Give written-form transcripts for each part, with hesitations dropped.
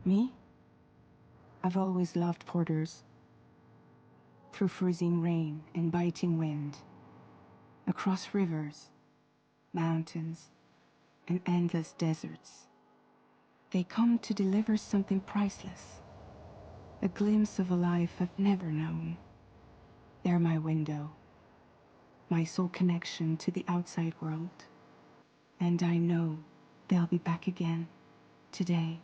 Me? I've always loved porters. Through freezing rain and biting wind. Across rivers, mountains, and endless deserts. They come to deliver something priceless. A glimpse of a life I've never known. They're my window. My sole connection to the outside world. And I know they'll be back again. Today.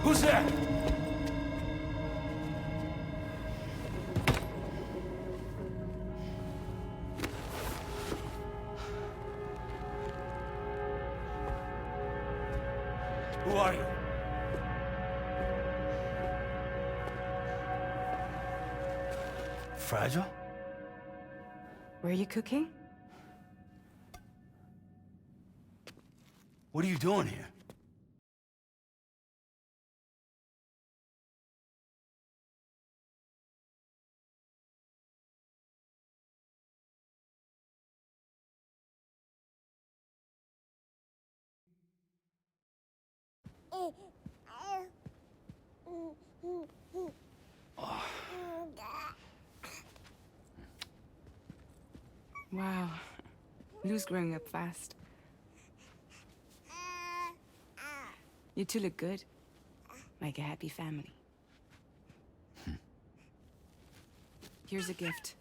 Who's there? Who are you? Fragile? Were you cooking? What are you doing here? Wow. Lou's growing up fast. You two look good. Like a happy family. Here's a gift.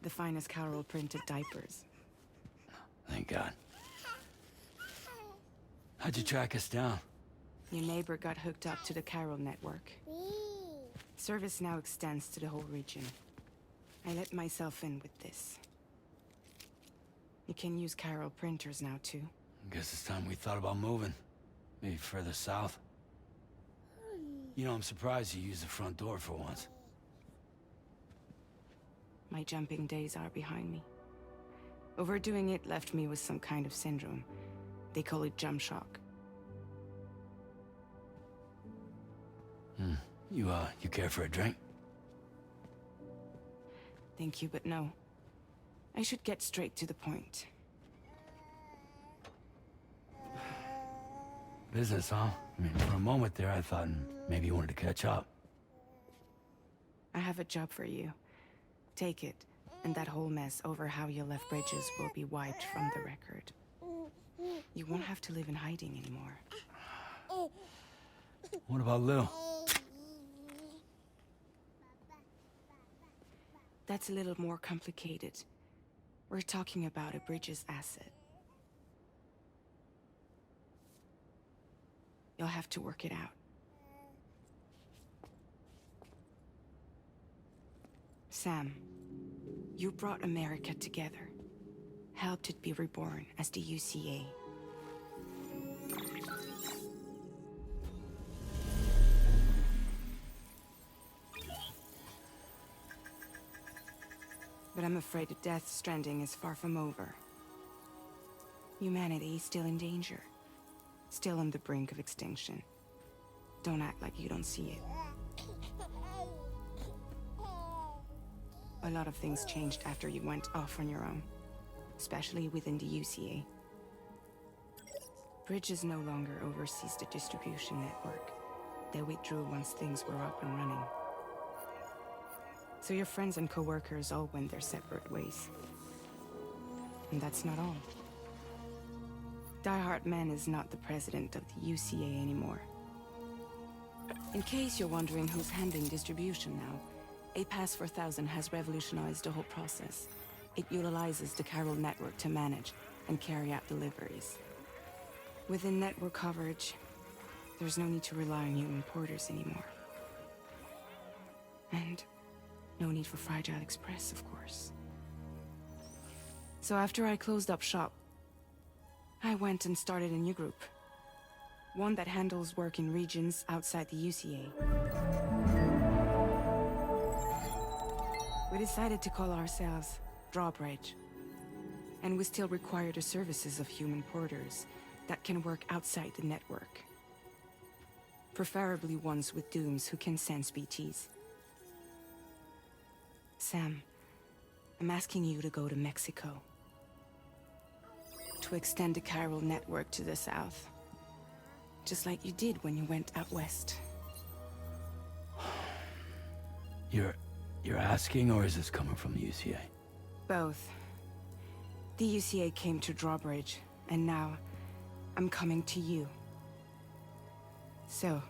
The finest Carol printed diapers. Thank God. How'd you track us down? Your neighbor got hooked up to the Carol network. Service now extends to the whole region. I let myself in with this. You can use Carol printers now, too. Guess it's time we thought about moving. Maybe further south. You know, I'm surprised you used the front door for once. My jumping days are behind me. Overdoing it left me with some kind of syndrome. They call it jump shock. You care for a drink? Thank you, but no. I should get straight to the point. Business, huh? I mean, for a moment there, I thought maybe you wanted to catch up. I have a job for you. Take it, and that whole mess over how you left Bridges will be wiped from the record. You won't have to live in hiding anymore. What about Lou? That's a little more complicated. We're talking about a Bridges asset. You'll have to work it out. Sam, you brought America together. Helped it be reborn as the UCA. But I'm afraid the death Stranding is far from over. Humanity is still in danger. Still on the brink of extinction. Don't act like you don't see it. A lot of things changed after you went off on your own. Especially within the UCA. Bridges no longer oversees the distribution network. They withdrew once things were up and running. So your friends and co-workers all went their separate ways. And that's not all. Heartman is not the president of the UCA anymore. In case you're wondering who's handling distribution now, A Pass 4000 has revolutionized the whole process. It utilizes the Carol network to manage and carry out deliveries. Within network coverage, there's no need to rely on human porters anymore. And no need for Fragile Express, of course. So after I closed up shop, I went and started a new group. One that handles work in regions outside the UCA. We decided to call ourselves Drawbridge. And we still require the services of human porters that can work outside the network. Preferably ones with dooms who can sense BTs. Sam, I'm asking you to go to Mexico. To extend the Carol network to the south. Just like you did when you went out west. You're asking, or is this coming from the UCA? Both. The UCA came to Drawbridge, and now I'm coming to you. So,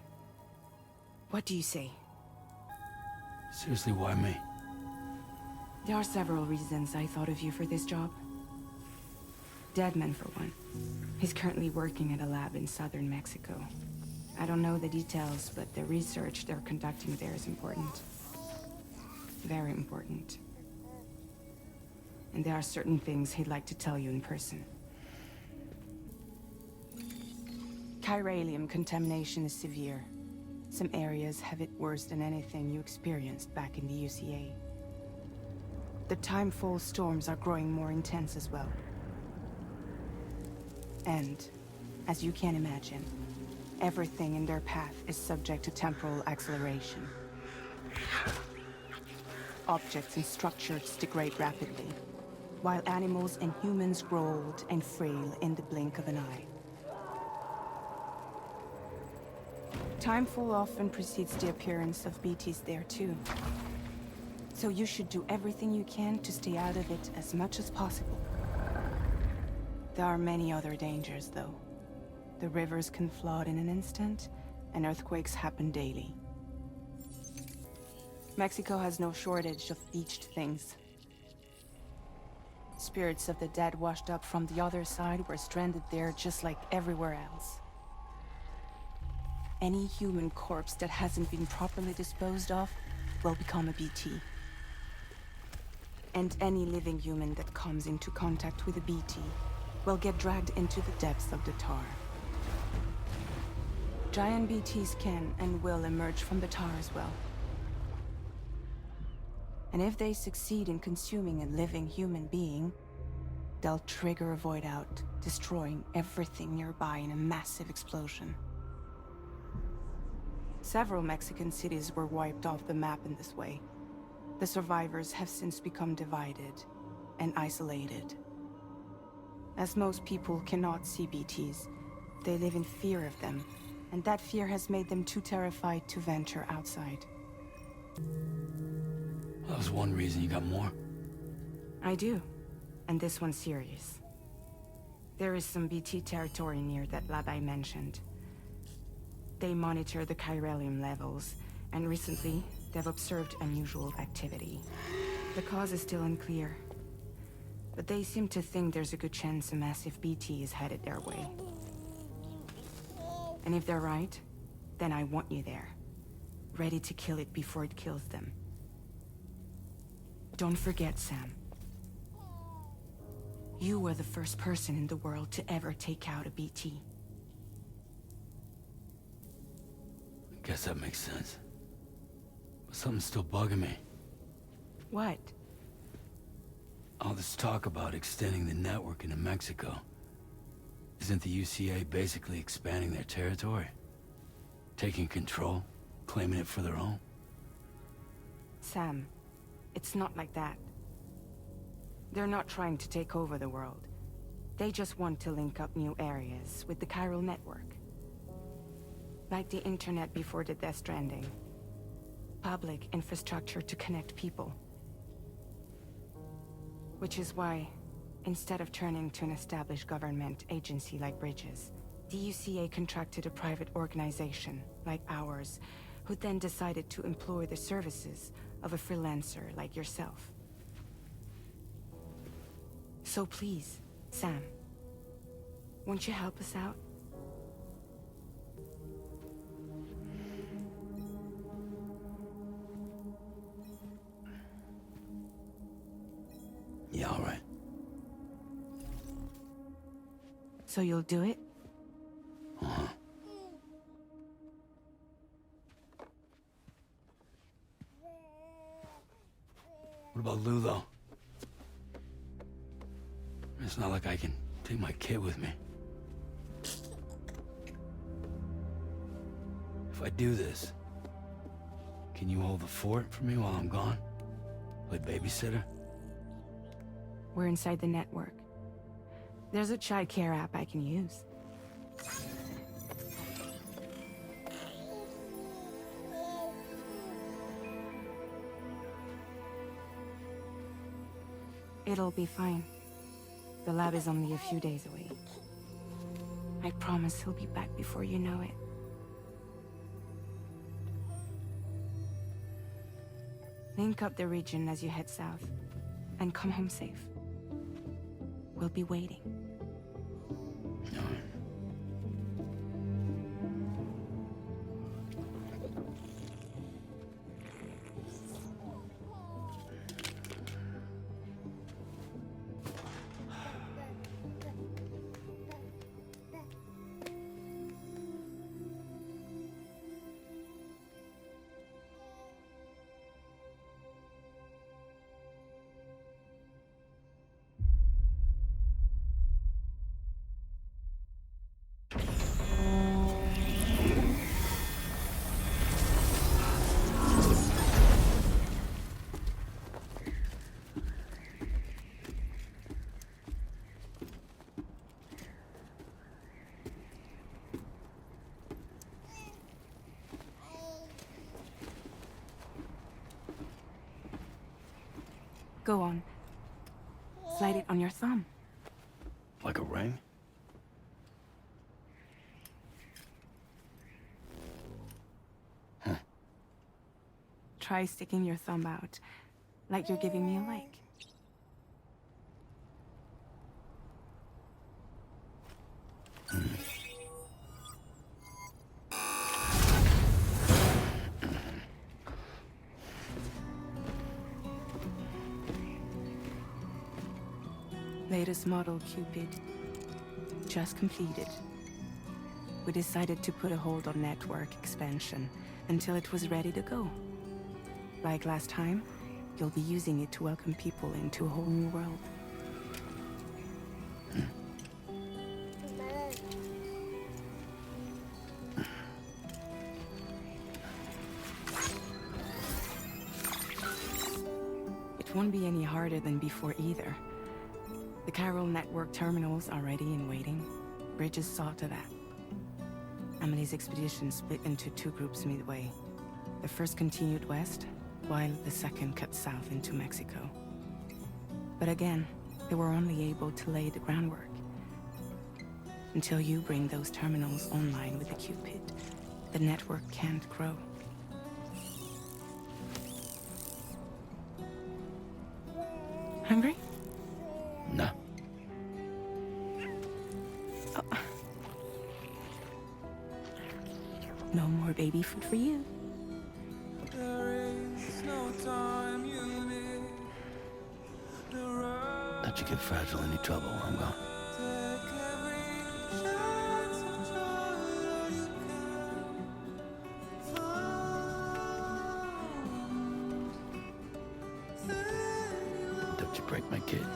what do you say? Seriously, why me? There are several reasons I thought of you for this job. Deadman, for one. He's currently working at a lab in southern Mexico. I don't know the details, but the research they're conducting there is important. Very important. And there are certain things he'd like to tell you in person. Chiralium contamination is severe. Some areas have it worse than anything you experienced back in the UCA. The timefall storms are growing more intense as well. And, as you can imagine, everything in their path is subject to temporal acceleration. Objects and structures degrade rapidly, while animals and humans grow old and frail in the blink of an eye. Timefall often precedes the appearance of BTs there too. So you should do everything you can to stay out of it as much as possible. There are many other dangers, though. The rivers can flood in an instant, and earthquakes happen daily. Mexico has no shortage of beached things. Spirits of the dead washed up from the other side were stranded there just like everywhere else. Any human corpse that hasn't been properly disposed of will become a BT. And any living human that comes into contact with a BT will get dragged into the depths of the tar. Giant BTs can and will emerge from the tar as well. And if they succeed in consuming a living human being, they'll trigger a void out, destroying everything nearby in a massive explosion. Several Mexican cities were wiped off the map in this way. The survivors have since become divided and isolated. As most people cannot see BTs, they live in fear of them, and that fear has made them too terrified to venture outside. That was one reason you got more. I do, and this one's serious. There is some BT territory near that lab I mentioned. They monitor the chiralium levels, and recently, they've observed unusual activity. The cause is still unclear, but they seem to think there's a good chance a massive BT is headed their way. And if they're right, then I want you there, ready to kill it before it kills them. Don't forget, Sam. You were the first person in the world to ever take out a BT. Guess that makes sense. But something's still bugging me. What? All this talk about extending the network into Mexico. Isn't the UCA basically expanding their territory? Taking control? Claiming it for their own? Sam, it's not like that. They're not trying to take over the world. They just want to link up new areas with the chiral network. Like the internet before the Death Stranding. Public infrastructure to connect people. Which is why, instead of turning to an established government agency like Bridges, the UCA contracted a private organization, like ours, who then decided to employ the services of a freelancer like yourself. So please, Sam, won't you help us out? Yeah, all right. So you'll do it? Uh-huh. What about Lou, though? It's not like I can take my kid with me. If I do this, can you hold the fort for me while I'm gone? Play babysitter? We're inside the network. There's a child care app I can use. It'll be fine. The lab is only a few days away. I promise he'll be back before you know it. Link up the region as you head south, and come home safe. We'll be waiting. All right. Go on. Slide it on your thumb. Like a ring? Huh. Try sticking your thumb out, like you're giving me a like. Latest model Cupid. Just completed. We decided to put a hold on network expansion until it was ready to go. Like last time, you'll be using it to welcome people into a whole new world. It won't be any harder than before either. The Chiral network terminals are ready and waiting. Bridges saw to that. Emily's expedition split into two groups midway. The first continued west, while the second cut south into Mexico. But again, they were only able to lay the groundwork. Until you bring those terminals online with the Cupid, the network can't grow. Hungry? No. Oh. No more baby food for you. Don't you get fragile any trouble while I'm gone. Don't you break my kid.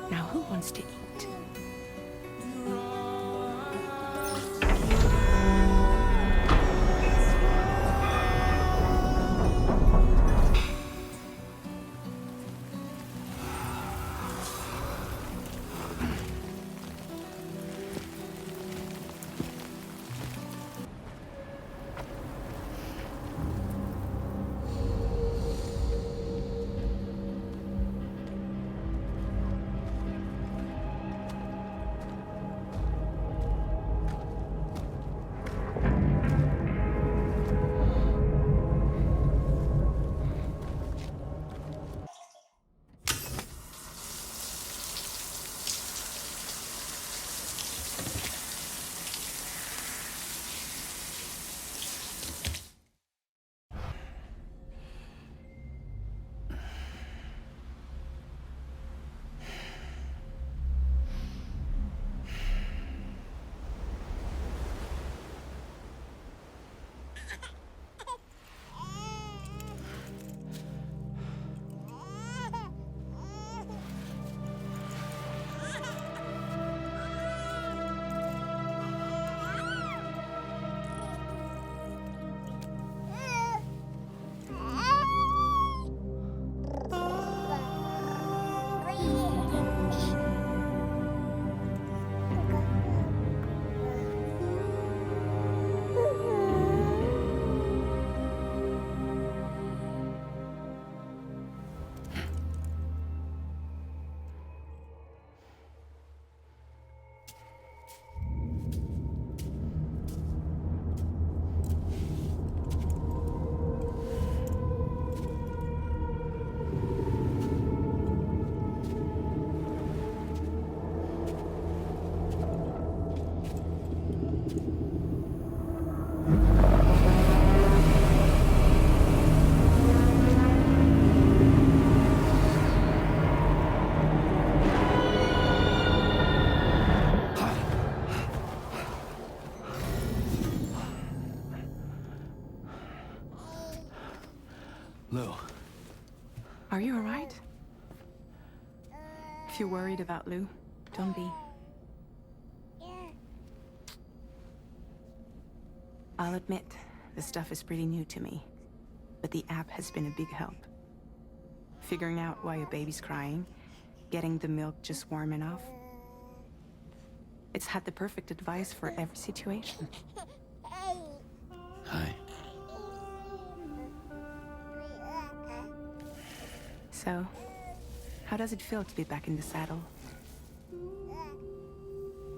Now who wants to eat? Lou. Are you alright? If you're worried about Lou, don't be. I'll admit, this stuff is pretty new to me, but the app has been a big help. Figuring out why a baby's crying, getting the milk just warm enough, It's had the perfect advice for every situation. Hi. So, how does it feel to be back in the saddle?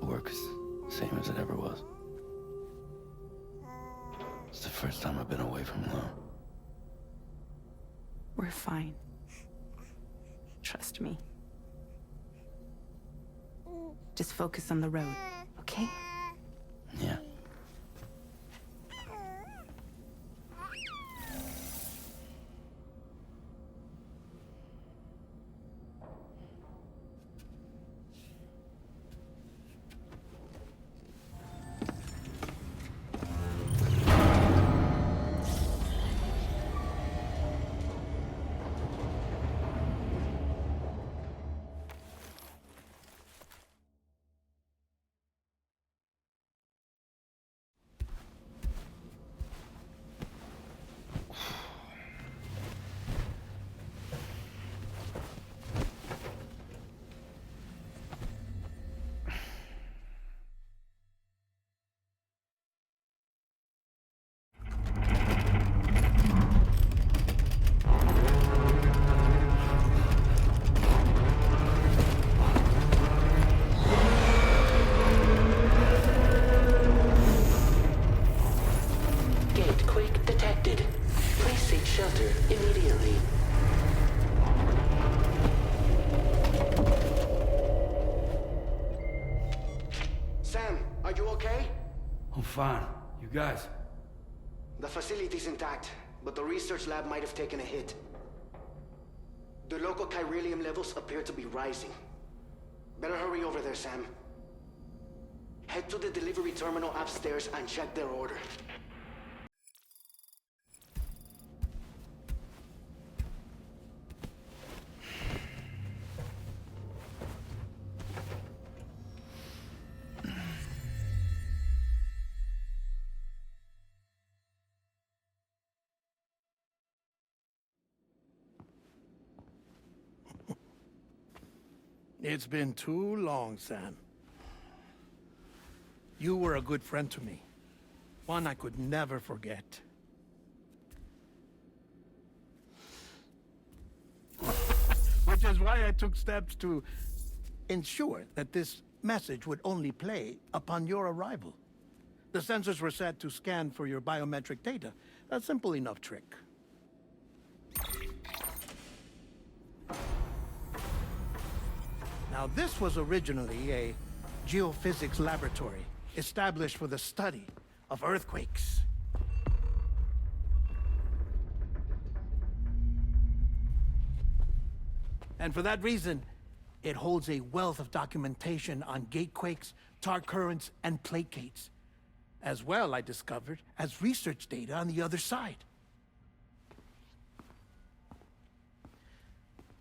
Work is the same as it ever was. It's the first time I've been away from home. We're fine. Trust me. Just focus on the road, okay? Yeah. Gatequake detected. Please seek shelter immediately. Sam, are you okay? I'm fine. You guys? The facility's intact, but the research lab might have taken a hit. The local chiralium levels appear to be rising. Better hurry over there, Sam. Head to the delivery terminal upstairs and check their order. It's been too long, Sam. You were a good friend to me. One I could never forget. Which is why I took steps to ensure that this message would only play upon your arrival. The sensors were set to scan for your biometric data. A simple enough trick. Now, this was originally a geophysics laboratory established for the study of earthquakes. And for that reason, it holds a wealth of documentation on gatequakes, tar currents, and placates. As well, I discovered, as research data on the other side.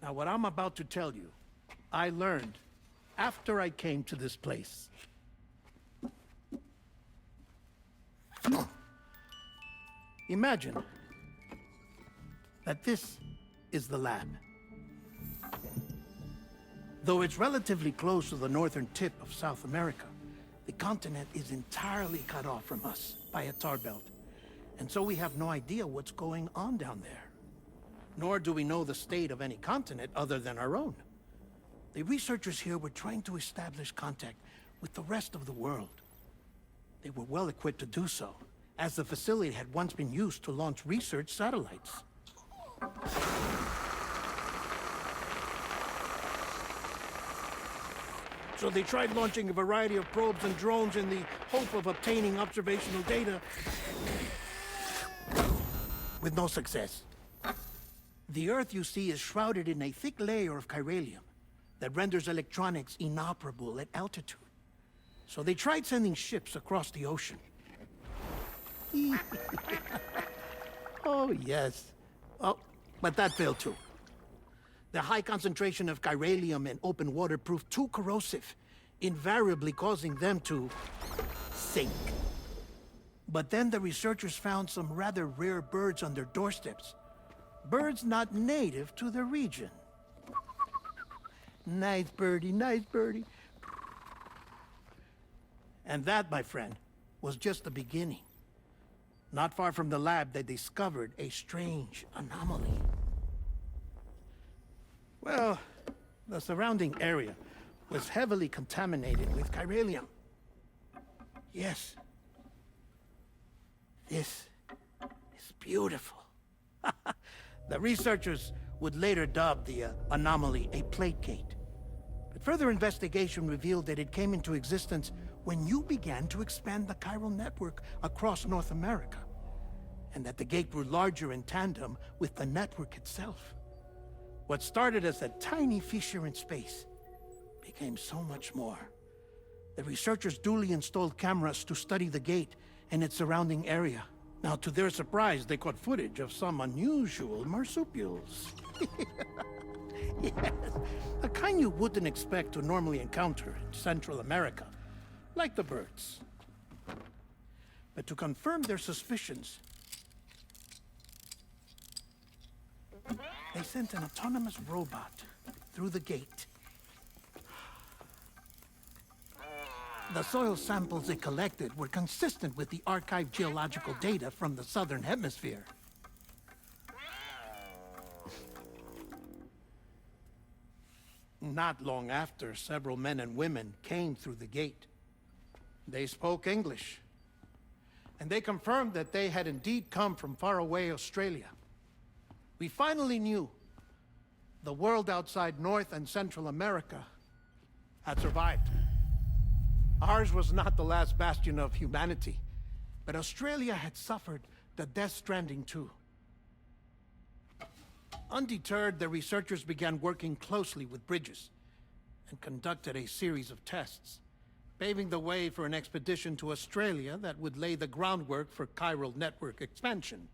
Now, what I'm about to tell you, I learned after I came to this place. Imagine that this is the lab. Though it's relatively close to the northern tip of South America, the continent is entirely cut off from us by a tar belt. And so we have no idea what's going on down there. Nor do we know the state of any continent other than our own. The researchers here were trying to establish contact with the rest of the world. They were well equipped to do so, as the facility had once been used to launch research satellites. So they tried launching a variety of probes and drones in the hope of obtaining observational data, with no success. The Earth, you see, is shrouded in a thick layer of chiralium that renders electronics inoperable at altitude. So they tried sending ships across the ocean. Oh, yes. Oh, but that failed too. The high concentration of chiralium in open water proved too corrosive, invariably causing them to sink. But then the researchers found some rather rare birds on their doorsteps. Birds not native to the region. Nice birdie, nice birdie. And that, my friend, was just the beginning. Not far from the lab, they discovered a strange anomaly. Well, the surrounding area was heavily contaminated with chiralium. Yes. This is beautiful. The researchers would later dub the anomaly a plate gate. But further investigation revealed that it came into existence when you began to expand the chiral network across North America, and that the gate grew larger in tandem with the network itself. What started as a tiny fissure in space became so much more. The researchers duly installed cameras to study the gate and its surrounding area. Now, to their surprise, they caught footage of some unusual marsupials. Yes, a kind you wouldn't expect to normally encounter in Central America, like the birds. But to confirm their suspicions, they sent an autonomous robot through the gate. The soil samples it collected were consistent with the archived geological data from the southern hemisphere. Not long after, several men and women came through the gate. They spoke English, and they confirmed that they had indeed come from faraway Australia. We finally knew the world outside North and Central America had survived. Ours was not the last bastion of humanity, but Australia had suffered the death stranding too. Undeterred, the researchers began working closely with Bridges and conducted a series of tests, paving the way for an expedition to Australia that would lay the groundwork for chiral network expansion.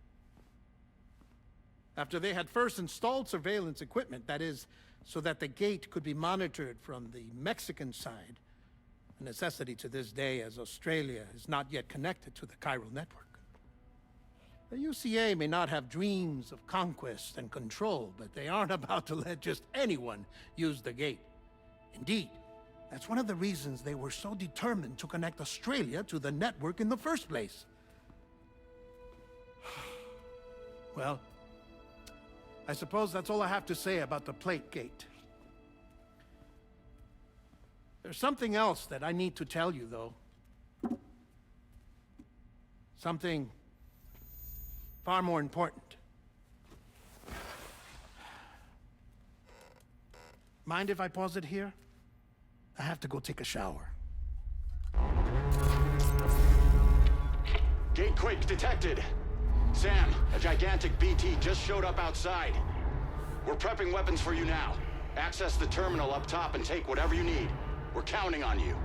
After they had first installed surveillance equipment, that is, so that the gate could be monitored from the Mexican side, a necessity to this day as Australia is not yet connected to the chiral network. The UCA may not have dreams of conquest and control, but they aren't about to let just anyone use the gate. Indeed, that's one of the reasons they were so determined to connect Australia to the network in the first place. Well, I suppose that's all I have to say about the plate gate. There's something else that I need to tell you, though. Something far more important. Mind if I pause it here? I have to go take a shower. Gatequake detected. Sam, a gigantic BT just showed up outside. We're prepping weapons for you now. Access the terminal up top and take whatever you need. We're counting on you.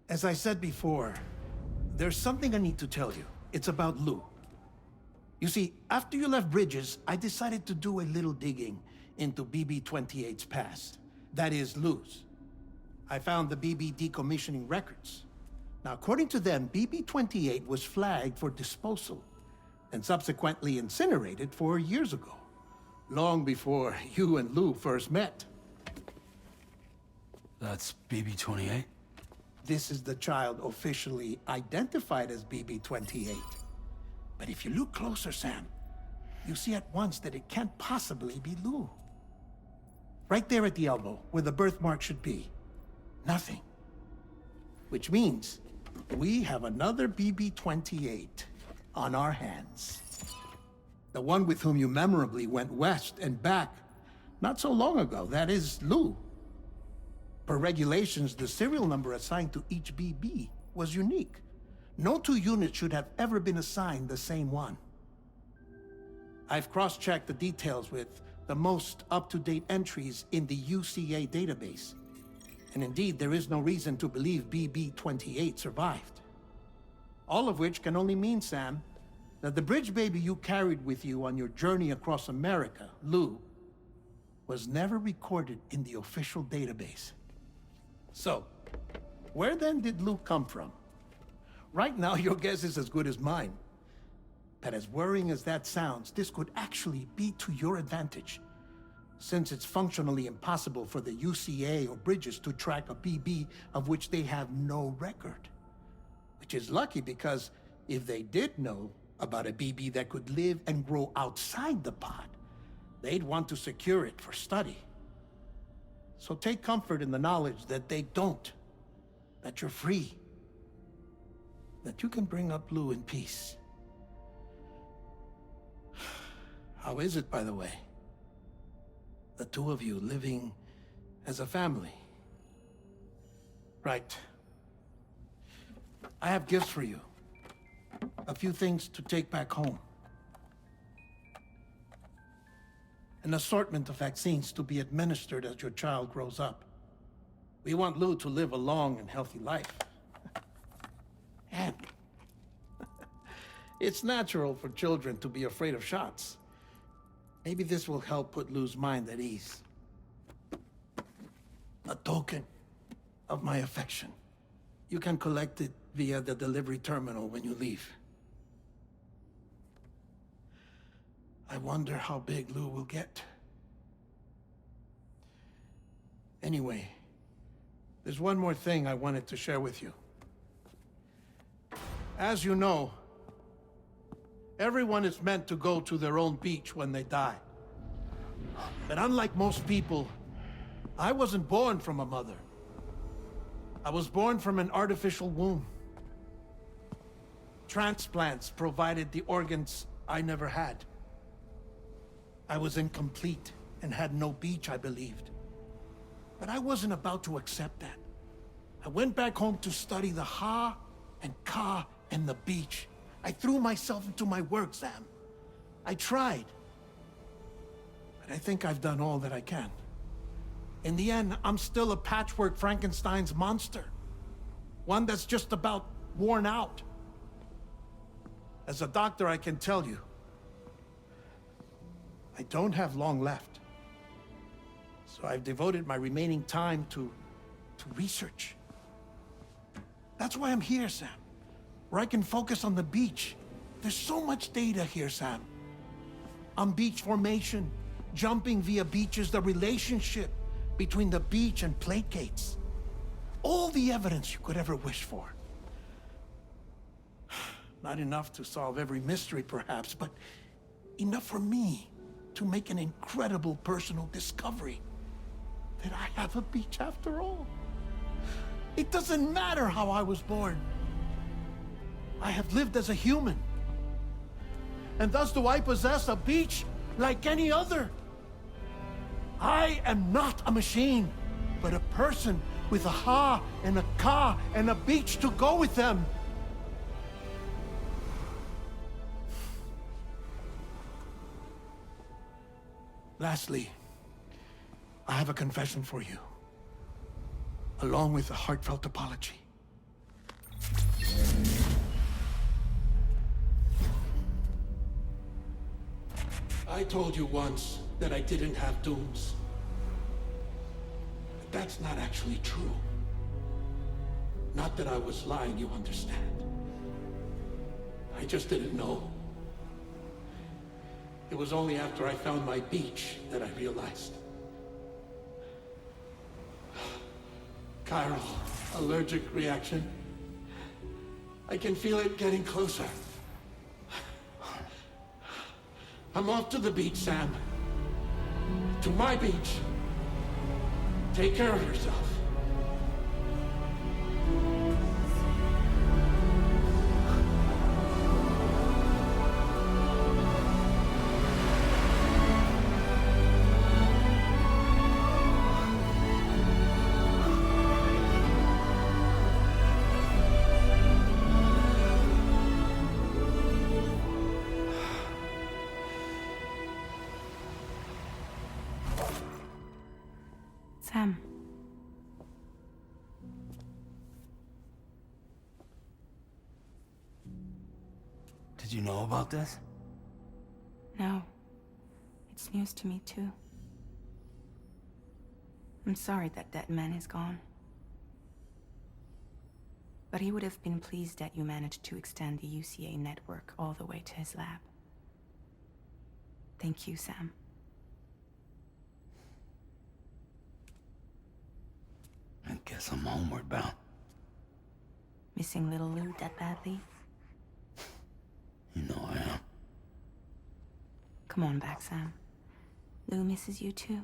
As I said before, there's something I need to tell you. It's about Lou. You see, after you left Bridges, I decided to do a little digging into BB-28's past. That is, Lou's. I found the BB decommissioning records. Now, according to them, BB-28 was flagged for disposal and subsequently incinerated 4 years ago, long before you and Lou first met. That's BB-28? This is the child officially identified as BB-28. But if you look closer, Sam, you see at once that it can't possibly be Lou. Right there at the elbow, where the birthmark should be. Nothing. Which means we have another BB-28 on our hands. The one with whom you memorably went west and back not so long ago, that is Lou. Per regulations, the serial number assigned to each BB was unique. No two units should have ever been assigned the same one. I've cross-checked the details with the most up-to-date entries in the UCA database. And indeed, there is no reason to believe BB-28 survived. All of which can only mean, Sam, that the bridge baby you carried with you on your journey across America, Lou, was never recorded in the official database. So, where then did Lou come from? Right now, your guess is as good as mine. But as worrying as that sounds, this could actually be to your advantage, since it's functionally impossible for the UCA or Bridges to track a BB of which they have no record. Which is lucky because if they did know about a BB that could live and grow outside the pod, they'd want to secure it for study. So take comfort in the knowledge that they don't, that you're free, that you can bring up Lou in peace. How is it, by the way? The two of you living as a family. Right. I have gifts for you. A few things to take back home. An assortment of vaccines to be administered as your child grows up. We want Lou to live a long and healthy life. And it's natural for children to be afraid of shots. Maybe this will help put Lou's mind at ease. A token of my affection. You can collect it via the delivery terminal when you leave. I wonder how big Lou will get. Anyway, there's one more thing I wanted to share with you. As you know, everyone is meant to go to their own beach when they die. But unlike most people, I wasn't born from a mother. I was born from an artificial womb. Transplants provided the organs I never had. I was incomplete and had no beach, I believed. But I wasn't about to accept that. I went back home to study the Ha and Ka and the beach. I threw myself into my work, Sam. I tried. But I think I've done all that I can. In the end, I'm still a patchwork Frankenstein's monster. One that's just about worn out. As a doctor, I can tell you, I don't have long left. So I've devoted my remaining time to research. That's why I'm here, Sam. Where I can focus on the beach. There's so much data here, Sam. On beach formation, jumping via beaches, the relationship between the beach and plate gates. All the evidence you could ever wish for. Not enough to solve every mystery, perhaps, but enough for me to make an incredible personal discovery that I have a beach after all. It doesn't matter how I was born. I have lived as a human. And thus do I possess a beach like any other. I am not a machine, but a person with a Ha and a Ka and a beach to go with them. Lastly, I have a confession for you, along with a heartfelt apology. I told you once that I didn't have dooms. But that's not actually true. Not that I was lying, you understand. I just didn't know. It was only after I found my beach that I realized. Chiral allergic reaction. I can feel it getting closer. I'm off to the beach, Sam. To my beach. Take care of yourself. Sam. Did you know about this? No. It's news to me, too. I'm sorry that Deadman is gone. But he would have been pleased that you managed to extend the UCA network all the way to his lab. Thank you, Sam. I guess I'm homeward bound. Missing little Lou that badly? You know I am. Come on back, Sam. Lou misses you too.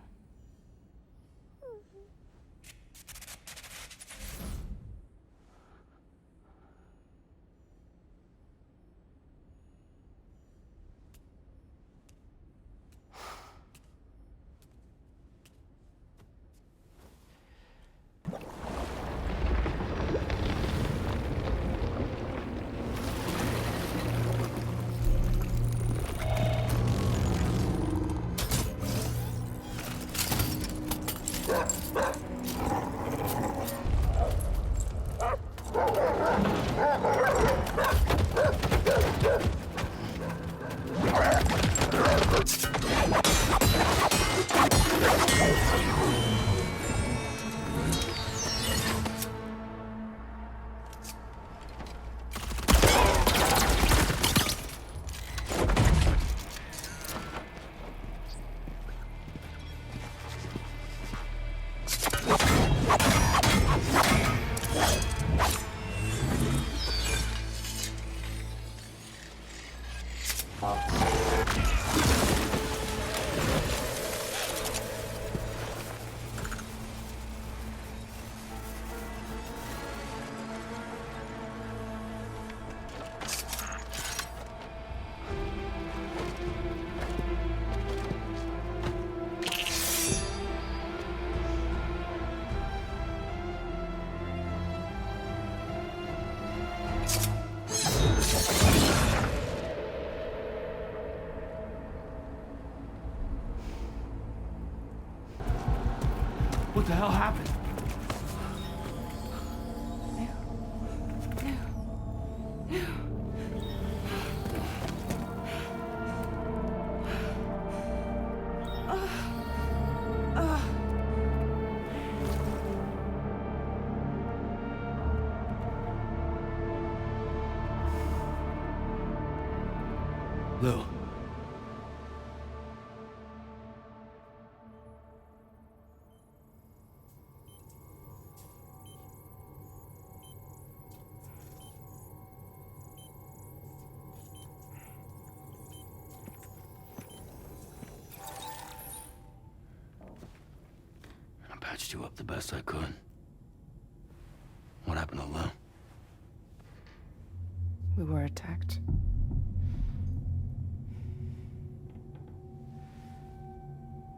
What the hell happened? Lou. I patched you up the best I could. What happened to Lou? We were attacked.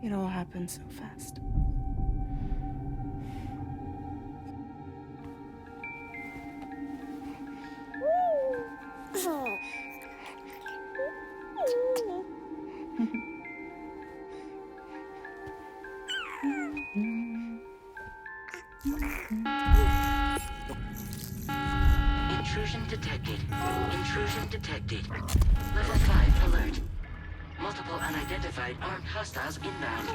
It all happened so fast. Intrusion detected. Intrusion detected. Level 5 alert. Multiple unidentified armed hostiles inbound.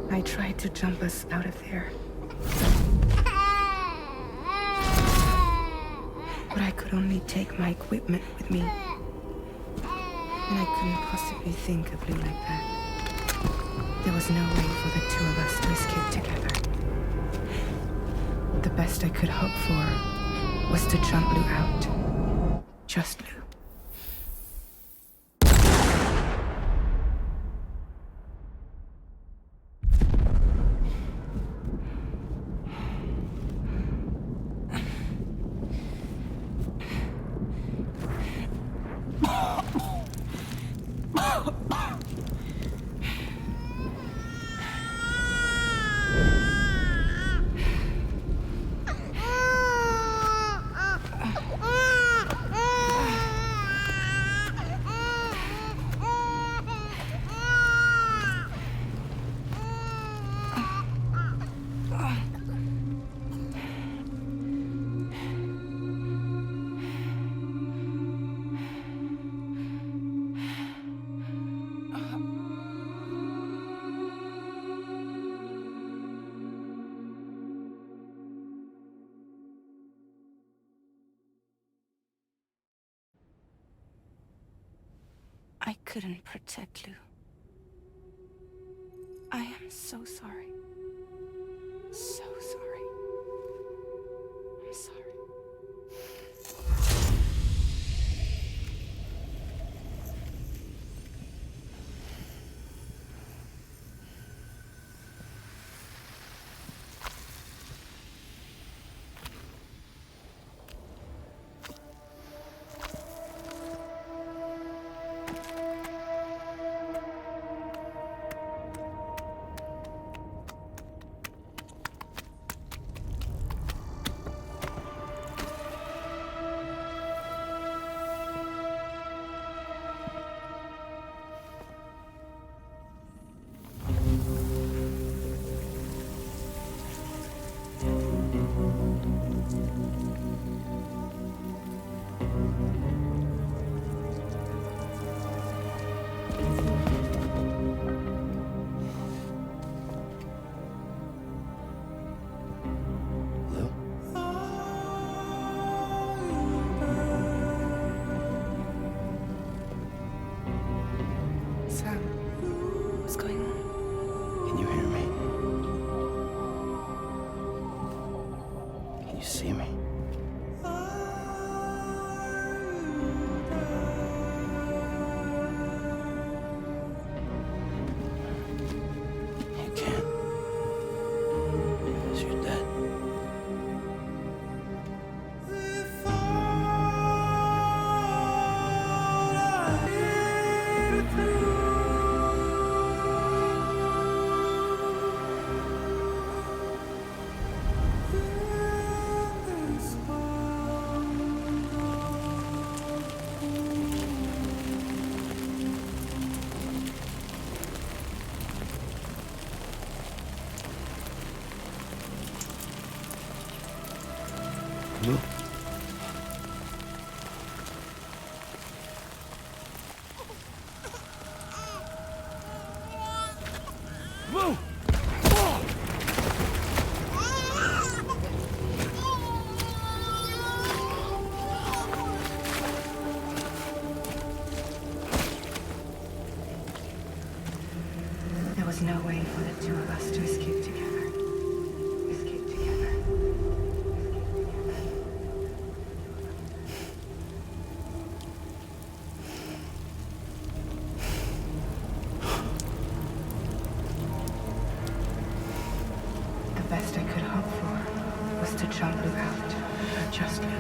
I tried to jump us out of there. But I could only take my equipment with me. And I couldn't possibly think of Lou like that. There was no way for the two of us to escape together. The best I could hope for was to jump Lou out. Just Lou. I couldn't protect Lou. I am so sorry. So sorry. I'm sorry. What's going on? Can you hear me? Can you see me? You can't. Because you're dead. Move. Move! There was no way for the two of us to escape together. Escape together. The best I could hope for was to jump without adjustment.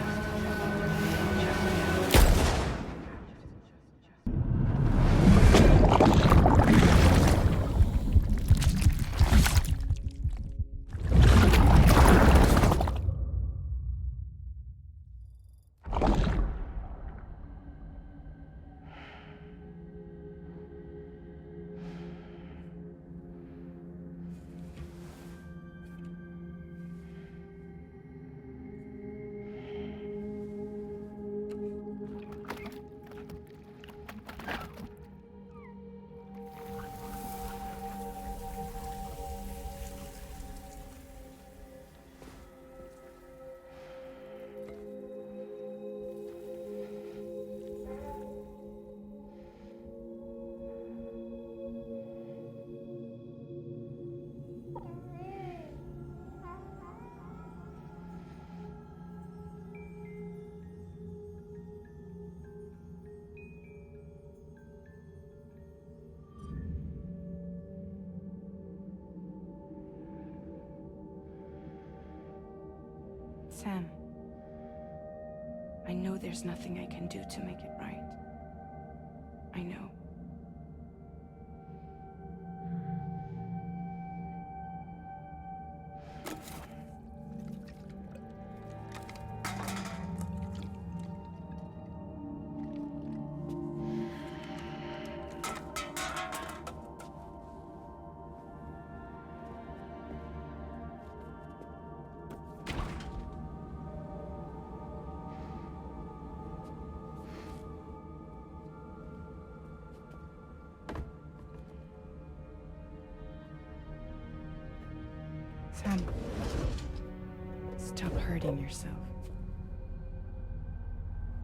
Sam, I know there's nothing I can do to make it right. I know. Sam, stop hurting yourself.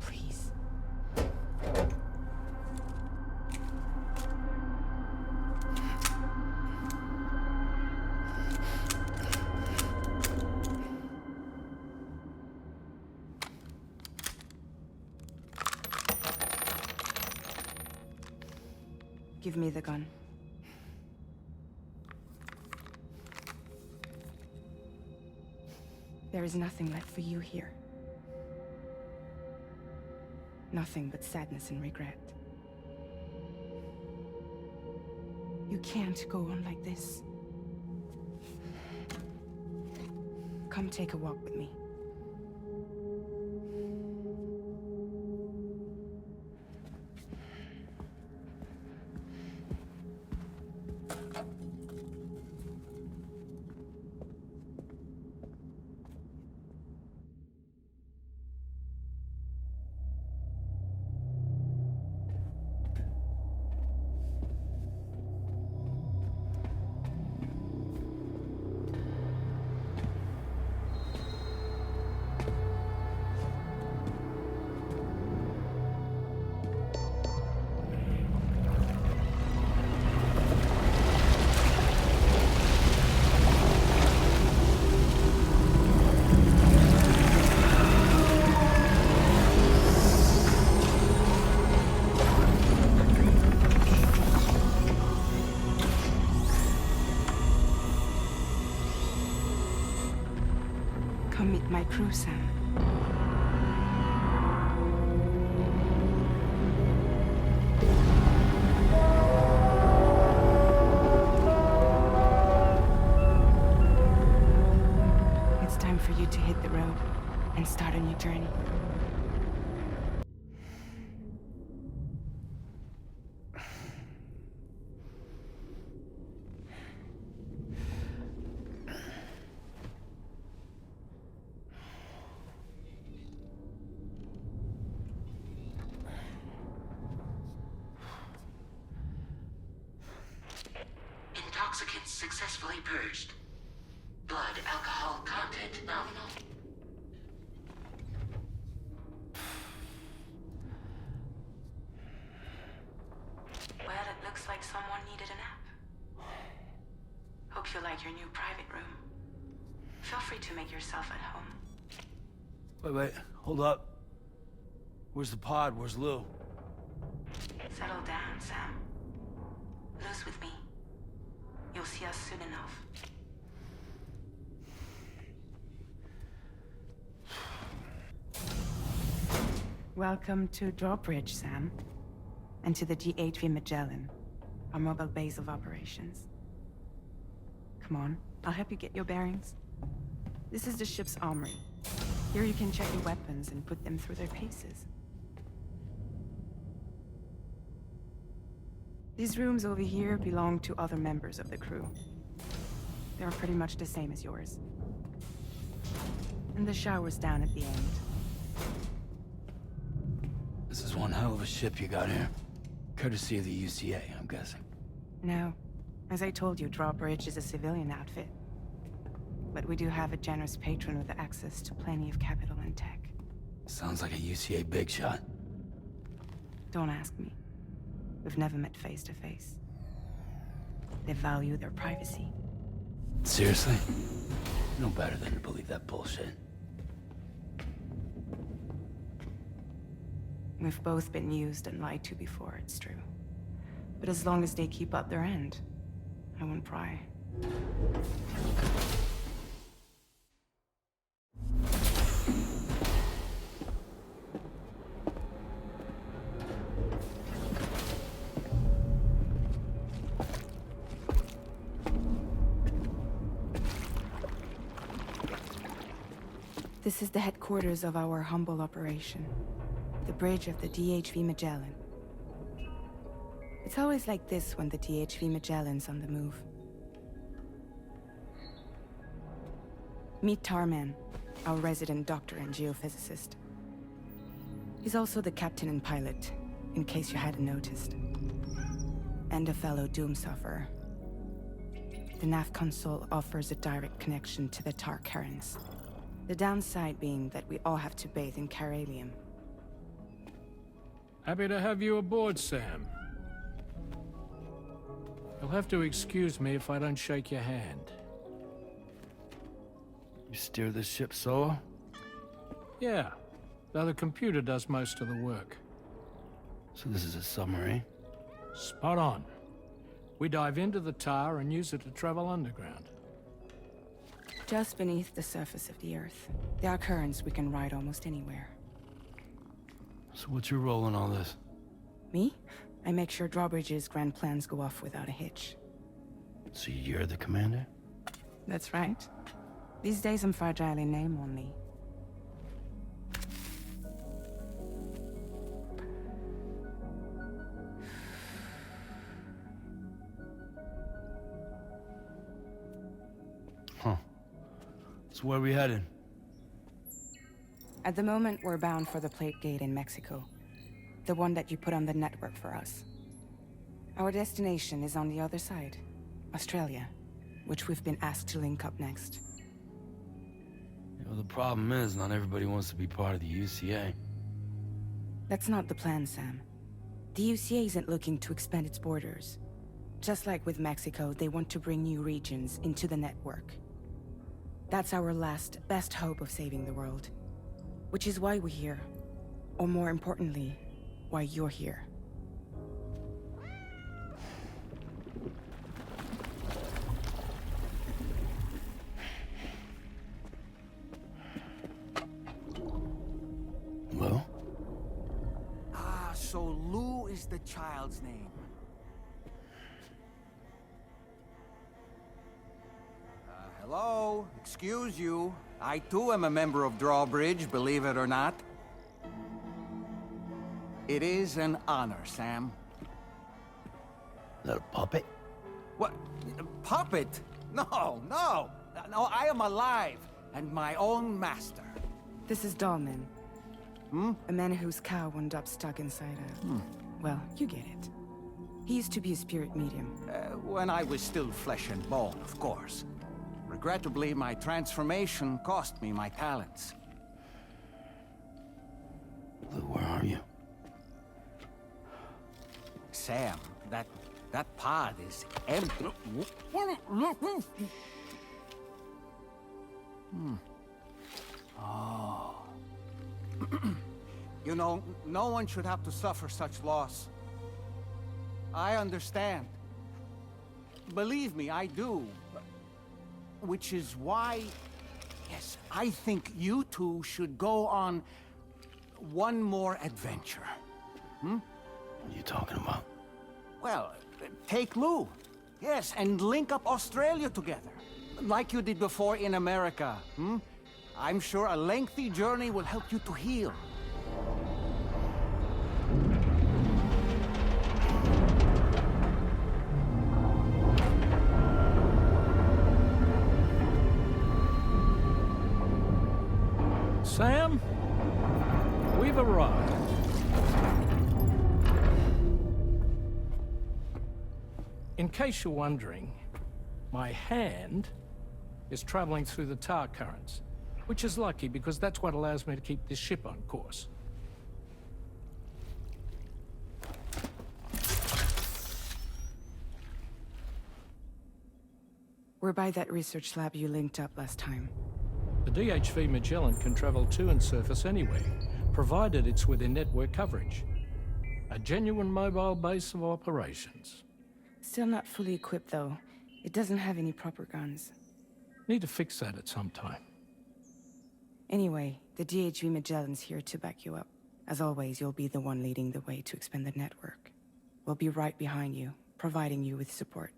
Please. Give me the gun. There is nothing left for you here. Nothing but sadness and regret. You can't go on like this. Come take a walk with me. Come meet my crew, Sam. It's time for you to hit the road and start on your journey. successfully purged. Blood alcohol content nominal. Well, it looks like someone needed a nap. Hope you like your new private room. Feel free to make yourself at home. Wait, hold up. Where's the pod? Where's Lou? Settle down, Sam. Lou's with me. You'll see us soon enough. Welcome to Drawbridge, Sam. And to the GHV Magellan, our mobile base of operations. Come on, I'll help you get your bearings. This is the ship's armory. Here you can check your weapons and put them through their paces. These rooms over here belong to other members of the crew. They're pretty much the same as yours. And the shower's down at the end. This is one hell of a ship you got here. Courtesy of the UCA, I'm guessing. No. As I told you, Drawbridge is a civilian outfit. But we do have a generous patron with access to plenty of capital and tech. Sounds like a UCA big shot. Don't ask me. We've never met face to face. They value their privacy. Seriously? No better than to believe that bullshit. We've both been used and lied to before, it's true. But as long as they keep up their end, I won't pry. This is the headquarters of our humble operation. The bridge of the DHV Magellan. It's always like this when the DHV Magellan's on the move. Meet Heartman, our resident doctor and geophysicist. He's also the captain and pilot, in case you hadn't noticed. And a fellow doom sufferer. The nav console offers a direct connection to the tar currents. The downside being that we all have to bathe in caralium. Happy to have you aboard, Sam. You'll have to excuse me if I don't shake your hand. You steer this ship solo? Yeah, though the computer does most of the work. So this is a submarine? Spot on. We dive into the tar and use it to travel underground. Just beneath the surface of the Earth, there are currents we can ride almost anywhere. So what's your role in all this? Me? I make sure Drawbridge's grand plans go off without a hitch. So you're the commander? That's right. These days I'm fragile in name only. Huh. So where are we headed? At the moment, we're bound for the Plate Gate in Mexico. The one that you put on the network for us. Our destination is on the other side, Australia, which we've been asked to link up next. You know, the problem is, not everybody wants to be part of the UCA. That's not the plan, Sam. The UCA isn't looking to expand its borders. Just like with Mexico, they want to bring new regions into the network. That's our last, best hope of saving the world. Which is why we're here. Or more importantly, why you're here. Lou? Ah, so Lou is the child's name. Hello? Excuse you. I too am a member of Drawbridge, believe it or not. It is an honor, Sam. Is that a puppet? What? A puppet? No, no! No, I am alive, and my own master. This is Deadman. A man whose cow wound up stuck inside a... Well, you get it. He used to be a spirit medium. When I was still flesh and bone, of course. Regrettably, my transformation cost me my talents. Lou, where are you? Sam, that pod is empty. Oh. You know, no one should have to suffer such loss. I understand. Believe me, I do. Which is why, yes, I think you two should go on one more adventure. What are you talking about? Well, take Lou. Yes, and link up Australia together. Like you did before in America. I'm sure a lengthy journey will help you to heal. Sam, we've arrived. In case you're wondering, my hand is traveling through the tar currents, which is lucky because that's what allows me to keep this ship on course. We're by that research lab you linked up last time. The DHV Magellan can travel to and surface anywhere, provided it's within network coverage. A genuine mobile base of operations. Still not fully equipped, though. It doesn't have any proper guns. Need to fix that at some time. Anyway, the DHV Magellan's here to back you up. As always, you'll be the one leading the way to expand the network. We'll be right behind you, providing you with support.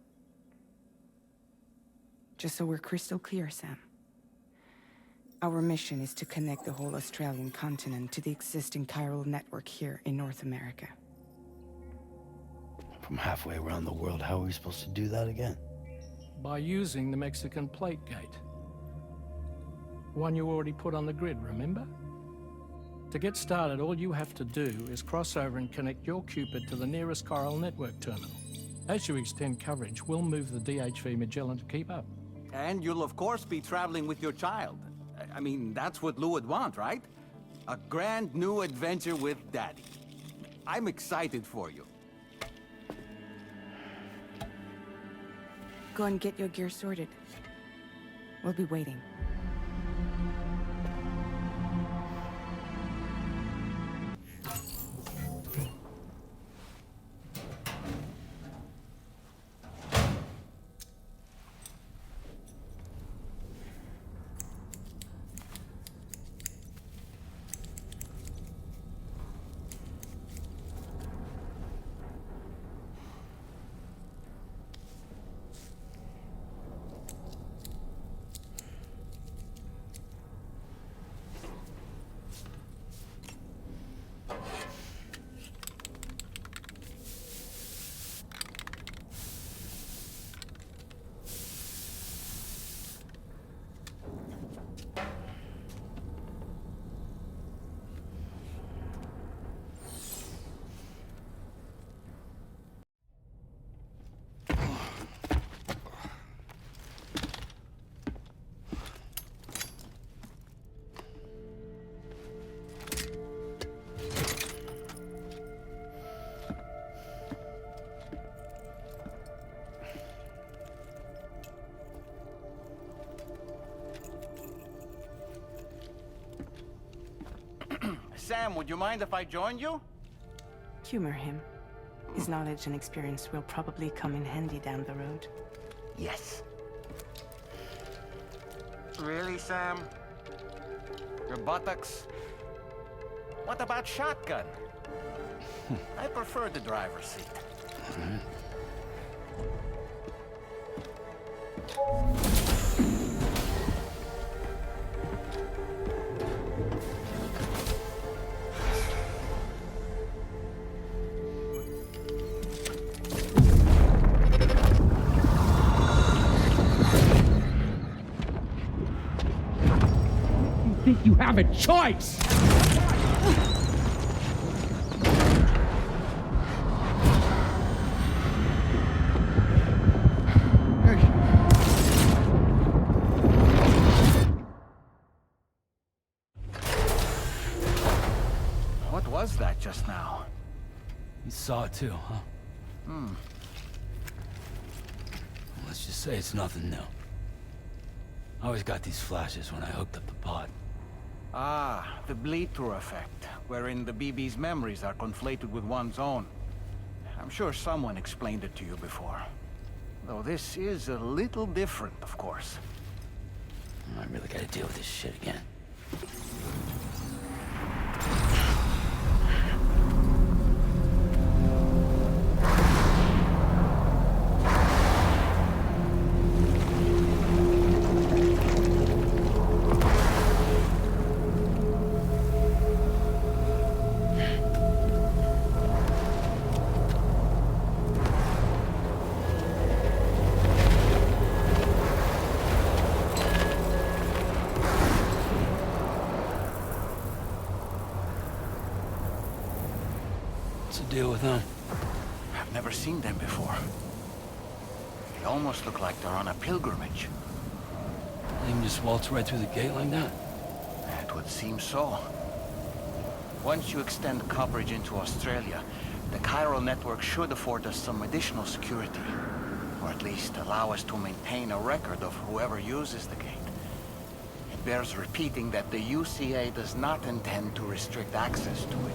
Just so we're crystal clear, Sam. Our mission is to connect the whole Australian continent to the existing chiral network here in North America. From halfway around the world, how are we supposed to do that again? By using the Mexican plate gate. One you already put on the grid, remember? To get started, all you have to do is cross over and connect your Cupid to the nearest chiral network terminal. As you extend coverage, we'll move the DHV Magellan to keep up. And you'll of course be traveling with your child. I mean, that's what Lou would want, right? A grand new adventure with Daddy. I'm excited for you. Go and get your gear sorted. We'll be waiting. Sam, would you mind if I joined you? Humor him. His knowledge and experience will probably come in handy down the road. Yes. Really, Sam? Your buttocks? What about shotgun? I prefer the driver's seat. You have a choice! saw it too, huh? Let's just say it's nothing new. I always got these flashes when I hooked up the pod. Ah, the bleed-through effect, wherein the BB's memories are conflated with one's own. I'm sure someone explained it to you before. Though this is a little different, of course. I really gotta deal with this shit again. Deal with them. I've never seen them before. They almost look like they're on a pilgrimage. They can just waltz right through the gate like that? It would seem so. Once you extend coverage into Australia, the chiral network should afford us some additional security. Or at least allow us to maintain a record of whoever uses the gate. It bears repeating that the UCA does not intend to restrict access to it.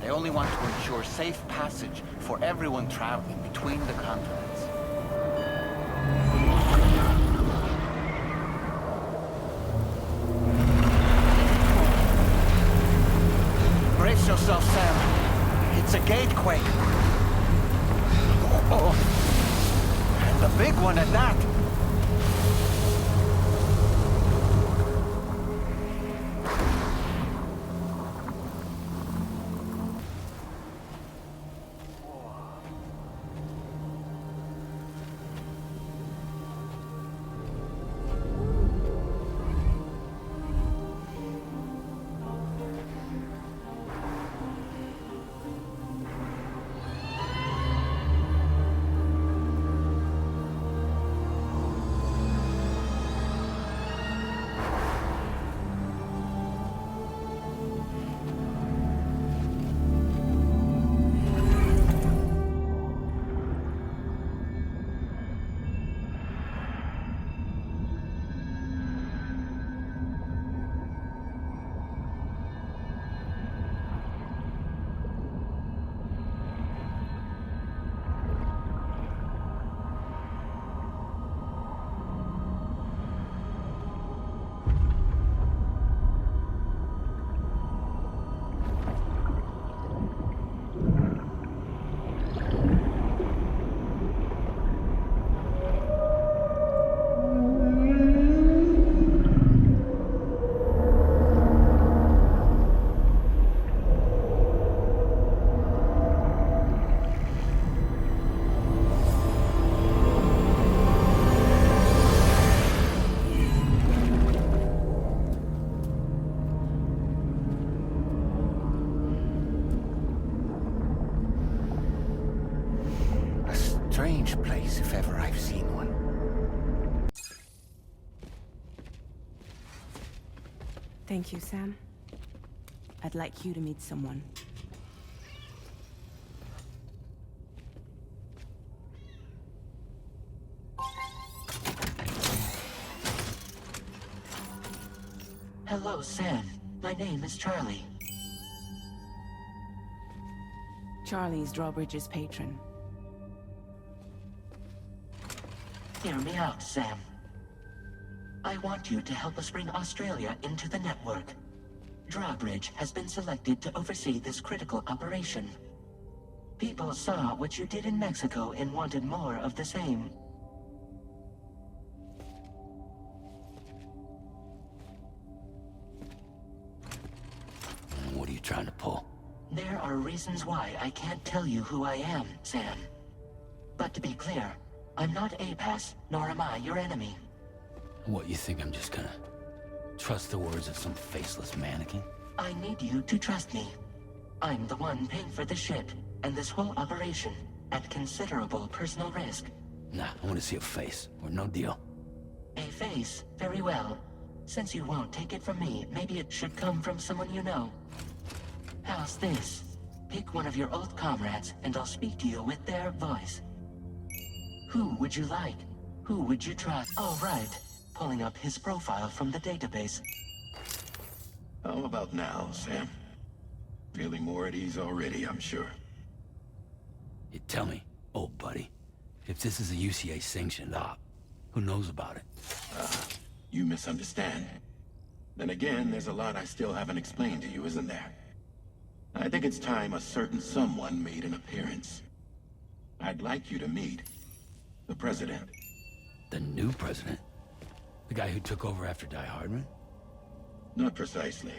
They only want to ensure safe passage for everyone traveling between the continents. Brace yourself, Sam. It's a Gatequake. Oh, and a big one at that. Strange place, if ever I've seen one. Thank you, Sam. I'd like you to meet someone. Hello, Sam. My name is Charlie. Charlie's Drawbridge's patron. Hear me out, Sam. I want you to help us bring Australia into the network. Drawbridge has been selected to oversee this critical operation. People saw what you did in Mexico and wanted more of the same. What are you trying to pull? There are reasons why I can't tell you who I am, Sam. But to be clear, I'm not APAS, nor am I your enemy. What, you think I'm just gonna trust the words of some faceless mannequin? I need you to trust me. I'm the one paying for the ship, and this whole operation, at considerable personal risk. Nah, I want to see a face, or no deal. A face? Very well. Since you won't take it from me, maybe it should come from someone you know. How's this? Pick one of your old comrades, and I'll speak to you with their voice. Who would you like? Who would you trust? All right. Pulling up his profile from the database. How about now, Sam? Feeling more at ease already, I'm sure. You tell me, old buddy, if this is a UCA-sanctioned op, who knows about it? You misunderstand. Then again, there's a lot I still haven't explained to you, isn't there? I think it's time a certain someone made an appearance. I'd like you to meet the President. The new president? The guy who took over after Heartman? Not precisely.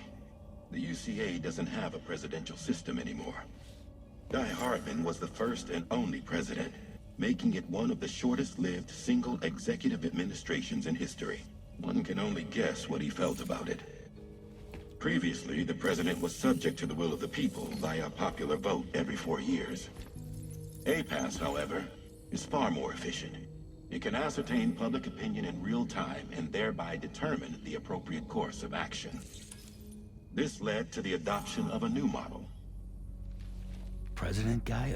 The UCA doesn't have a presidential system anymore. Heartman was the first and only president, making it one of the shortest-lived single executive administrations in history. One can only guess what he felt about it. Previously, the president was subject to the will of the people via popular vote every 4 years. APAS, however, is far more efficient. It can ascertain public opinion in real time and thereby determine the appropriate course of action. This led to the adoption of a new model. President guy?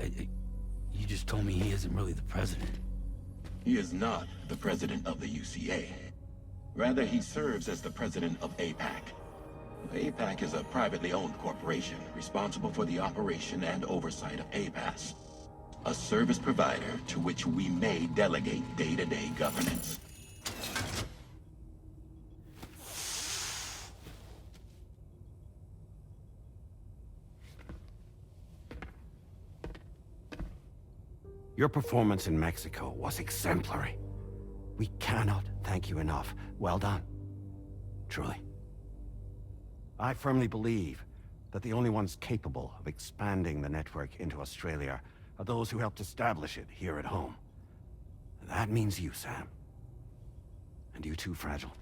You just told me he isn't really the president. He is not the president of the UCA. Rather, he serves as the president of APAC. APAC is a privately owned corporation responsible for the operation and oversight of APAS, a service provider to which we may delegate day-to-day governance. Your performance in Mexico was exemplary. We cannot thank you enough. Well done. Truly. I firmly believe that the only ones capable of expanding the network into Australia are those who helped establish it here at home. That means you, Sam. And you too, Fragile.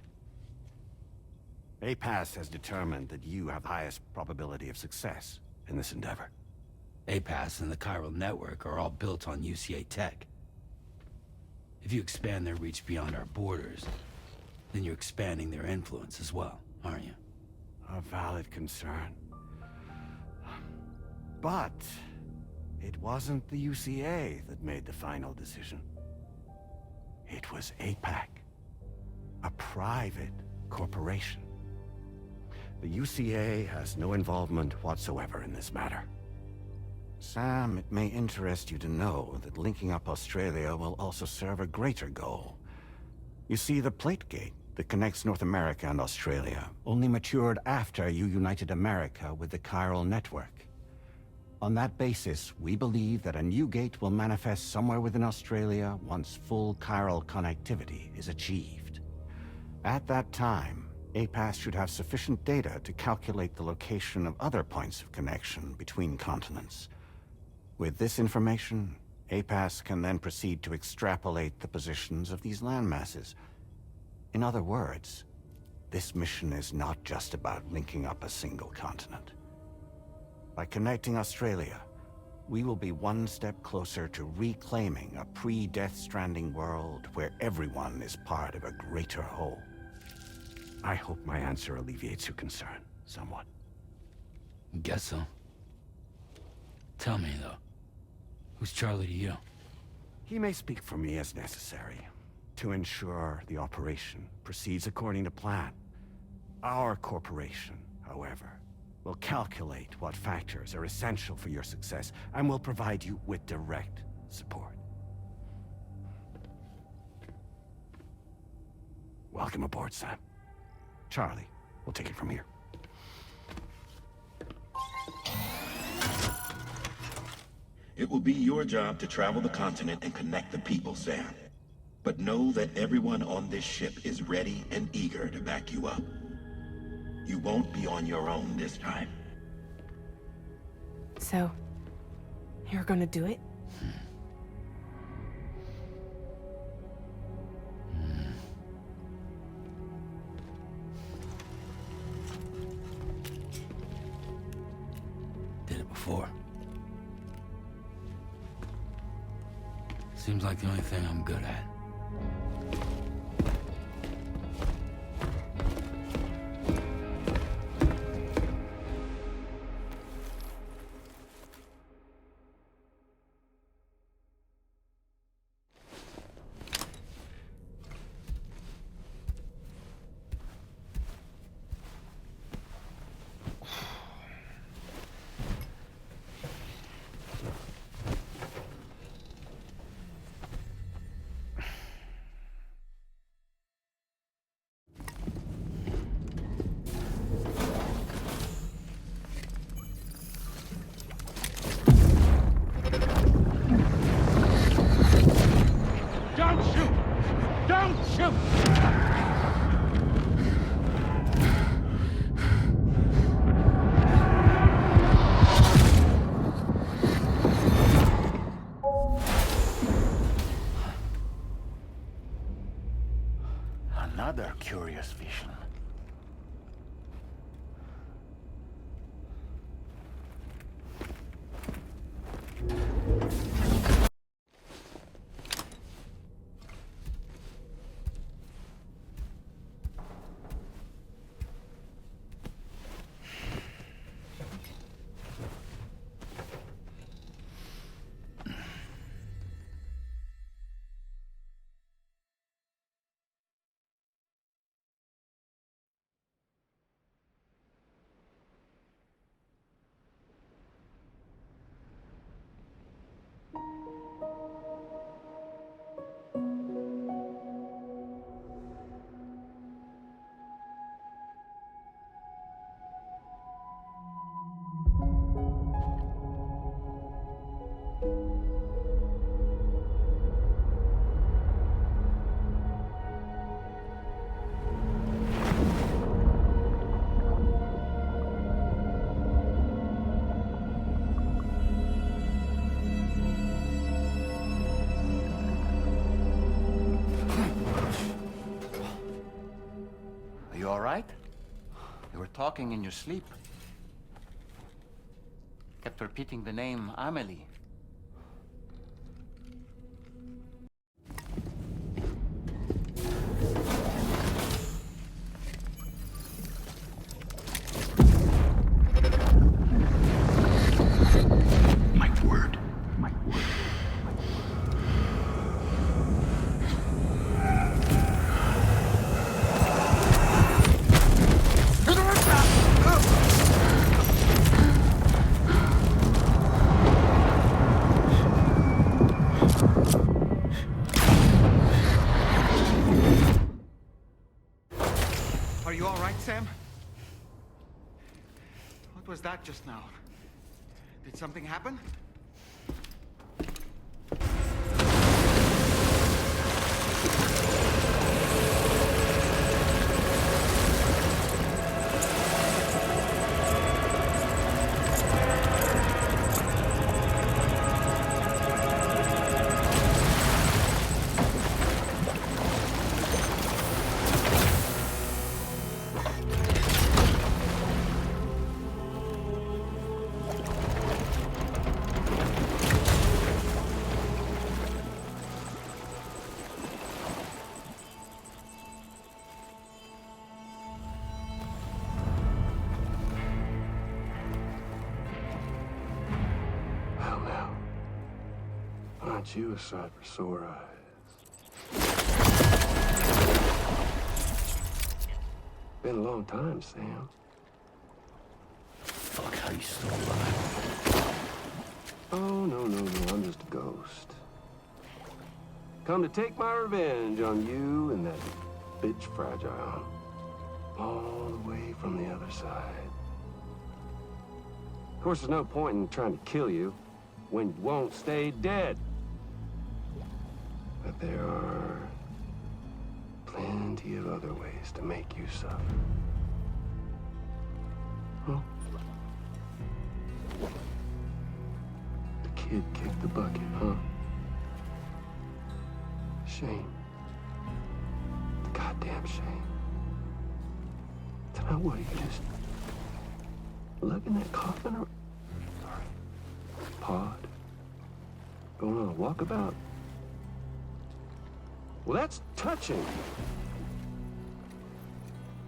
APAS has determined that you have the highest probability of success in this endeavor. APAS and the chiral network are all built on UCA tech. If you expand their reach beyond our borders, then you're expanding their influence as well, aren't you? A valid concern. But it wasn't the UCA that made the final decision. It was APAC, a private corporation. The UCA has no involvement whatsoever in this matter. Sam, it may interest you to know that linking up Australia will also serve a greater goal. You see, the plate gate that connects North America and Australia only matured after you united America with the chiral network. On that basis, we believe that a new gate will manifest somewhere within Australia once full chiral connectivity is achieved. At that time, APAS should have sufficient data to calculate the location of other points of connection between continents. With this information, APAS can then proceed to extrapolate the positions of these landmasses. In other words, this mission is not just about linking up a single continent. By connecting Australia, we will be one step closer to reclaiming a pre-Death Stranding world where everyone is part of a greater whole. I hope my answer alleviates your concern somewhat. Guess so. Tell me, though, who's Charlie to you? He may speak for me as necessary to ensure the operation proceeds according to plan. Our corporation, however, will calculate what factors are essential for your success and will provide you with direct support. Welcome aboard, Sam. Charlie, we'll take it from here. It will be your job to travel the continent and connect the people, Sam. But know that everyone on this ship is ready and eager to back you up. You won't be on your own this time. So, you're gonna do it? Did it before. Seems like the only thing I'm good at. Don't shoot! Another curious vision. You all right? You were talking in your sleep. Kept repeating the name Amelie. My word. My word. Are you all right, Sam? What was that just now? Did something happen? Aren't you a sight for sore eyes? Been a long time, Sam. Fuck, how you still alive? Oh, no, I'm just a ghost. Come to take my revenge on you and that bitch Fragile. All the way from the other side. Of course, there's no point in trying to kill you when you won't stay dead. But there are plenty of other ways to make you suffer. Huh? The kid kicked the bucket, huh? Shame. Goddamn shame. Then what, you just lug in that coffin or... Sorry. Pod? Going on a walkabout? Well, that's touching.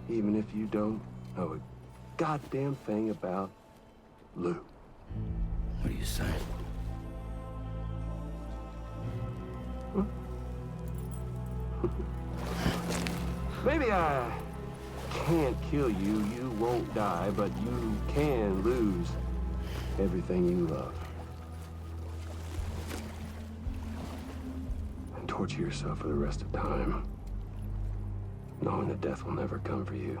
Even if you don't know a goddamn thing about Lou. What are you saying? Huh? Maybe I can't kill you, you won't die, but you can lose everything you love. And torture yourself for the rest of time, knowing that death will never come for you.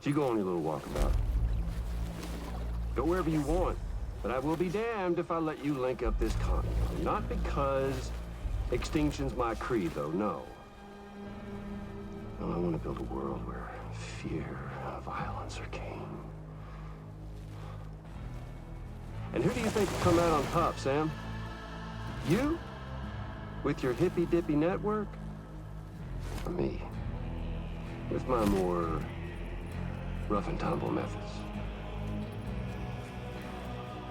So you go on your little walkabout. Go wherever you want, but I will be damned if I let you link up this continent. Not because Extinction's my creed, though, no. No, I want to build a world where fear and violence are king. And who do you think will come out on top, Sam? You? With your hippy-dippy network? Or me? With my more rough and tumble methods?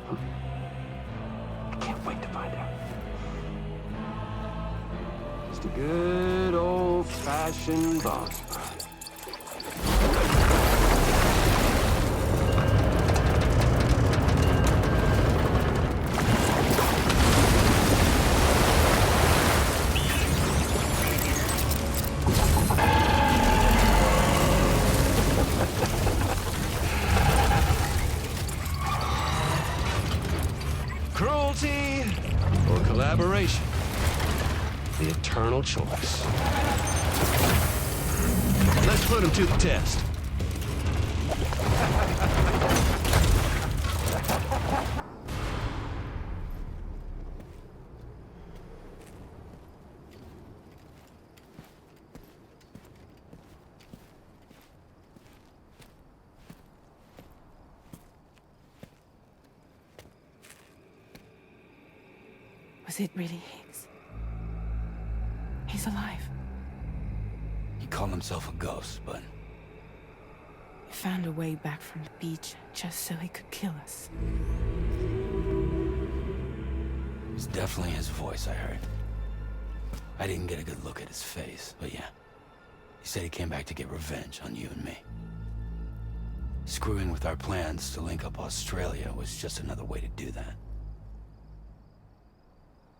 I can't wait to find out. Just a good old-fashioned boss fight. Cruelty or collaboration? The eternal choice. Let's put him to the test. Was it really Higgs? He's alive. He called himself a ghost, but He found a way back from the beach just so he could kill us. it was definitely his voice I heard. I didn't get a good look at his face, but yeah. He said he came back to get revenge on you and me. Screwing with our plans to link up Australia was just another way to do that.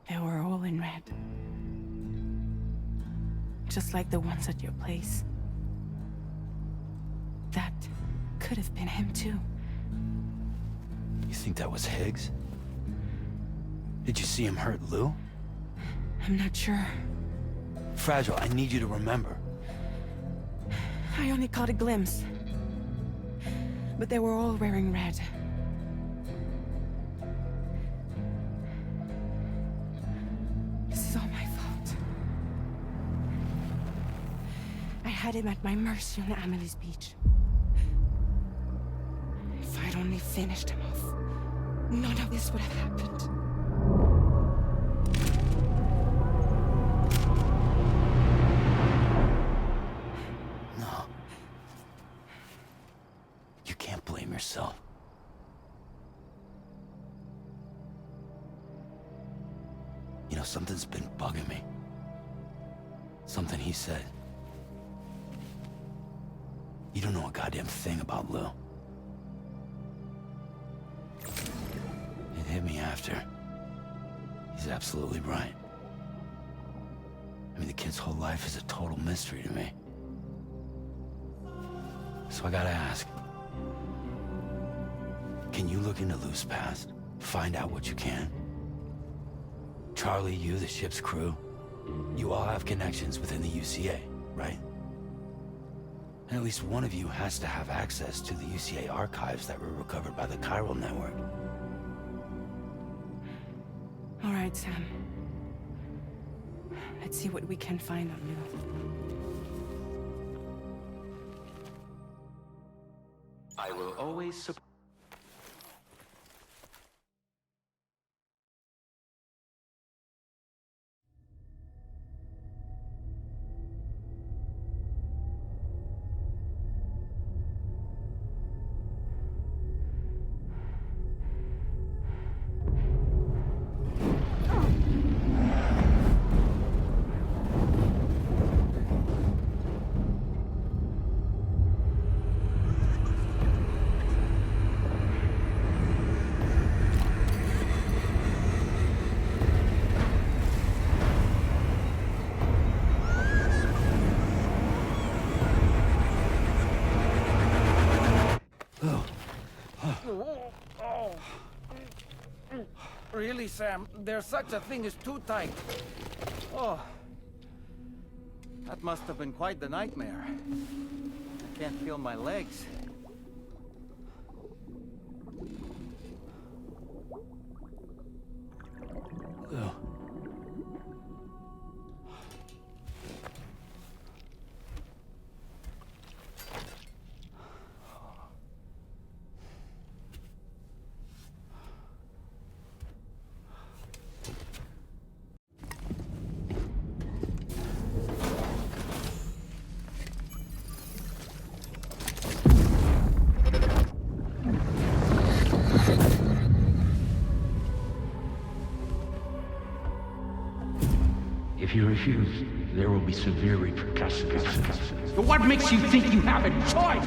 They were all in red. Just like the ones at your place. That could have been him too. You think that was Higgs? Did you see him hurt Lou? I'm not sure. Fragile, I need you to remember. I only caught a glimpse. But they were all wearing red. This is all my fault. I had him at my mercy on Amelie's beach. If I'd only finished him off, none of this would have happened. No. You can't blame yourself. You know, something's been bugging me. Something he said. You don't know a goddamn thing about Lou. It hit me after. He's absolutely right. I mean, the kid's whole life is a total mystery to me. So I gotta ask. Can you look into Lou's past? Find out what you can? Charlie, you, the ship's crew, you all have connections within the UCA, right? And at least one of you has to have access to the UCA archives that were recovered by the Chiral network. All right, Sam. Let's see what we can find on Lou. I will always support. Really, Sam? There's such a thing as too tight. Oh. That must have been quite the nightmare. I can't feel my legs. Lou. If you refuse, there will be severe repercussions. But what makes you think you have a choice?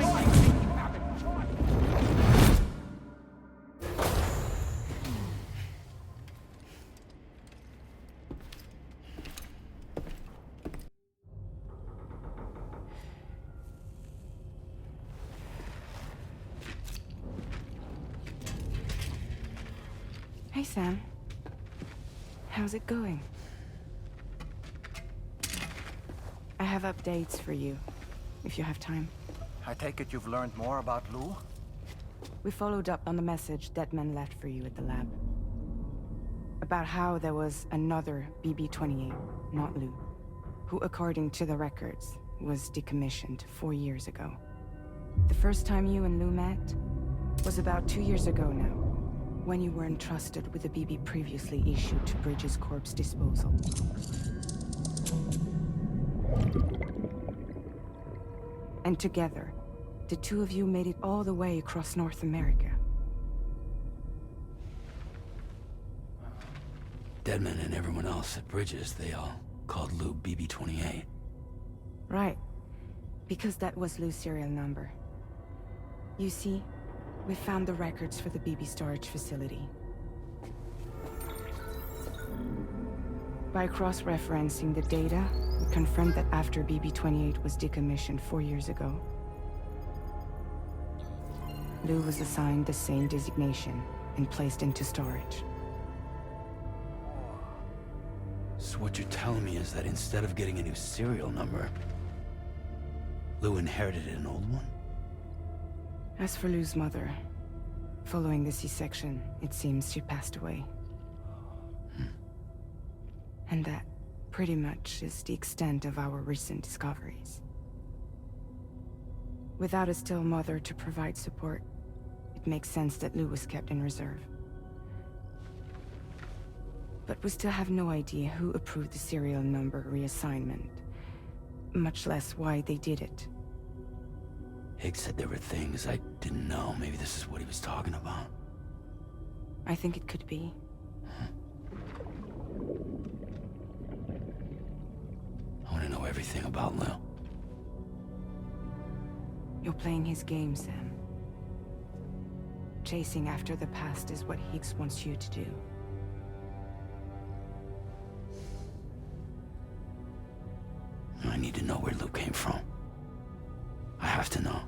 Hey, Sam. How's it going? I have updates for you, if you have time. I take it you've learned more about Lou? We followed up on the message Deadman left for you at the lab. About how there was another BB-28, not Lou, who, according to the records, was decommissioned 4 years ago. The first time you and Lou met was about 2 years ago now, when you were entrusted with the BB previously issued to Bridge's corpse disposal. And together, the two of you made it all the way across North America. Deadman and everyone else at Bridges, they all called Lou BB-28. Right. Because that was Lou's serial number. You see, we found the records for the BB storage facility. By cross-referencing the data, we confirmed that after BB-28 was decommissioned 4 years ago, Lou was assigned the same designation and placed into storage. So what you're telling me is that instead of getting a new serial number, Lou inherited an old one? As for Lou's mother, following the C-section, it seems she passed away. And that, pretty much, is the extent of our recent discoveries. Without a still mother to provide support, it makes sense that Lou was kept in reserve. But we still have no idea who approved the serial number reassignment, much less why they did it. Higgs said there were things I didn't know. Maybe this is what he was talking about. I think it could be. I want to know everything about Lou. You're playing his game, Sam. Chasing after the past is what Higgs wants you to do. I need to know where Lou came from. I have to know.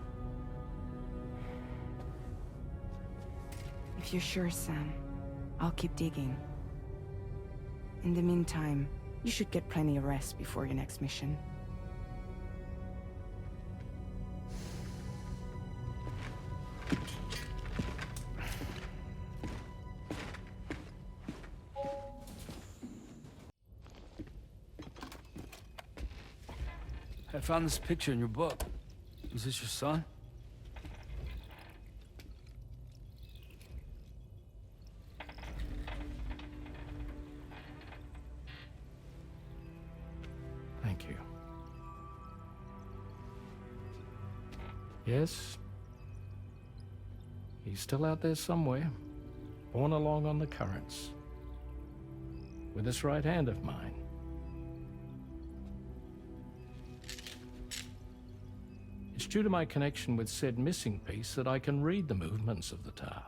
If you're sure, Sam, I'll keep digging. In the meantime, you should get plenty of rest before your next mission. I found this picture in your book. Is this your son? Thank you. Yes. He's still out there somewhere, borne along on the currents. With this right hand of mine. It's due to my connection with said missing piece that I can read the movements of the tar.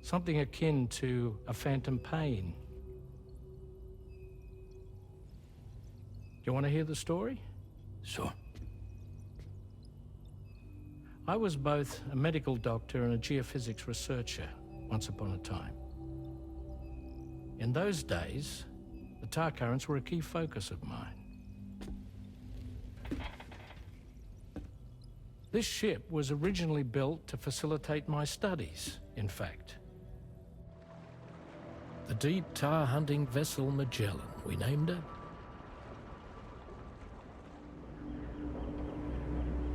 Something akin to a phantom pain. You want to hear the story? Sure. I was both a medical doctor and a geophysics researcher once upon a time. In those days, the tar currents were a key focus of mine. This ship was originally built to facilitate my studies, in fact. The deep tar hunting vessel Magellan, we named it.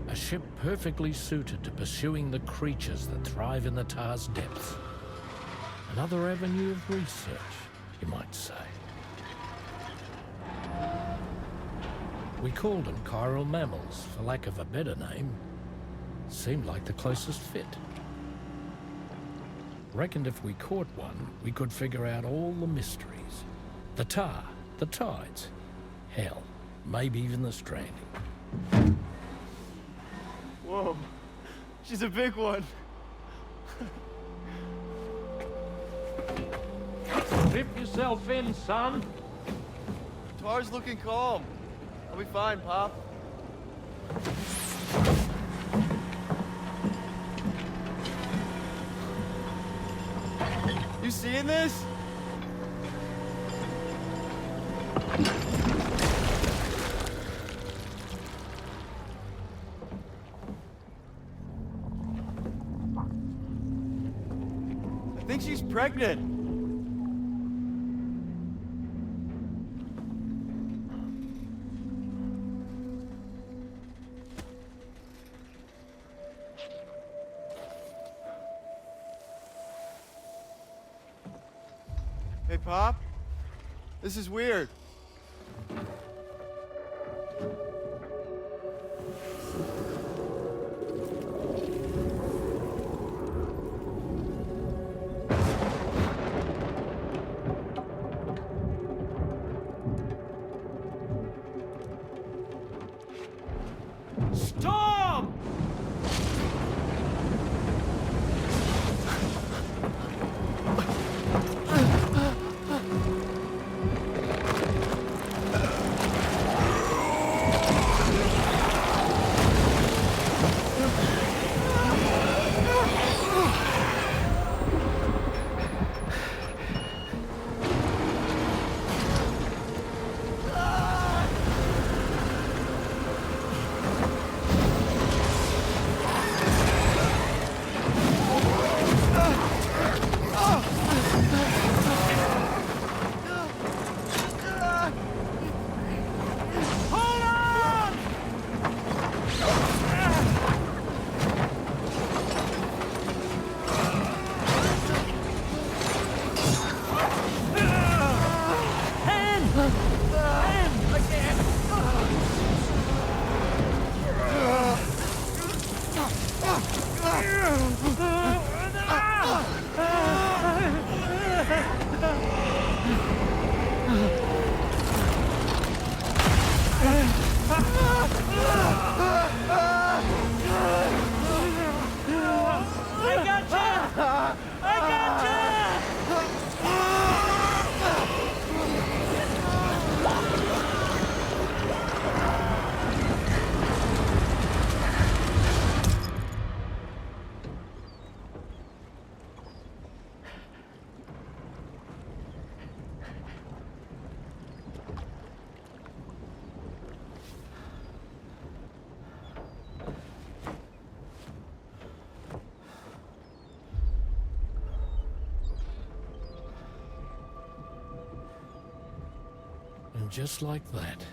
A ship perfectly suited to pursuing the creatures that thrive in the tar's depths. Another avenue of research, you might say. We called them chiral mammals, for lack of a better name. Seemed like the closest fit. Reckoned if we caught one, we could figure out all the mysteries. The tar, the tides, hell, maybe even the stranding. Whoa, she's a big one. Strip yourself in, son. Tar's looking calm. I'll be fine, Pop. You seeing this? I think she's pregnant. Hey, Pop. This is weird. Storm! And just like that,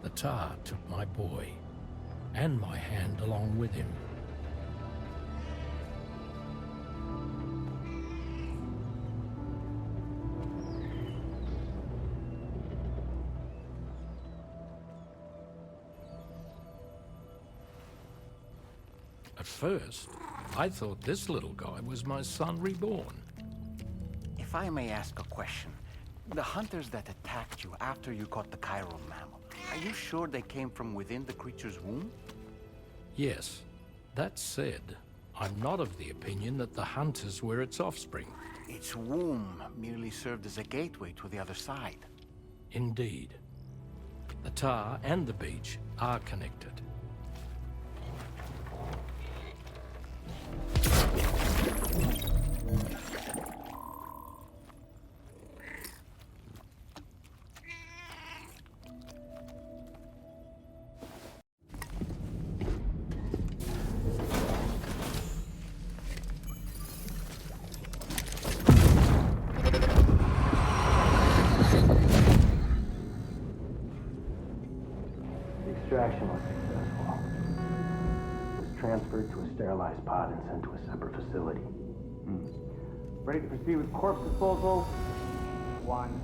the tar took my boy, and my hand along with him. At first, I thought this little guy was my son reborn. If I may ask a question, the hunters that attacked you after you caught the chiral mammal, are you sure they came from within the creature's womb? Yes. That said, I'm not of the opinion that the hunters were its offspring. Its womb merely served as a gateway to the other side. Indeed. The tar and the beach are connected. Extraction was successful. It was transferred to a sterilized pod and sent to a separate facility. Ready to proceed with corpse disposal? 1.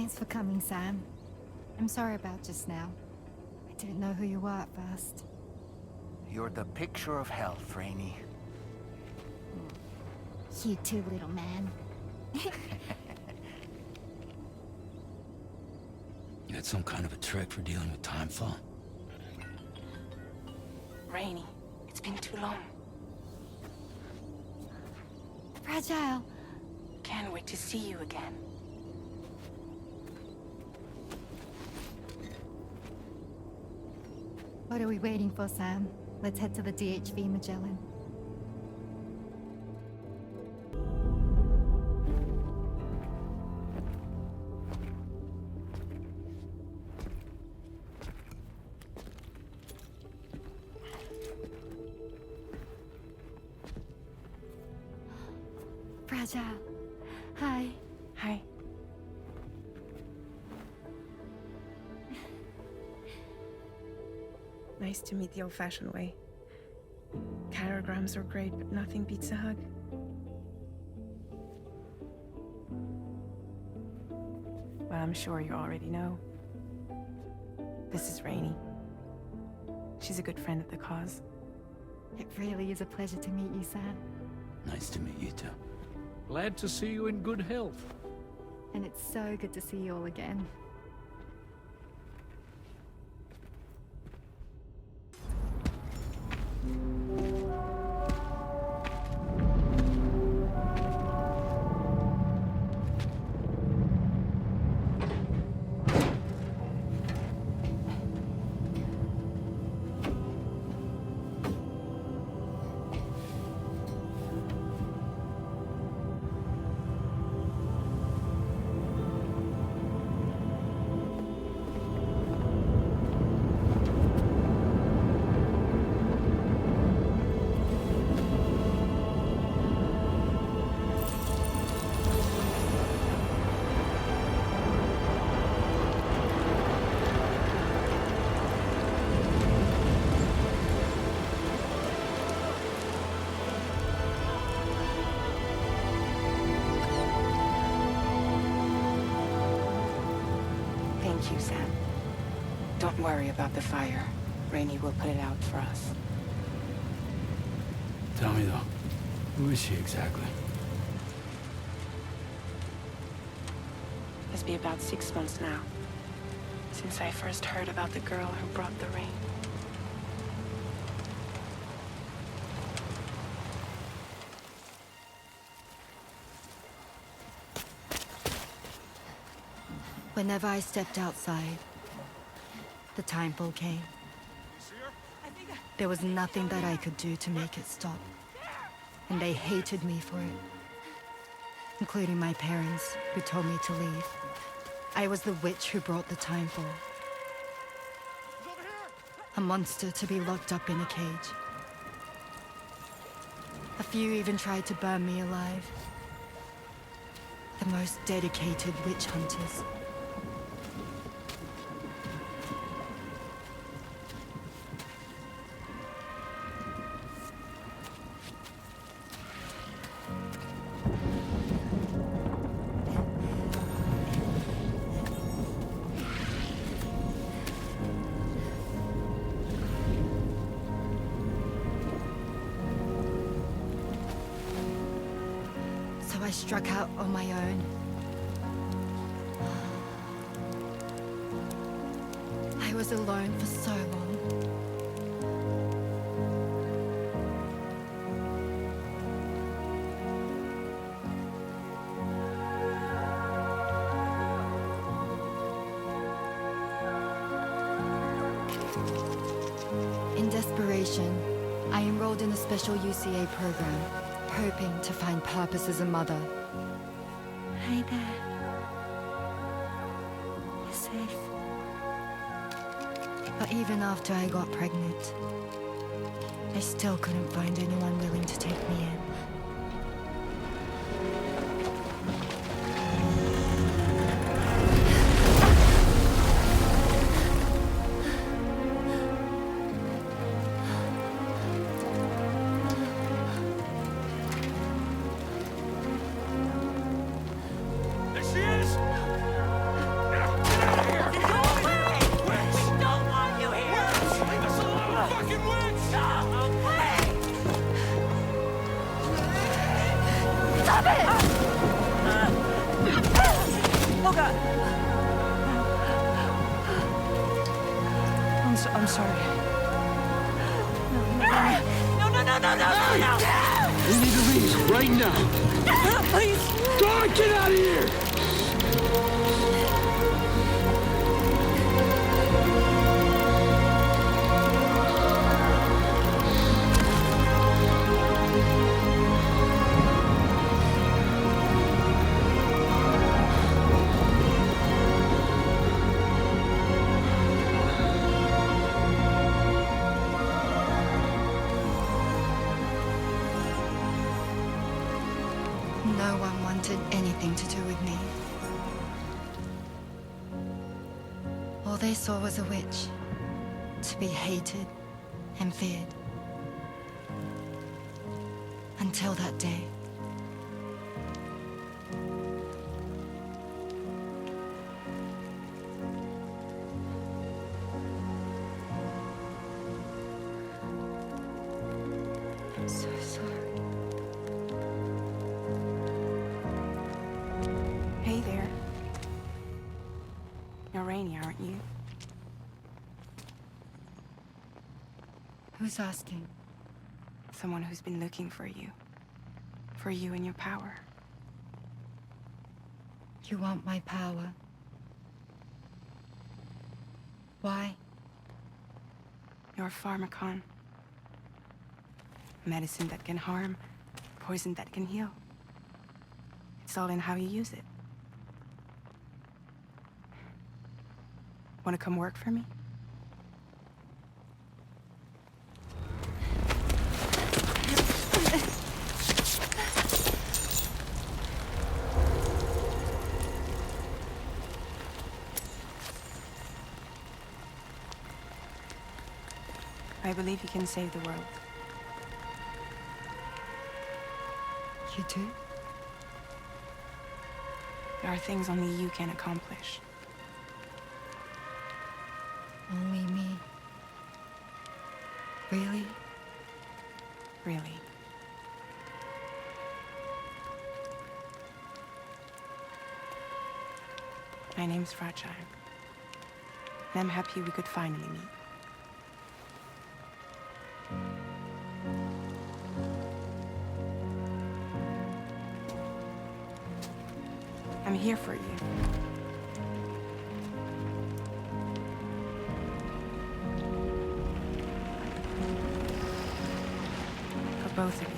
Thanks for coming, Sam. I'm sorry about just now. I didn't know who you were at first. You're the picture of health, Rainey. You too, little man. You had some kind of a trick for dealing with time flow? Rainey, it's been too long. Fragile. Can't wait to see you again. What are we waiting for, Sam? Let's head to the DHV Magellan. Fragile. Hi. Hi. Nice to meet the old-fashioned way. Carograms are great, but nothing beats a hug. Well, I'm sure you already know. This is Rainey. She's a good friend of the cause. It really is a pleasure to meet you, Sam. Nice to meet you too. Glad to see you in good health. And it's so good to see you all again. Thank you, Sam. Don't worry about the fire. Rainey will put it out for us. Tell me though, who is she exactly? It's been about 6 months now, since I first heard about the girl who brought the rain. Whenever I stepped outside, the time fall came. There was nothing that I could do to make it stop. And they hated me for it. Including my parents, who told me to leave. I was the witch who brought the time fall. A monster to be locked up in a cage. A few even tried to burn me alive. The most dedicated witch hunters. I struck out on my own. I was alone for so long. In desperation, I enrolled in a special UCA program, hoping to find purpose as a mother. Hi there. You're safe. But even after I got pregnant, I still couldn't find anyone willing to take me in. I'm sorry. No! We need to leave right now. Please! God, get out of here! No one wanted anything to do with me. All they saw was a witch, to be hated and feared. Until that day. I'm so sorry. Hey there. You're Rainey, aren't you? Who's asking? Someone who's been looking for you. For you and your power. You want my power? Why? You're a pharmacon. Medicine that can harm, poison that can heal. It's all in how you use it. Want to come work for me? I believe you can save the world. You do? There are things only you can accomplish. Only me. Really? Really. My name's Fragile. And I'm happy we could finally meet. I'm here for you. For both of you.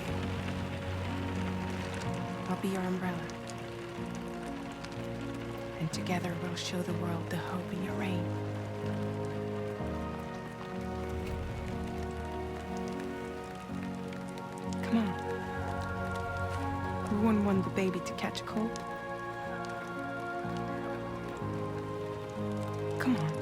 I'll be your umbrella. And together we'll show the world the hope in your reign. Come on. Who wouldn't want the baby to catch a cold? Come on.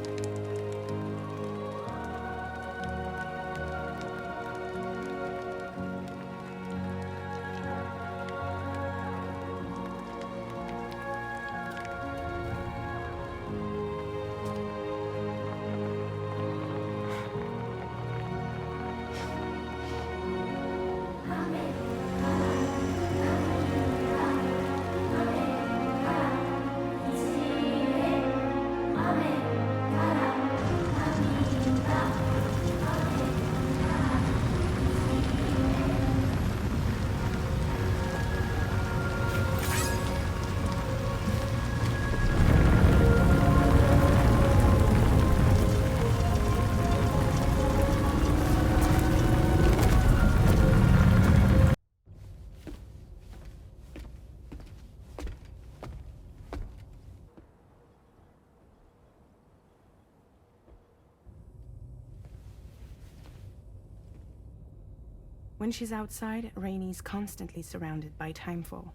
When she's outside, Rainey's constantly surrounded by timefall.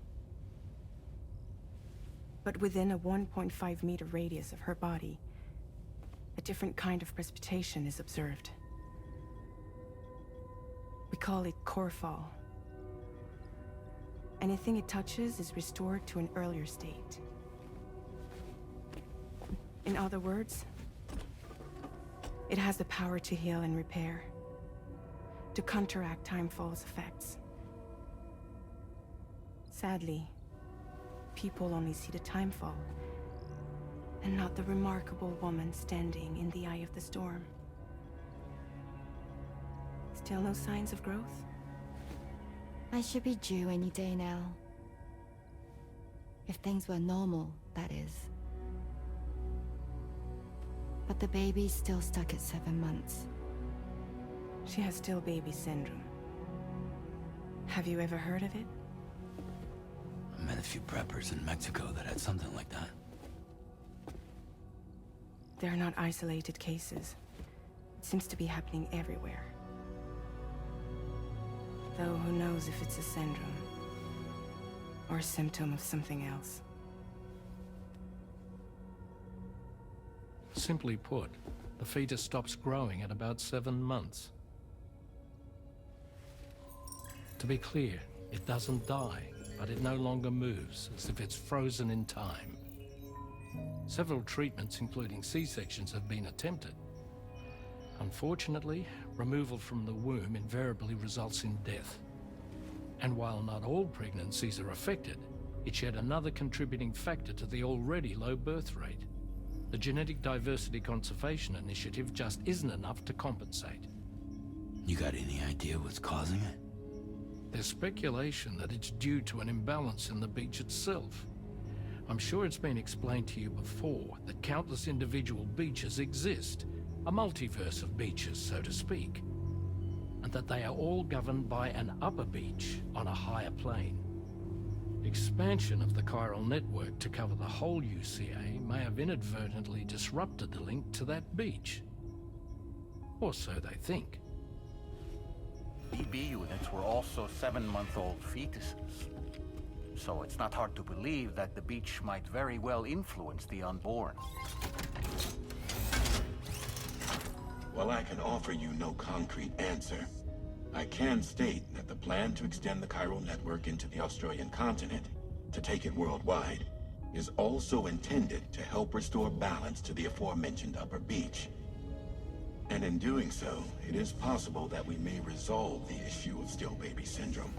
But within a 1.5-meter radius of her body, a different kind of precipitation is observed. We call it core fall. Anything it touches is restored to an earlier state. In other words, it has the power to heal and repair, to counteract timefall's effects. Sadly, people only see the timefall, and not the remarkable woman standing in the eye of the storm. Still no signs of growth? I should be due any day now. If things were normal, that is. But the baby's still stuck at 7 months. She has still baby syndrome. Have you ever heard of it? I met a few preppers in Mexico that had something like that. They're not isolated cases. It seems to be happening everywhere. Though who knows if it's a syndrome or a symptom of something else. Simply put, the fetus stops growing at about 7 months. To be clear, it doesn't die, but it no longer moves, as if it's frozen in time. Several treatments, including C-sections, have been attempted. Unfortunately, removal from the womb invariably results in death. And while not all pregnancies are affected, it's yet another contributing factor to the already low birth rate. The Genetic Diversity Conservation Initiative just isn't enough to compensate. You got any idea what's causing it? There's speculation that it's due to an imbalance in the beach itself. I'm sure it's been explained to you before that countless individual beaches exist, a multiverse of beaches, so to speak, and that they are all governed by an upper beach on a higher plane. Expansion of the chiral network to cover the whole UCA may have inadvertently disrupted the link to that beach. Or so they think. BB units were also 7-month-old fetuses. So it's not hard to believe that the beach might very well influence the unborn. While I can offer you no concrete answer, I can state that the plan to extend the chiral network into the Australian continent, to take it worldwide, is also intended to help restore balance to the aforementioned upper beach. And in doing so, it is possible that we may resolve the issue of still baby syndrome.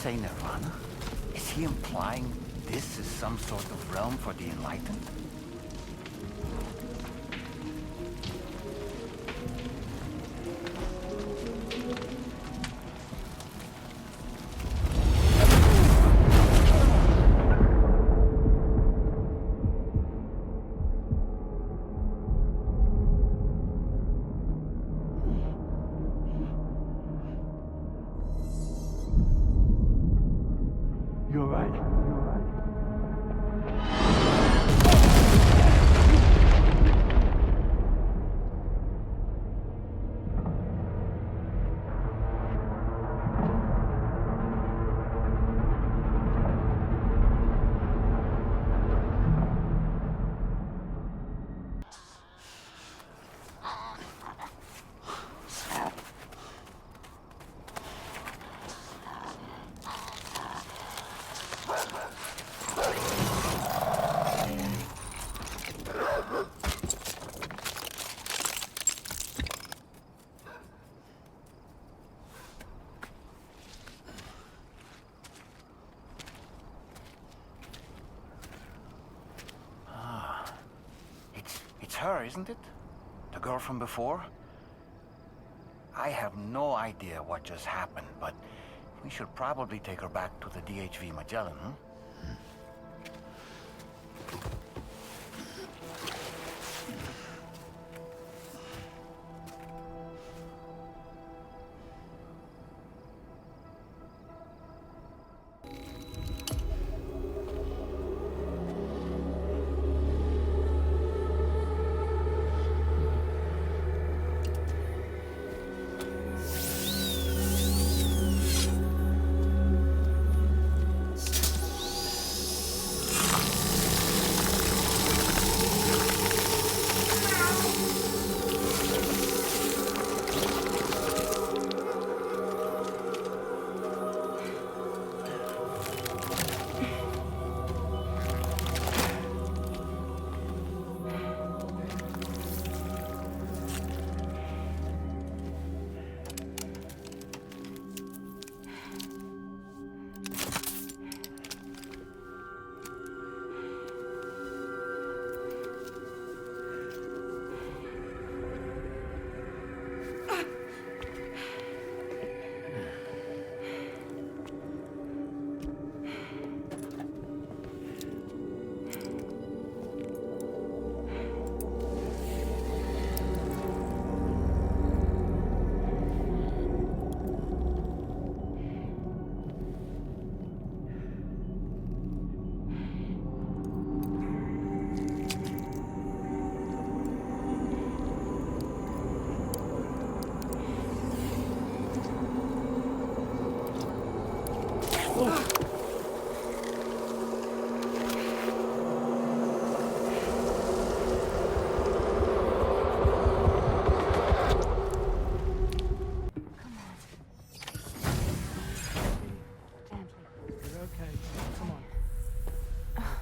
Say Nirvana? Is he implying this is some sort of realm for the enlightened? You're right. It's her, isn't it? The girl from before? I have no idea what just happened, but we should probably take her back to the DHV Magellan, huh?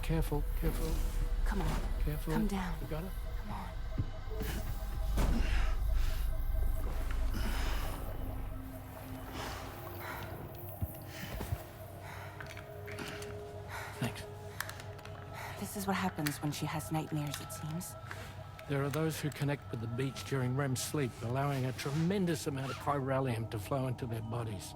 Careful, careful. Come on. Careful. Come down. You got it? Come on. Thanks. This is what happens when she has nightmares, it seems. There are those who connect with the beach during REM sleep, allowing a tremendous amount of chiralium to flow into their bodies.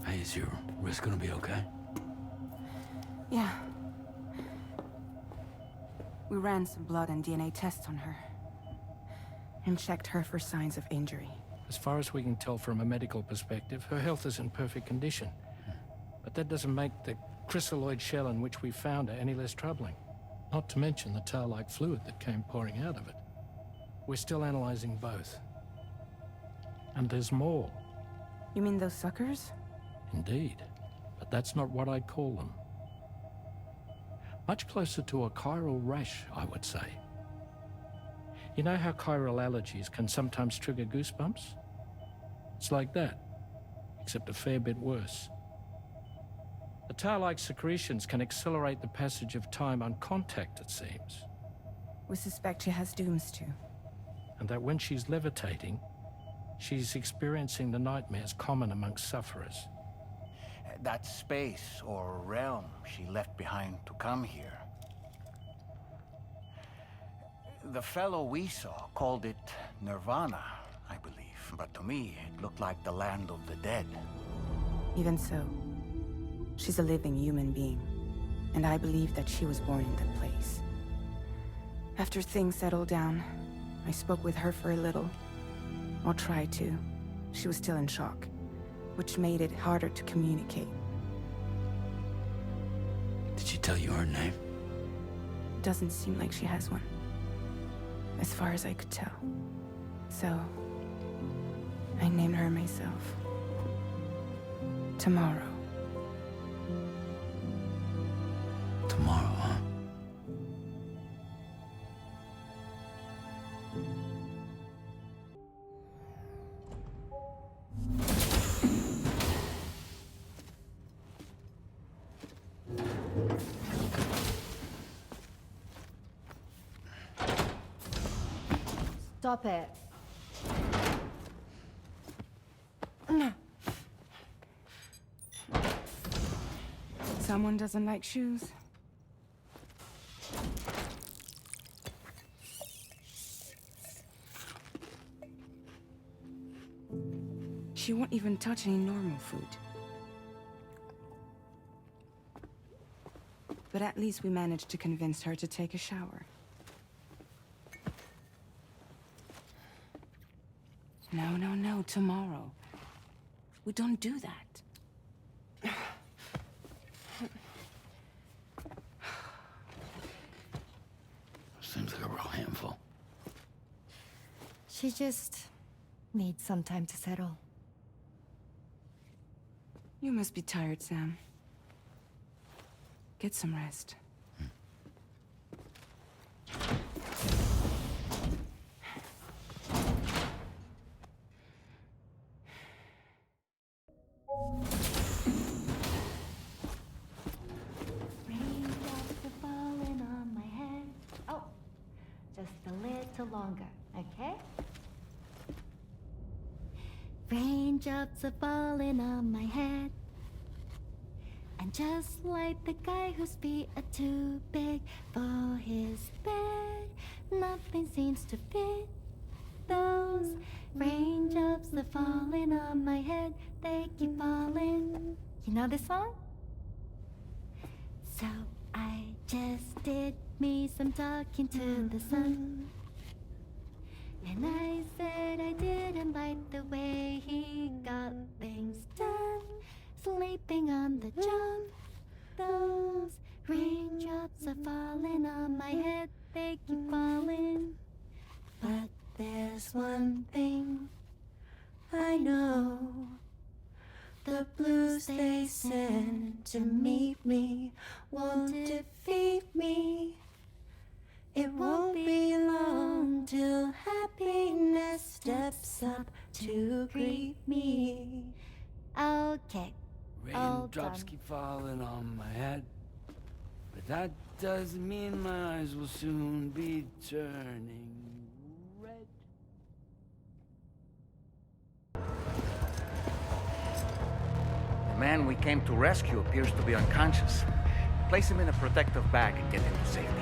Hey, is your wrist gonna be okay? Yeah. We ran some blood and DNA tests on her. And checked her for signs of injury. As far as we can tell from a medical perspective, her health is in perfect condition. But that doesn't make the chrysaloid shell in which we found her any less troubling. Not to mention the tar-like fluid that came pouring out of it. We're still analyzing both. And there's more. You mean those suckers? Indeed. But that's not what I'd call them. Much closer to a chiral rash, I would say. You know how chiral allergies can sometimes trigger goosebumps? It's like that, except a fair bit worse. The tar-like secretions can accelerate the passage of time on contact, it seems. We suspect she has dooms too. And that when she's levitating, she's experiencing the nightmares common amongst sufferers. That space or realm she left behind to come here. The fellow we saw called it Nirvana, I believe. But to me, it looked like the land of the dead. Even so, she's a living human being. And I believe that she was born in that place. After things settled down, I spoke with her for a little. Or tried to. She was still in shock, which made it harder to communicate. Did she tell you her name? Doesn't seem like she has one. As far as I could tell. So, I named her myself. Tomorrow. Tomorrow, huh? Stop it. Someone doesn't like shoes. She won't even touch any normal food. But at least we managed to convince her to take a shower. No, tomorrow. We don't do that. Seems like a real handful. She just needs some time to settle. You must be tired, Sam. Get some rest. Raindrops are falling on my head. Oh, just a little longer, okay? Raindrops are falling on my head. And just like the guy whose feet are too big for his bed, nothing seems to fit. Those raindrops are falling on my head, they keep falling. You know this song? So I just did me some talking to the sun. And I said I didn't like the way he got things done. Sleeping on the job. Those raindrops are falling on my head, they keep falling. But there's one thing I know. The blues they send to meet me won't defeat me. It won't be long till happiness steps up to greet me. Okay. Raindrops keep falling on my head, but that doesn't mean my eyes will soon be turning red. man we came to rescue appears to be unconscious. Place him in a protective bag and get him to safety.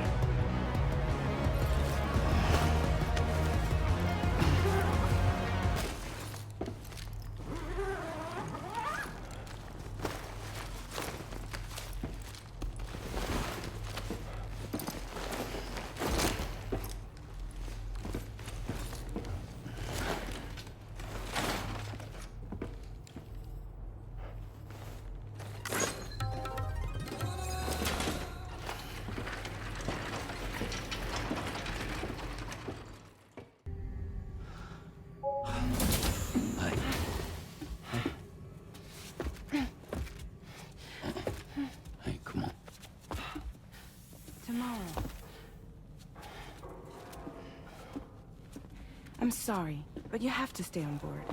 I'm sorry, but you have to stay on board.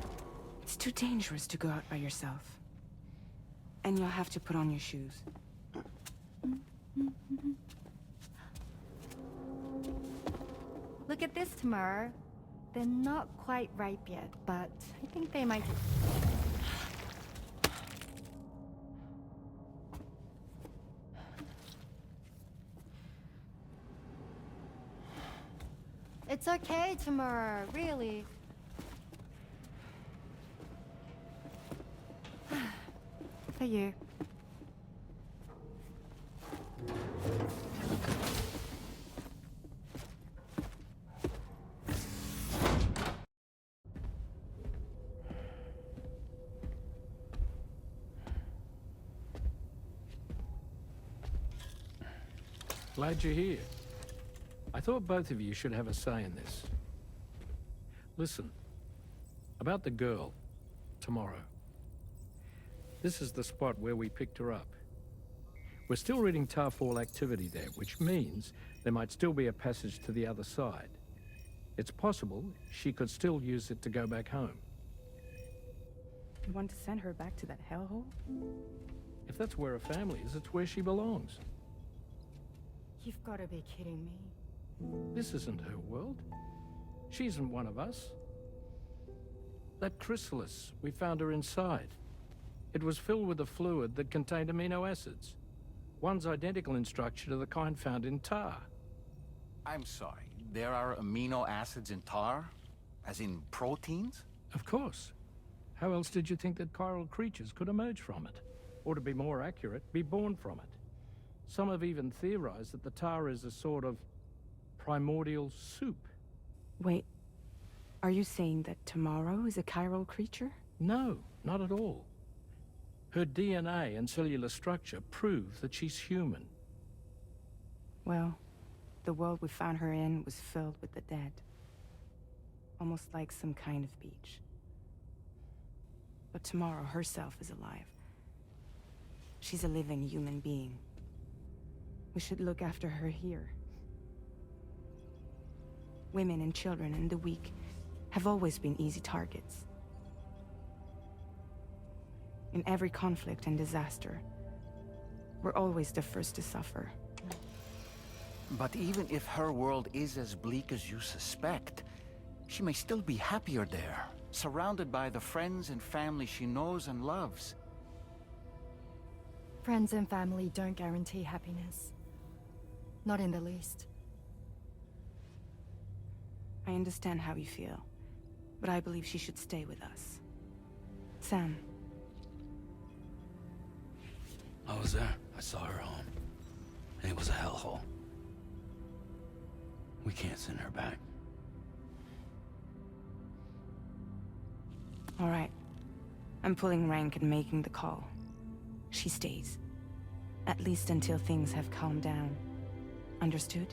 It's too dangerous to go out by yourself. And you'll have to put on your shoes. Look at this, Tamara. They're not quite ripe yet, but I think they might... It's okay, Tamara, really. For you. Glad you're here. I thought both of you should have a say in this. Listen, about the girl, tomorrow. This is the spot where we picked her up. We're still reading Tarfall activity there, which means there might still be a passage to the other side. It's possible she could still use it to go back home. You want to send her back to that hellhole? If that's where her family is, it's where she belongs. You've got to be kidding me. This isn't her world. She isn't one of us. That chrysalis, we found her inside. It was filled with a fluid that contained amino acids. One's identical in structure to the kind found in tar. I'm sorry, there are amino acids in tar? As in proteins? Of course. How else did you think that chiral creatures could emerge from it? Or to be more accurate, be born from it? Some have even theorized that the tar is a sort of primordial soup. Wait, are you saying that Tomorrow is a chiral creature? No, not at all. Her DNA and cellular structure prove that she's human. Well, the world we found her in was filled with the dead. Almost like some kind of beach. But Tomorrow herself is alive. She's a living human being. We should look after her here. Women and children and the weak have always been easy targets. In every conflict and disaster, we're always the first to suffer. But even if her world is as bleak as you suspect, she may still be happier there, surrounded by the friends and family she knows and loves. Friends and family don't guarantee happiness. Not in the least. I understand how you feel, but I believe she should stay with us. Sam. I was there. I saw her home. And it was a hellhole. We can't send her back. All right. I'm pulling rank and making the call. She stays. At least until things have calmed down. Understood?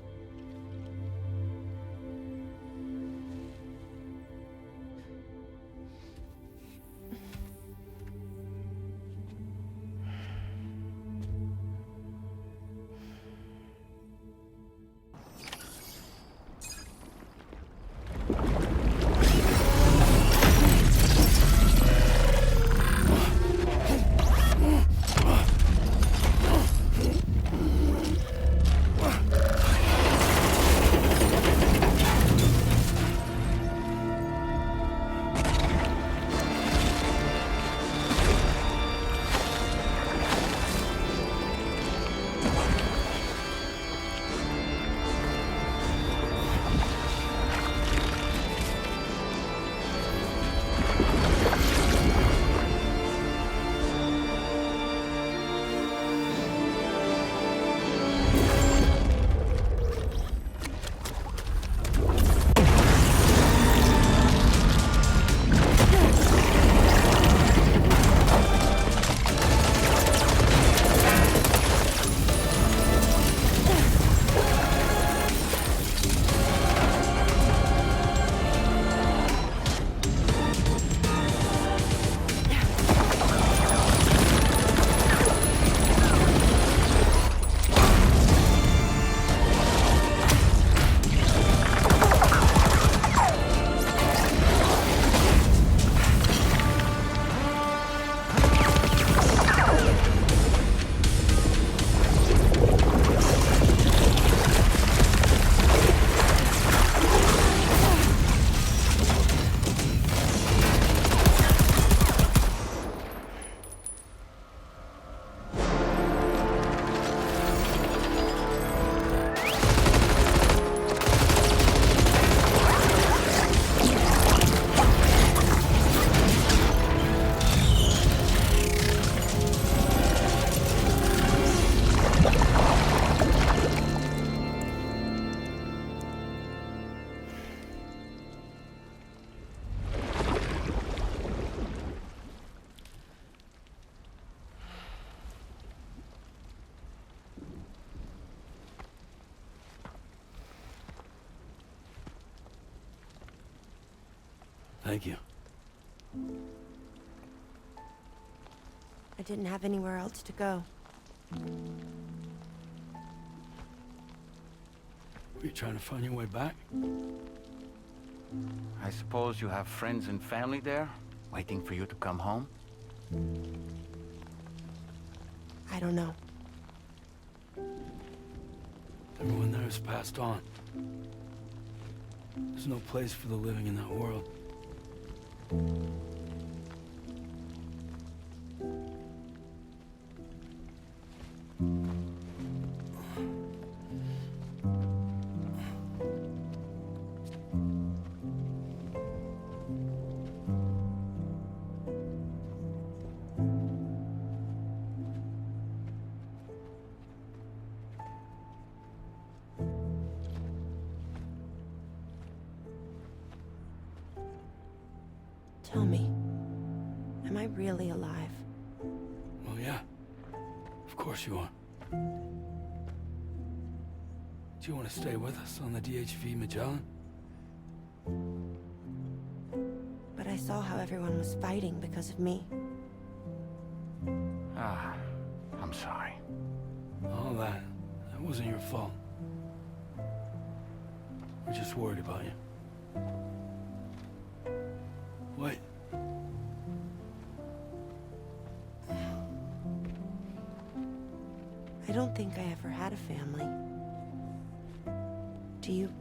Thank you. I didn't have anywhere else to go. Were you trying to find your way back? I suppose you have friends and family there, waiting for you to come home? I don't know. Everyone there has passed on. There's no place for the living in that world. Tell me, am I really alive? Well, yeah. Of course you are. Do you want to stay with us on the DHV Magellan? But I saw how everyone was fighting because of me. Ah, I'm sorry. All that wasn't your fault. We're just worried about you. Wait. I don't think I ever had a family. Do you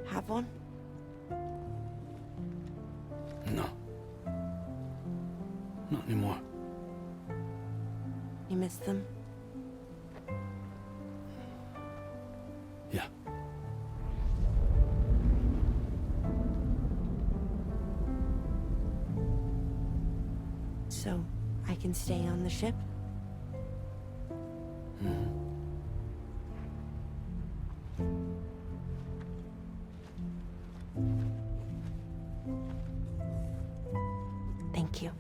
have one? No. Not anymore. You miss them? Yeah. So, I can stay on the ship? Thank you.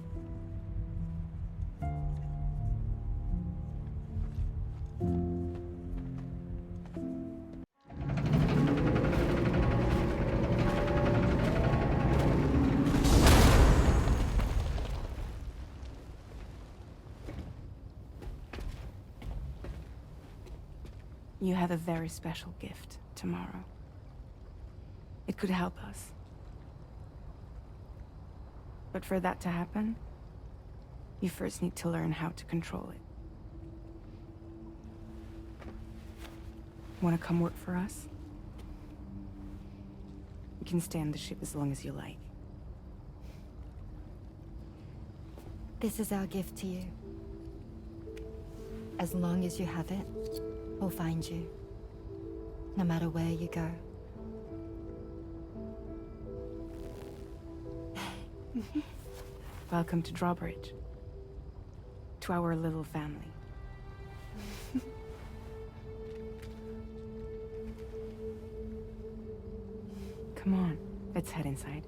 You have a very special gift tomorrow. It could help us. But for that to happen, you first need to learn how to control it. Want to come work for us? You can stay on the ship as long as you like. This is our gift to you. As long as you have it, we'll find you. No matter where you go. Welcome to Drawbridge. To our little family. Come on, let's head inside.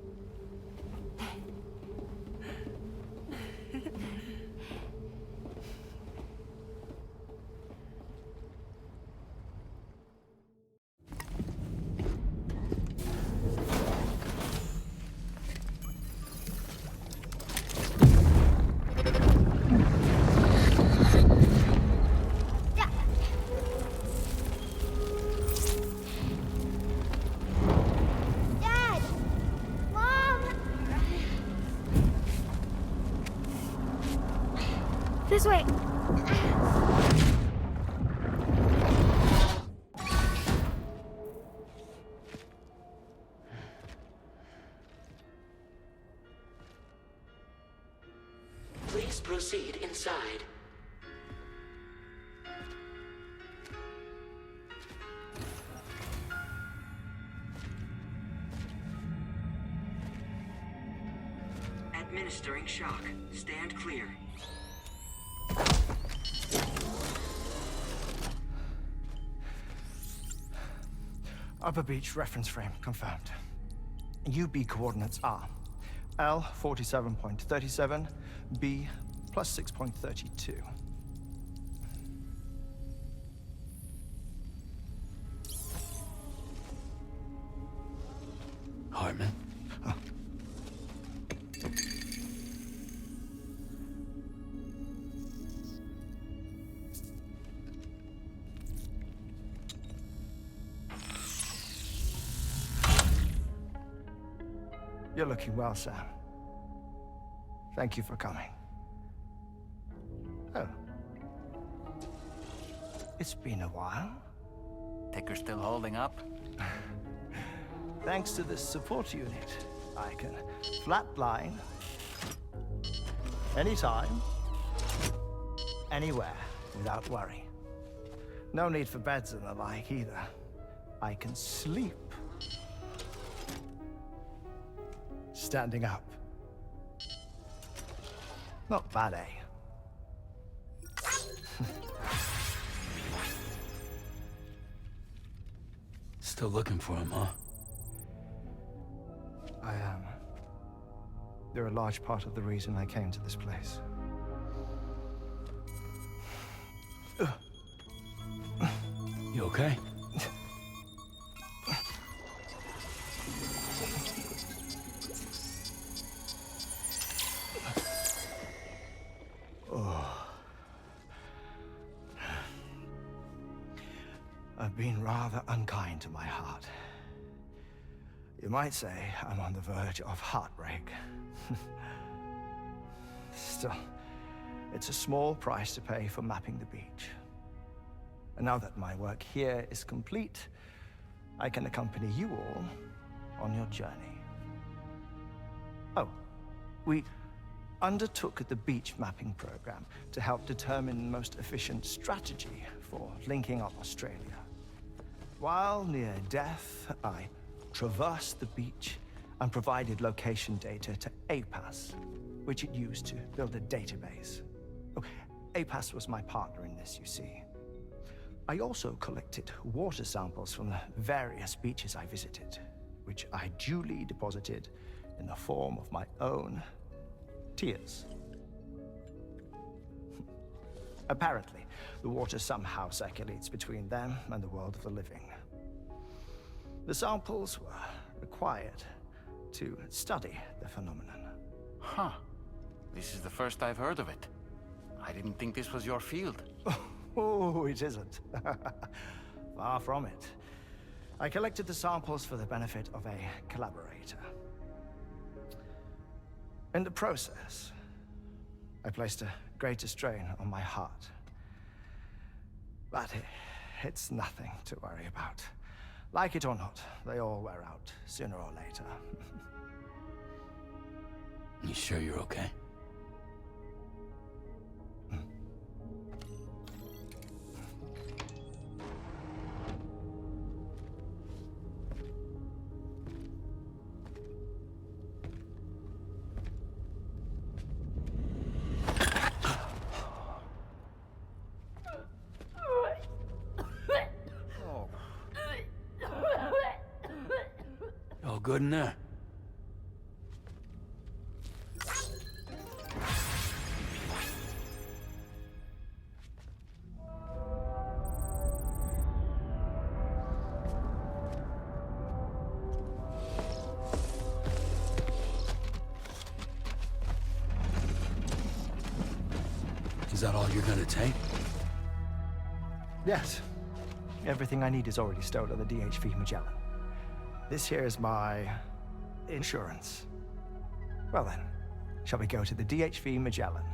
This way! Please proceed inside. Administering shock. Stand clear. Upper Beach reference frame confirmed. UB coordinates are L 47.37, B plus 6.32. Heartman? You're looking well, Sam. Thank you for coming. Oh. It's been a while. Ticker's still holding up? Thanks to this support unit, I can flatline anytime, anywhere, without worry. No need for beds and the like either. I can sleep standing up. Not bad, eh? Still looking for him, huh? I am. They're a large part of the reason I came to this place. You okay? I've been rather unkind to my heart. You might say I'm on the verge of heartbreak. Still, it's a small price to pay for mapping the beach. And now that my work here is complete, I can accompany you all on your journey. Oh, we undertook the beach mapping program to help determine the most efficient strategy for linking up Australia. While near death, I traversed the beach and provided location data to APAS, which it used to build a database. Oh, APAS was my partner in this, you see. I also collected water samples from the various beaches I visited, which I duly deposited in the form of my own tears. Apparently, the water somehow circulates between them and the world of the living. The samples were required to study the phenomenon. Huh. This is the first I've heard of it. I didn't think this was your field. Oh, it isn't. Far from it. I collected the samples for the benefit of a collaborator. In the process, I placed a greater strain on my heart. But it's nothing to worry about. Like it or not, they all wear out sooner or later. You sure you're okay? All good in there? Is that all you're gonna take? Yes. Everything I need is already stowed on the DHV Magellan. This here is my insurance. Well then, shall we go to the DHV Magellan?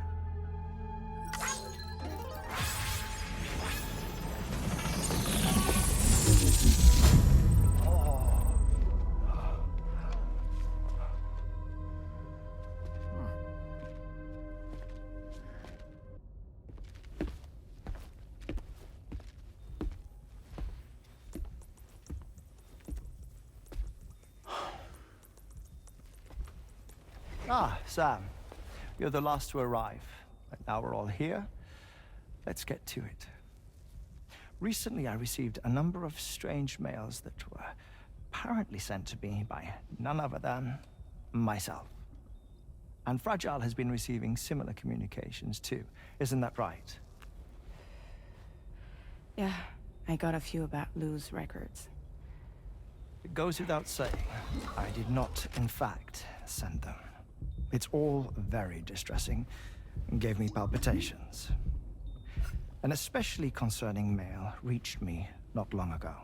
Ah, Sam. You're the last to arrive. But now we're all here. Let's get to it. Recently, I received a number of strange mails that were apparently sent to me by none other than myself. And Fragile has been receiving similar communications too. Isn't that right? Yeah, I got a few about Lou's records. It goes without saying, I did not, in fact, send them. It's all very distressing and gave me palpitations. An especially concerning mail reached me not long ago.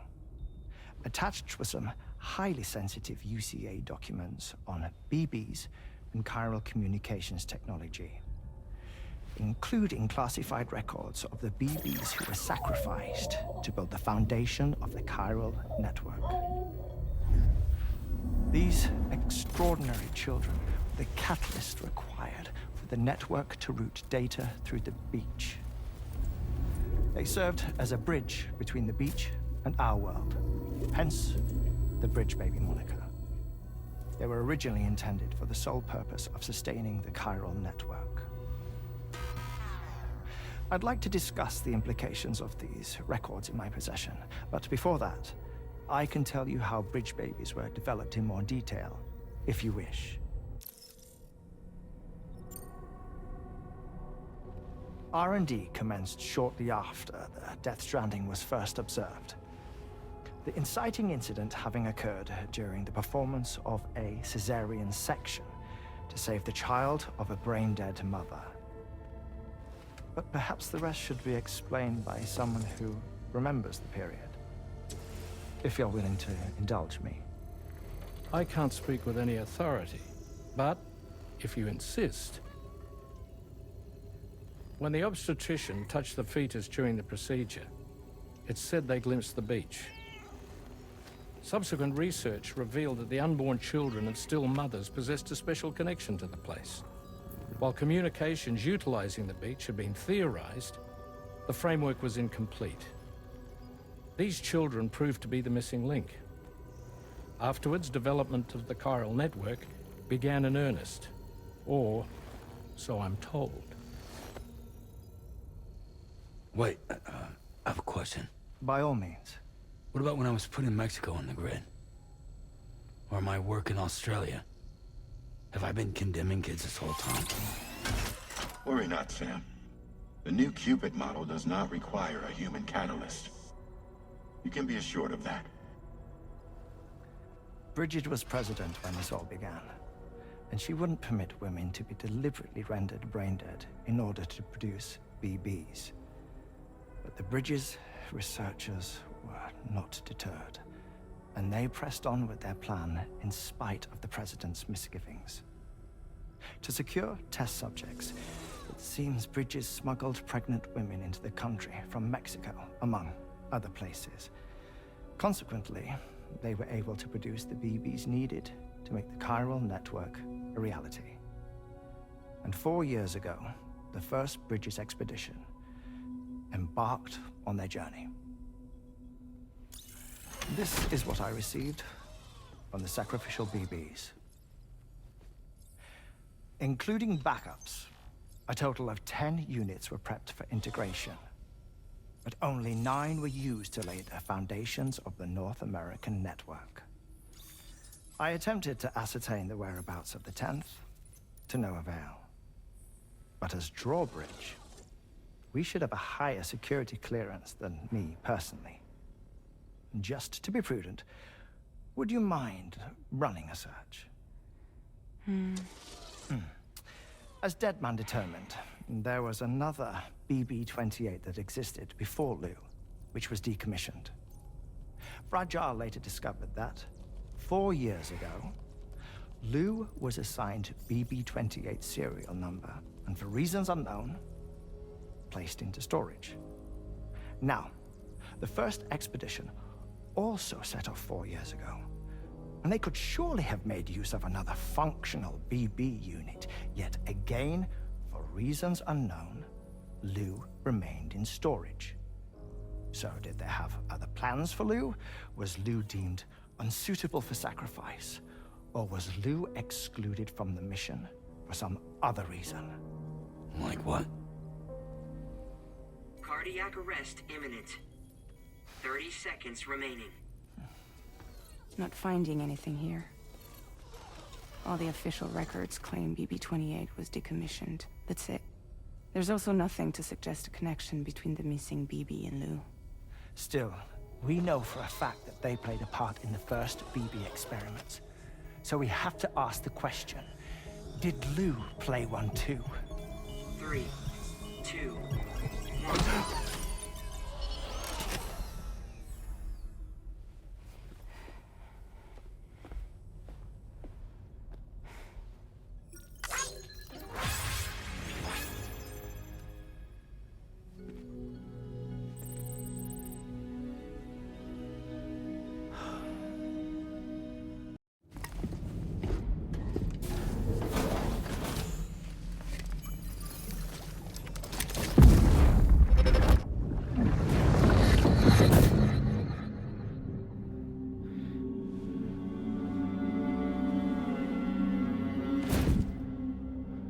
Attached were some highly sensitive UCA documents on BBs and chiral communications technology, including classified records of the BBs who were sacrificed to build the foundation of the chiral network. These extraordinary children were the catalyst required for the network to route data through the beach. They served as a bridge between the beach and our world, hence the Bridge Baby moniker. They were originally intended for the sole purpose of sustaining the chiral network. I'd like to discuss the implications of these records in my possession, but before that, I can tell you how Bridge Babies were developed in more detail, if you wish. R&D commenced shortly after the Death Stranding was first observed. The inciting incident having occurred during the performance of a cesarean section to save the child of a brain-dead mother. But perhaps the rest should be explained by someone who remembers the period. If you're willing to indulge me. I can't speak with any authority, but if you insist. When the obstetrician touched the fetus during the procedure, it's said they glimpsed the beach. Subsequent research revealed that the unborn children and still mothers possessed a special connection to the place. While communications utilizing the beach had been theorized, the framework was incomplete. These children proved to be the missing link. Afterwards, development of the chiral network began in earnest, or so I'm told. Wait, I have a question. By all means. What about when I was putting Mexico on the grid? Or my work in Australia? Have I been condemning kids this whole time? Worry not, Sam. The new Cupid model does not require a human catalyst. You can be assured of that. Bridget was president when this all began, and she wouldn't permit women to be deliberately rendered brain-dead in order to produce BBs. But the Bridges researchers were not deterred, and they pressed on with their plan in spite of the president's misgivings. To secure test subjects, it seems Bridges smuggled pregnant women into the country from Mexico, among other places. Consequently, they were able to produce the BBs needed to make the chiral network a reality. And 4 years ago, the first Bridges expedition embarked on their journey. This is what I received from the sacrificial BBs. Including backups, a total of 10 units were prepped for integration, but only 9 were used to lay the foundations of the North American network. I attempted to ascertain the whereabouts of the 10th, to no avail. But as Drawbridge, we should have a higher security clearance than me personally. Just to be prudent, would you mind running a search? As Deadman determined, there was another BB-28 that existed before Lou, which was decommissioned. Fragile later discovered that, 4 years ago, Lou was assigned BB-28 serial number, and for reasons unknown, placed into storage. Now, the first expedition also set off 4 years ago, and they could surely have made use of another functional BB unit, yet again, for reasons unknown, Lou remained in storage. So did they have other plans for Lou? Was Lou deemed unsuitable for sacrifice? Or was Lou excluded from the mission for some other reason? Like what? Cardiac arrest imminent. 30 seconds remaining. Not finding anything here. All the official records claim BB-28 was decommissioned. That's it. There's also nothing to suggest a connection between the missing BB and Lou. Still, we know for a fact that they played a part in the first BB experiments. So we have to ask the question, did Lou play one too? 3, 2, 1.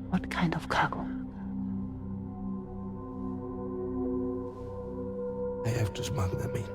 What kind of cargo? I have to smuggle them in.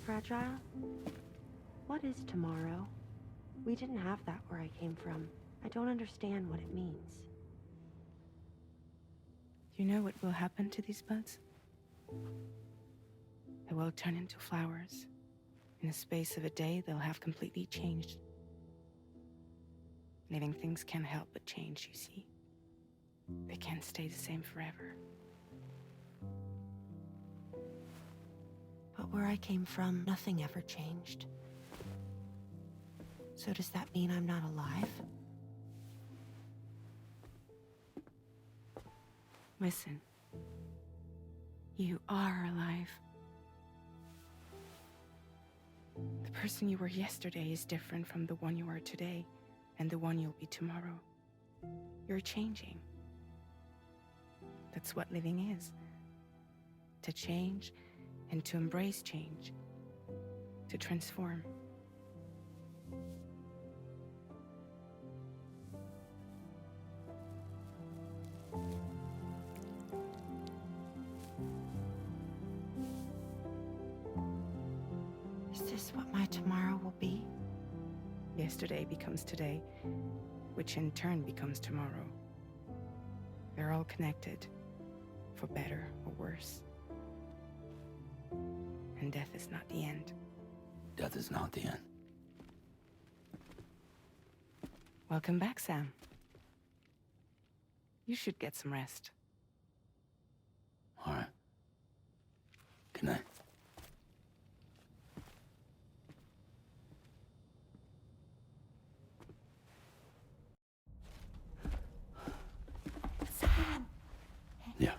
Fragile? What is tomorrow? We didn't have that where I came from. I don't understand what it means. You know what will happen to these buds? They will turn into flowers. In the space of a day, they'll have completely changed. Living things can't help but change, you see. They can't stay the same forever. But where I came from, nothing ever changed. So does that mean I'm not alive? Listen. You are alive. The person you were yesterday is different from the one you are today, and the one you'll be tomorrow. You're changing. That's what living is. To change, and to embrace change. To transform. Is this what my tomorrow will be? Yesterday becomes today, which in turn becomes tomorrow. They're all connected, for better or worse. And death is not the end. Death is not the end. Welcome back, Sam. You should get some rest. All right. Good night. Sam! Yeah.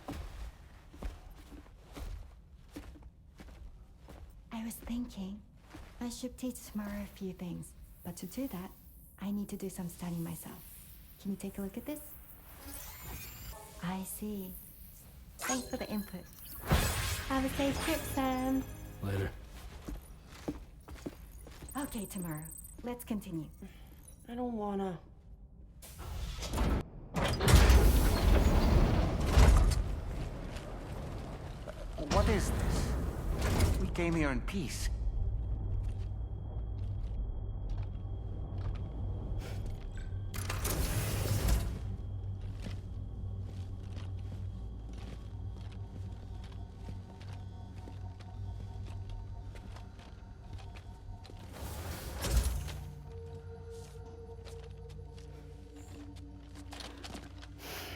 I was thinking, I should teach tomorrow a few things, but to do that, I need to do some studying myself. Can you take a look at this? I see. Thanks for the input. Have a safe trip, Sam. Later. Okay, tomorrow. Let's continue. I don't wanna. What is this? We came here in peace.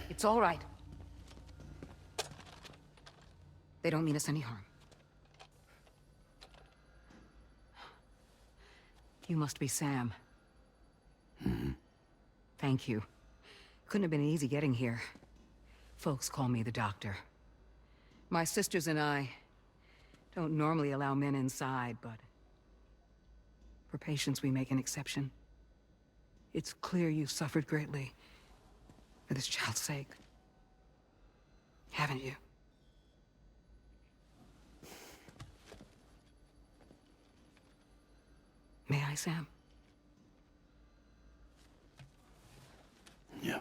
It's all right. They don't mean us any harm. You must be Sam. Mm-hmm. Thank you. Couldn't have been easy getting here. Folks call me the doctor. My sisters and I don't normally allow men inside, but for patients we make an exception. It's clear you've suffered greatly for this child's sake. Haven't you? May I, Sam? Yeah.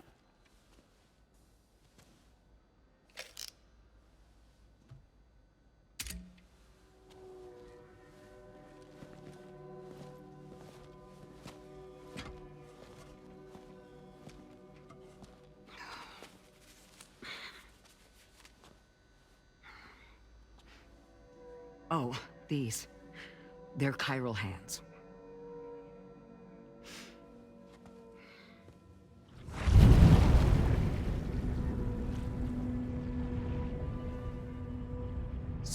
Oh, these. They're chiral hands.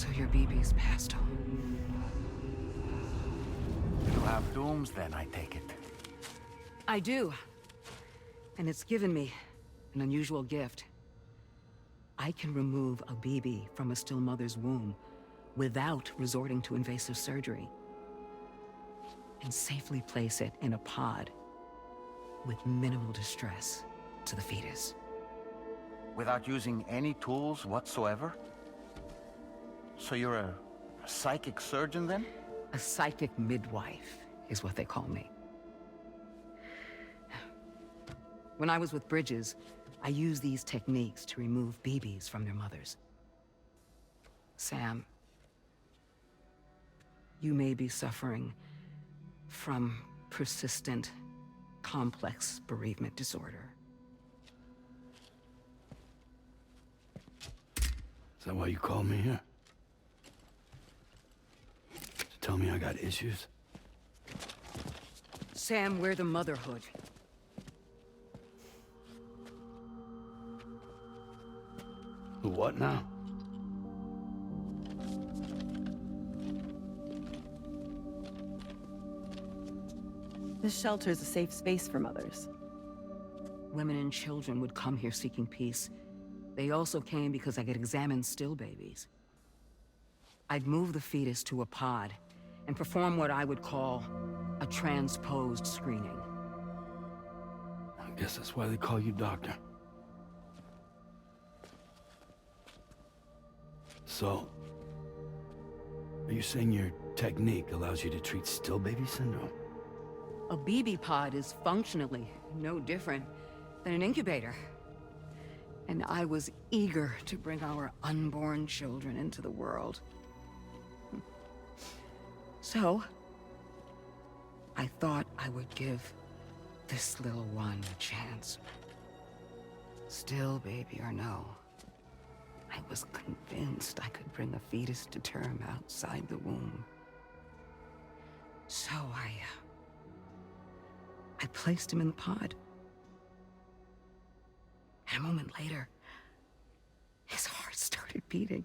So your BB's passed on. You have dooms then, I take it. I do. And it's given me an unusual gift. I can remove a BB from a still mother's womb without resorting to invasive surgery, and safely place it in a pod with minimal distress to the fetus. Without using any tools whatsoever? So you're a psychic surgeon then? A psychic midwife is what they call me. When I was with Bridges, I used these techniques to remove BBs from their mothers. Sam, you may be suffering from persistent, complex bereavement disorder. Is that why you called me here? To tell me I got issues? Sam, we're the motherhood. The what now? This shelter is a safe space for mothers. Women and children would come here seeking peace. They also came because I could examine still babies. I'd move the fetus to a pod and perform what I would call a transposed screening. I guess that's why they call you doctor. So, are you saying your technique allows you to treat still baby syndrome? A BB pod is functionally no different than an incubator. And I was eager to bring our unborn children into the world. So, I thought I would give this little one a chance. Still baby or no, I was convinced I could bring a fetus to term outside the womb. So I placed him in the pod. And a moment later, his heart started beating.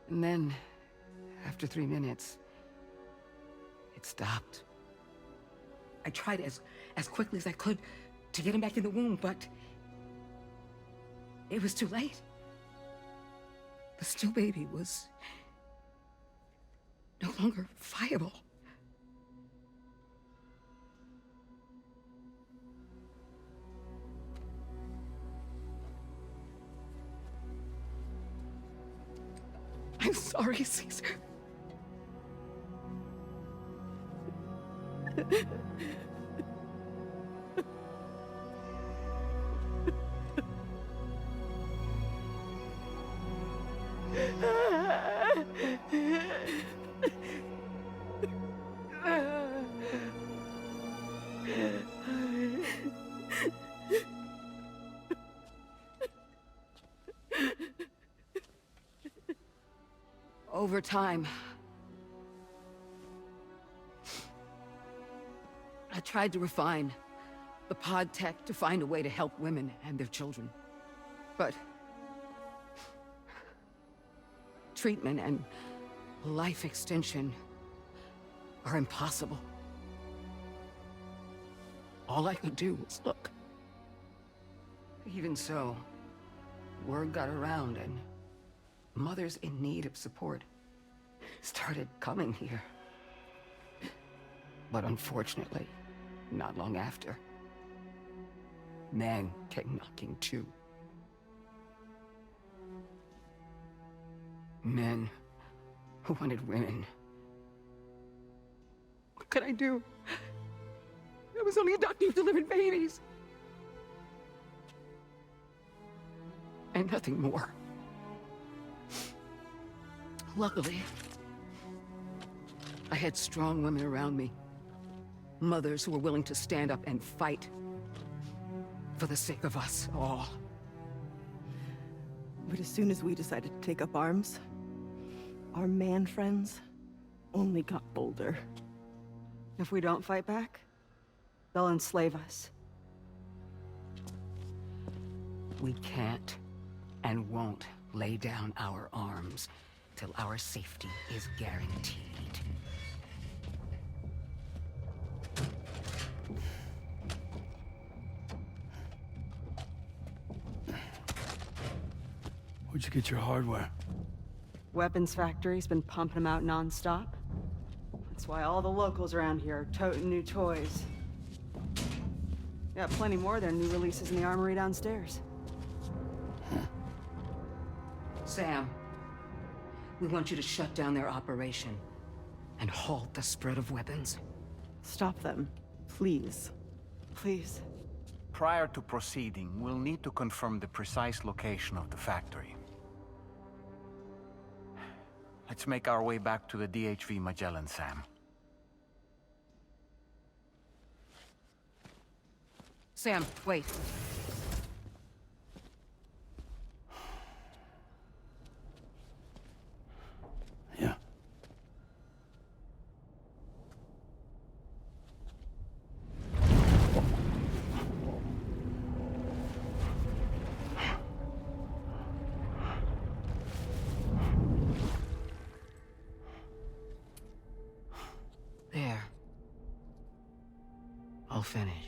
And then, after 3 minutes, it stopped. I tried as quickly as I could to get him back in the womb, but it was too late. The still baby was no longer viable. I'm sorry, Caesar. Over time, I tried to refine the pod tech to find a way to help women and their children. But treatment and life extension are impossible. All I could do was look. Even so, word got around and mothers in need of support started coming here. But unfortunately, not long after, men came knocking too. Men who wanted women. What could I do? I was only a doctor who delivered babies. And nothing more. Luckily, I had strong women around me. Mothers who were willing to stand up and fight for the sake of us all. But as soon as we decided to take up arms, our man friends only got bolder. If we don't fight back, they'll enslave us. We can't and won't lay down our arms till our safety is guaranteed. Where'd you get your hardware? Weapons factory's been pumping them out non-stop. That's why all the locals around here are toting new toys. Got plenty more of their new releases in the armory downstairs. Sam, we want you to shut down their operation and halt the spread of weapons. Stop them, please. Please. Prior to proceeding, we'll need to confirm the precise location of the factory. Let's make our way back to the DHV Magellan, Sam. Sam, wait. Yeah. There. All finished.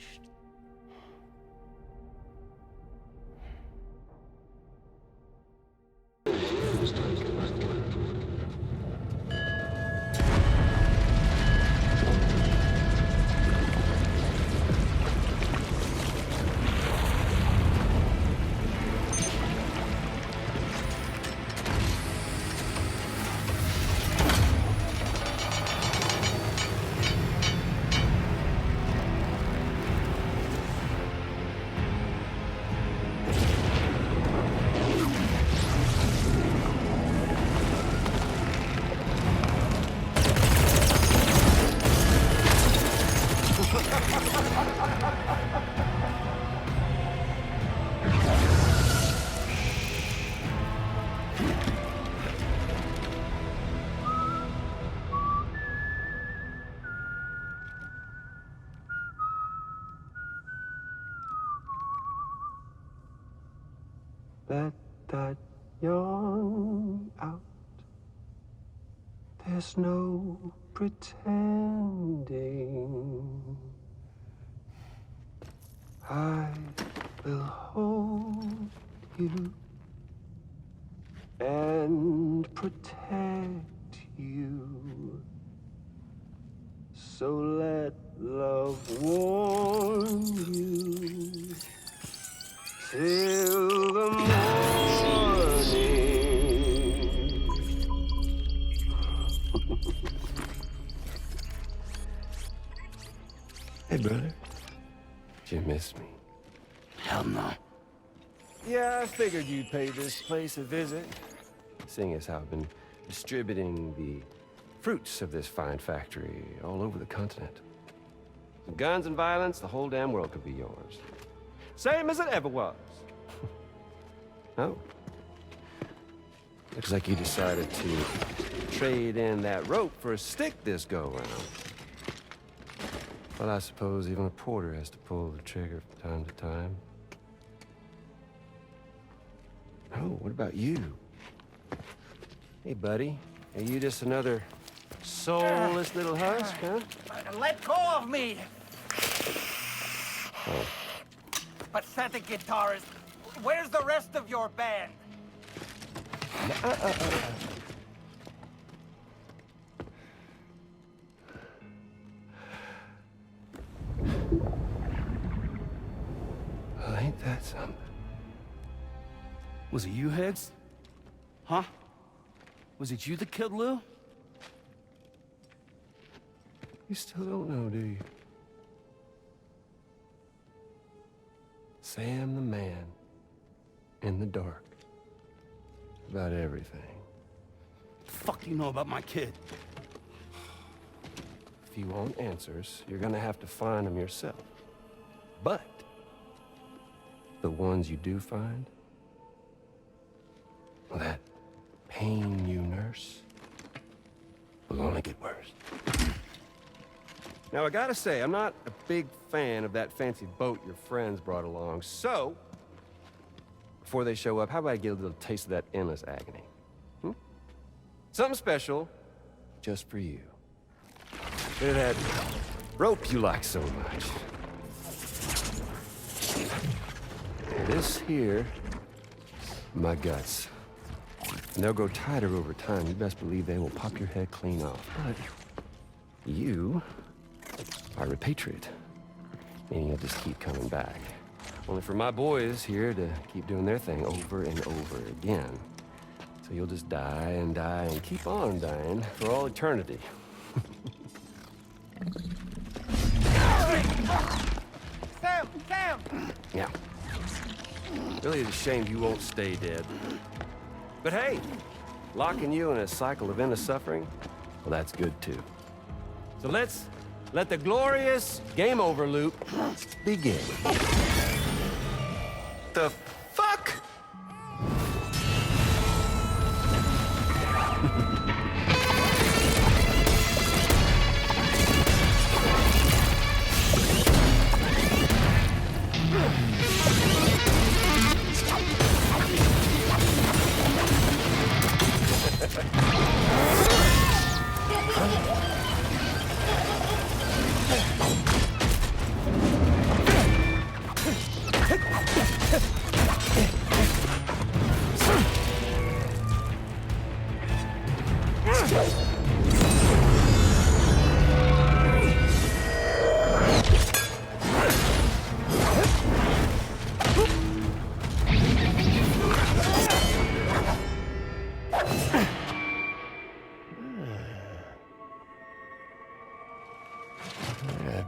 Let that yawn out. There's no pretending. I will hold you and protect you. So let love warm you till the morning. Hey, brother. Did you miss me? Hell no. Yeah, I figured you'd pay this place a visit, seeing as how I've been distributing the fruits of this fine factory all over the continent. With guns and violence, the whole damn world could be yours. Same as it ever was. Oh. Looks like you decided to trade in that rope for a stick this go-round. Well, I suppose even a porter has to pull the trigger from time to time. Oh, what about you? Hey, buddy. Are you just another soulless little husk, huh? Let go of me! Oh. Pathetic guitarist. Where's the rest of your band? Well, ain't that something? Was it you, Higgs? Huh? Was it you that killed Lou? You still don't know, do you? Sam the man, in the dark, about everything. The fuck do you know about my kid? If you want answers, you're gonna have to find them yourself. But the ones you do find, well, that pain you nurse will only get worse. Now, I gotta say, I'm not a big fan of that fancy boat your friends brought along, so before they show up, how about I get a little taste of that endless agony? Hmm? Something special, just for you. Bit of that rope you like so much. This here, my guts. And they'll grow tighter over time. You best believe they will pop your head clean off. But you are a patriot, meaning you'll just keep coming back. Only for my boys here to keep doing their thing over and over again. So you'll just die and keep on dying for all eternity. Sam! Sam! Yeah. Really is a shame you won't stay dead. But hey, locking you in a cycle of endless suffering, well, that's good too. So let's let the glorious game over loop begin. The fuck?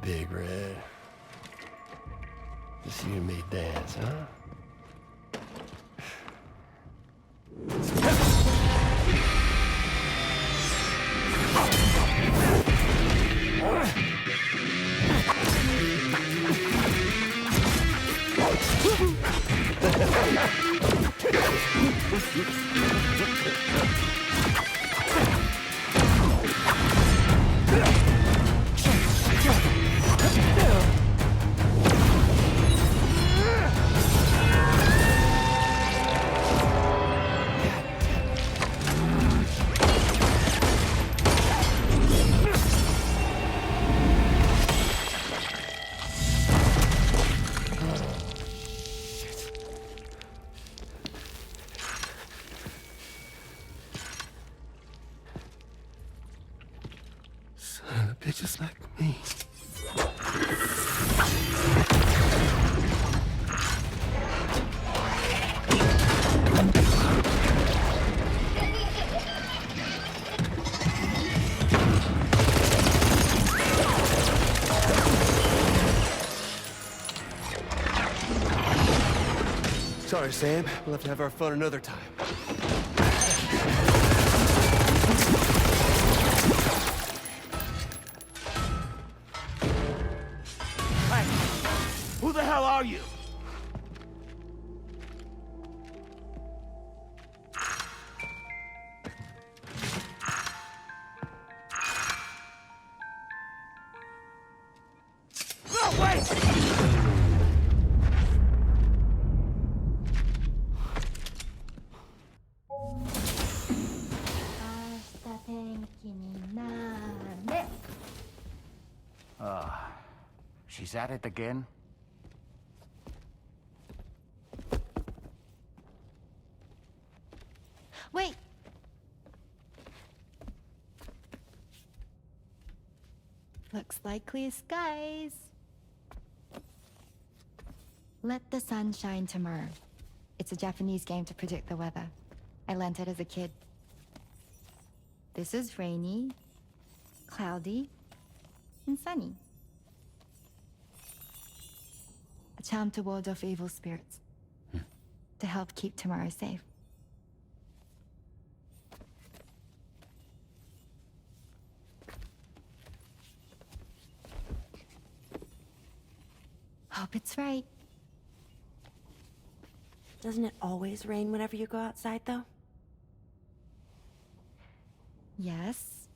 Big Red. Just you and me dance, huh? Son of bitches like me. Sorry, Sam. We'll have to have our fun another time. Who the hell are you? No, wait! She's at it again? Wait! Looks like clear skies. Let the sun shine tomorrow. It's a Japanese game to predict the weather. I learned it as a kid. This is rainy, cloudy, and sunny. A charm to ward off evil spirits. To help keep tomorrow safe. Hope it's right. Doesn't it always rain whenever you go outside, though? Yes.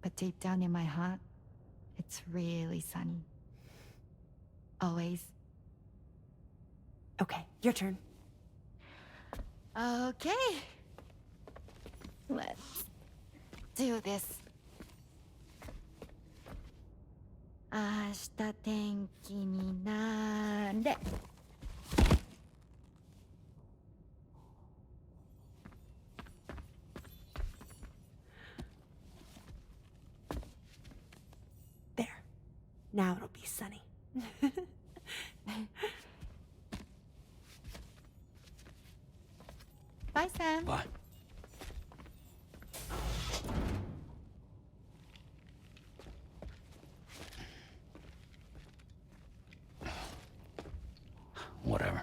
But deep down in my heart, it's really sunny. Always. Okay, your turn. Okay. Let's do this. 明日天気になれ。There. Now it'll be sunny. Bye, Sam. Bye. Whatever.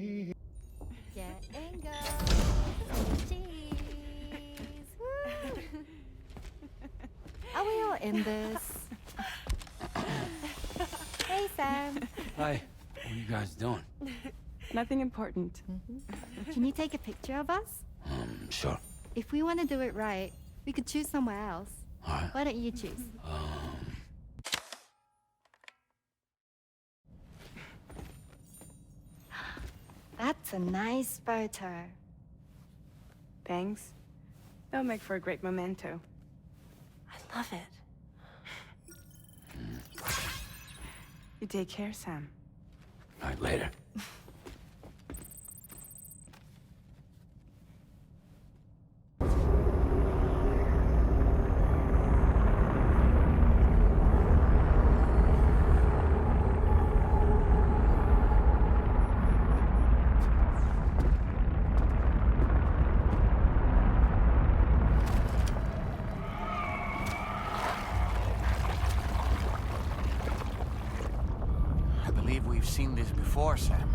Getting go. Cheese. Woo. Are we all in this? Hey, Sam. Hi. What are you guys doing? Nothing important. Can you take a picture of us? Sure. If we want to do it right, we could choose somewhere else. All right. Why don't you choose? That's a nice photo. Thanks. They'll make for a great memento. I love it. You take care, Sam. All right, later. I believe we've seen this before, Sam.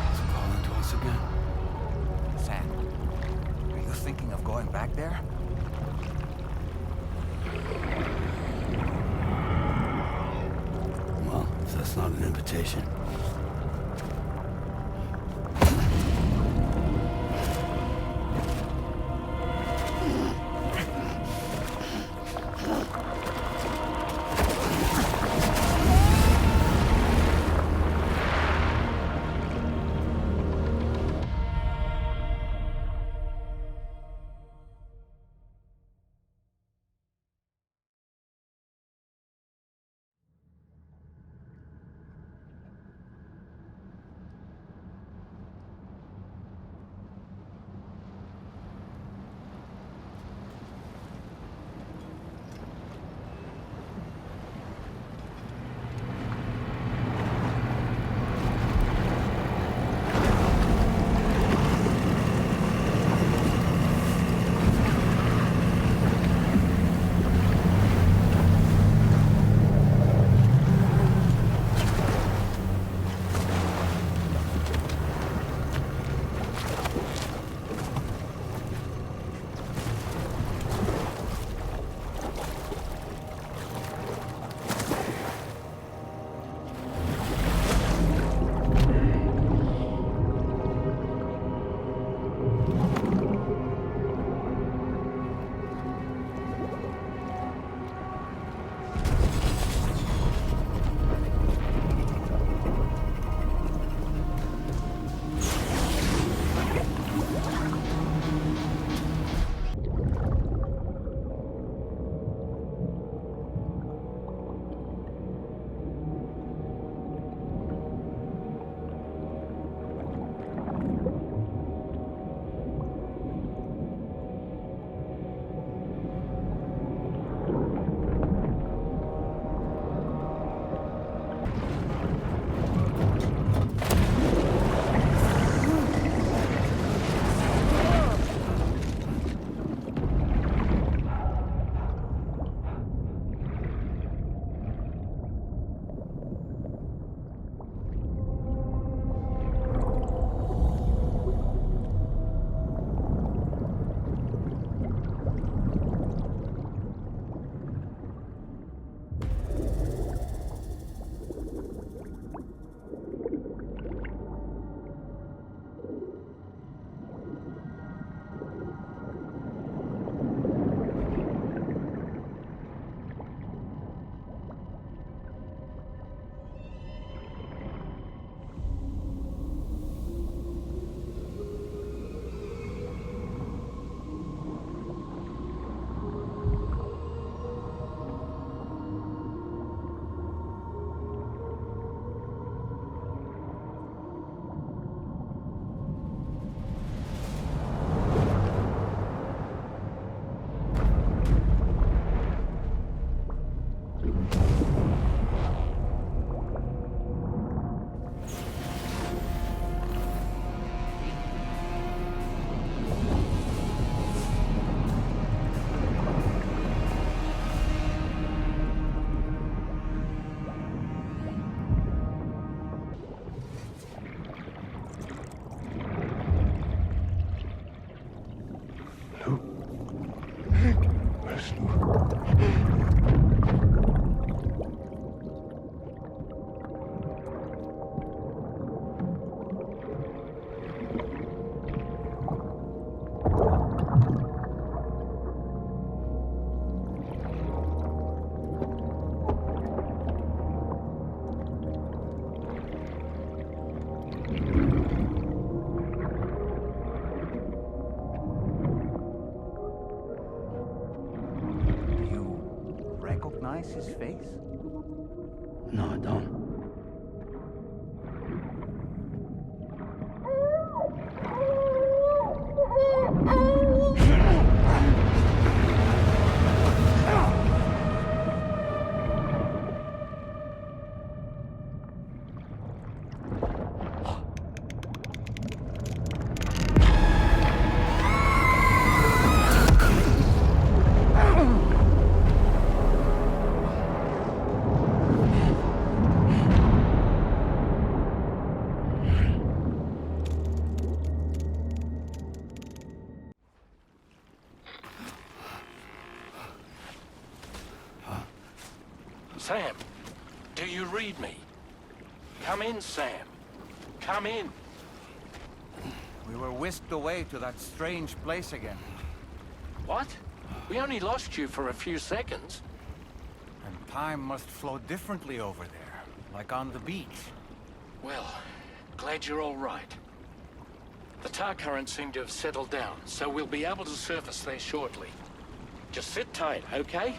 It's calling to us again. Sam, are you thinking of going back there? Well, if that's not an invitation. recognize his face? No, I don't. Sam, do you read me? Come in, Sam. Come in. We were whisked away to that strange place again. What? We only lost you for a few seconds. And time must flow differently over there, like on the beach. Well, glad you're all right. The tar currents seem to have settled down, so we'll be able to surface there shortly. Just sit tight, okay?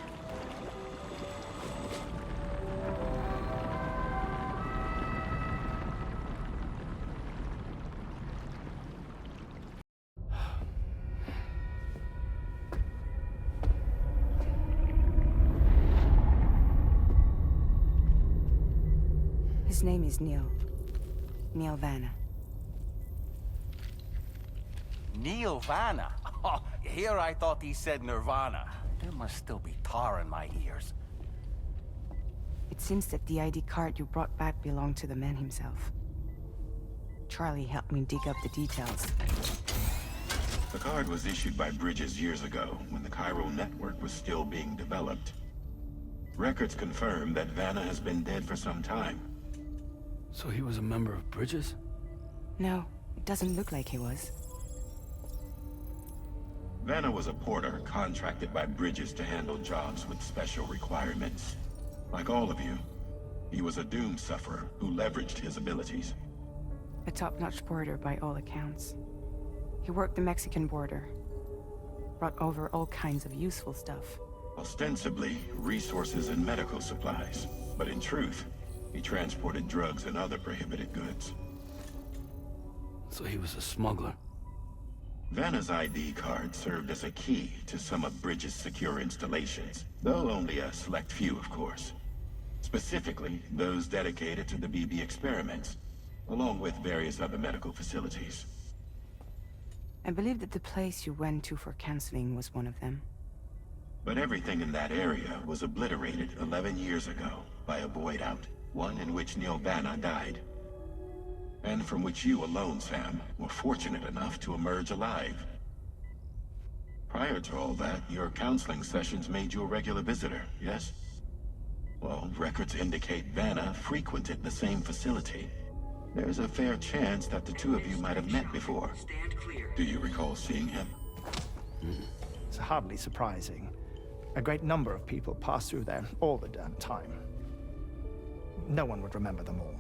His name is Neil. Neil Vana. Neil Vana? Oh, here I thought he said Nirvana. There must still be tar in my ears. It seems that the ID card you brought back belonged to the man himself. Charlie helped me dig up the details. The card was issued by Bridges years ago, when the chiral network was still being developed. Records confirm that Vana has been dead for some time. So he was a member of Bridges? No, it doesn't look like he was. Vana was a porter contracted by Bridges to handle jobs with special requirements. Like all of you, he was a doom sufferer who leveraged his abilities. A top-notch porter by all accounts. He worked the Mexican border. Brought over all kinds of useful stuff. Ostensibly, resources and medical supplies. But in truth, he transported drugs and other prohibited goods. So he was a smuggler. Vana's ID card served as a key to some of Bridges' secure installations, though only a select few, of course. Specifically, those dedicated to the BB experiments, along with various other medical facilities. I believe that the place you went to for counseling was one of them. But everything in that area was obliterated 11 years ago by a void out, one in which Neil Vana died. And from which you alone, Sam, were fortunate enough to emerge alive. Prior to all that, your counseling sessions made you a regular visitor, yes? Well, records indicate Vana frequented the same facility. There's a fair chance that the two of you might have met before. Do you recall seeing him? It's hardly surprising. A great number of people pass through there all the damn time. No one would remember them all.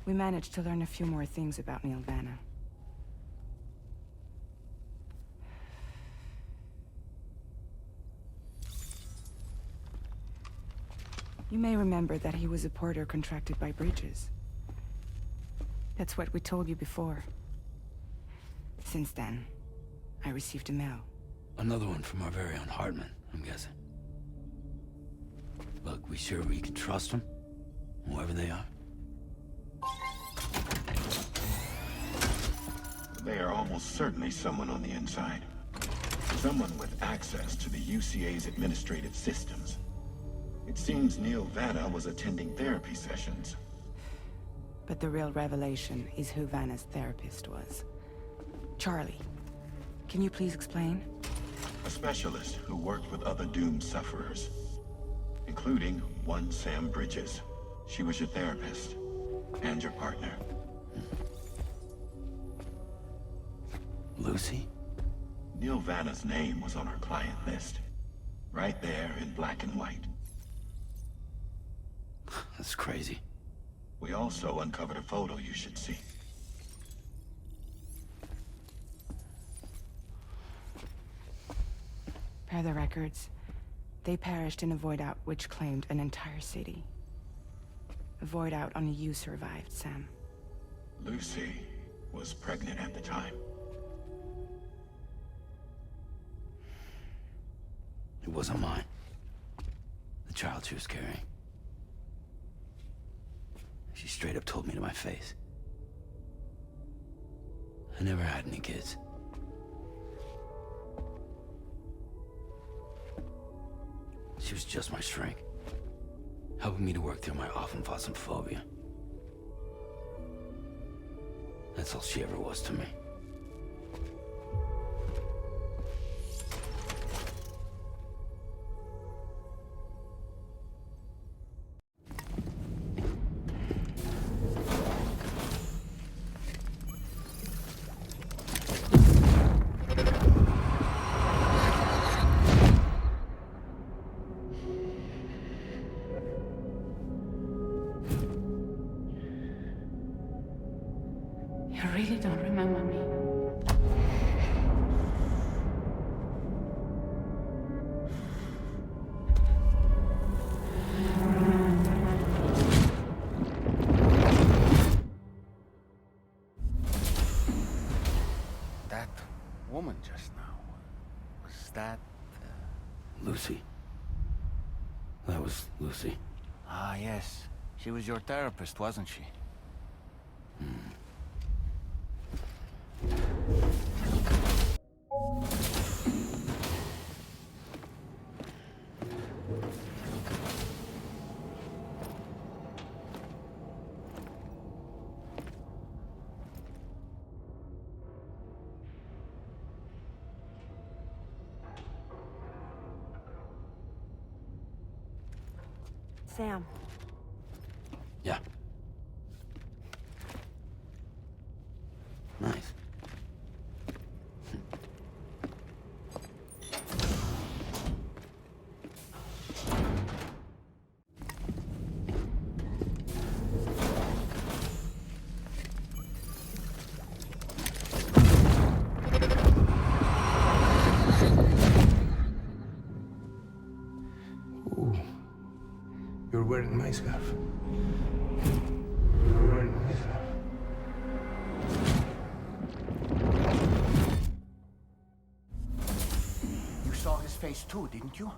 We managed to learn a few more things about Neil Vana. You may remember that he was a porter contracted by Bridges. That's what we told you before. Since then, I received a mail. Another one from our very own Heartman, I'm guessing. Look, we sure we can trust them? Whoever they are? They are almost certainly someone on the inside. Someone with access to the UCA's administrative systems. It seems Neil Vana was attending therapy sessions. But the real revelation is who Vana's therapist was. Charlie, can you please explain? A specialist who worked with other doomed sufferers, including one Sam Bridges. She was your therapist and your partner. Lucy? Neil Vana's name was on our client list. Right there in black and white. That's crazy. We also uncovered a photo you should see. Per the records, they perished in a void out which claimed an entire city. A void out only you survived, Sam. Lucy was pregnant at the time. It wasn't mine. The child she was carrying. She straight up told me to my face. I never had any kids. She was just my shrink, helping me to work through my often phobia. That's all she ever was to me. You really don't remember me. That woman just now, was that... Lucy. That was Lucy. Ah, yes. She was your therapist, wasn't she? Sam. Yeah. Nice. Ooh. You're wearing my scarf. You're wearing my scarf. You saw his face too, didn't you?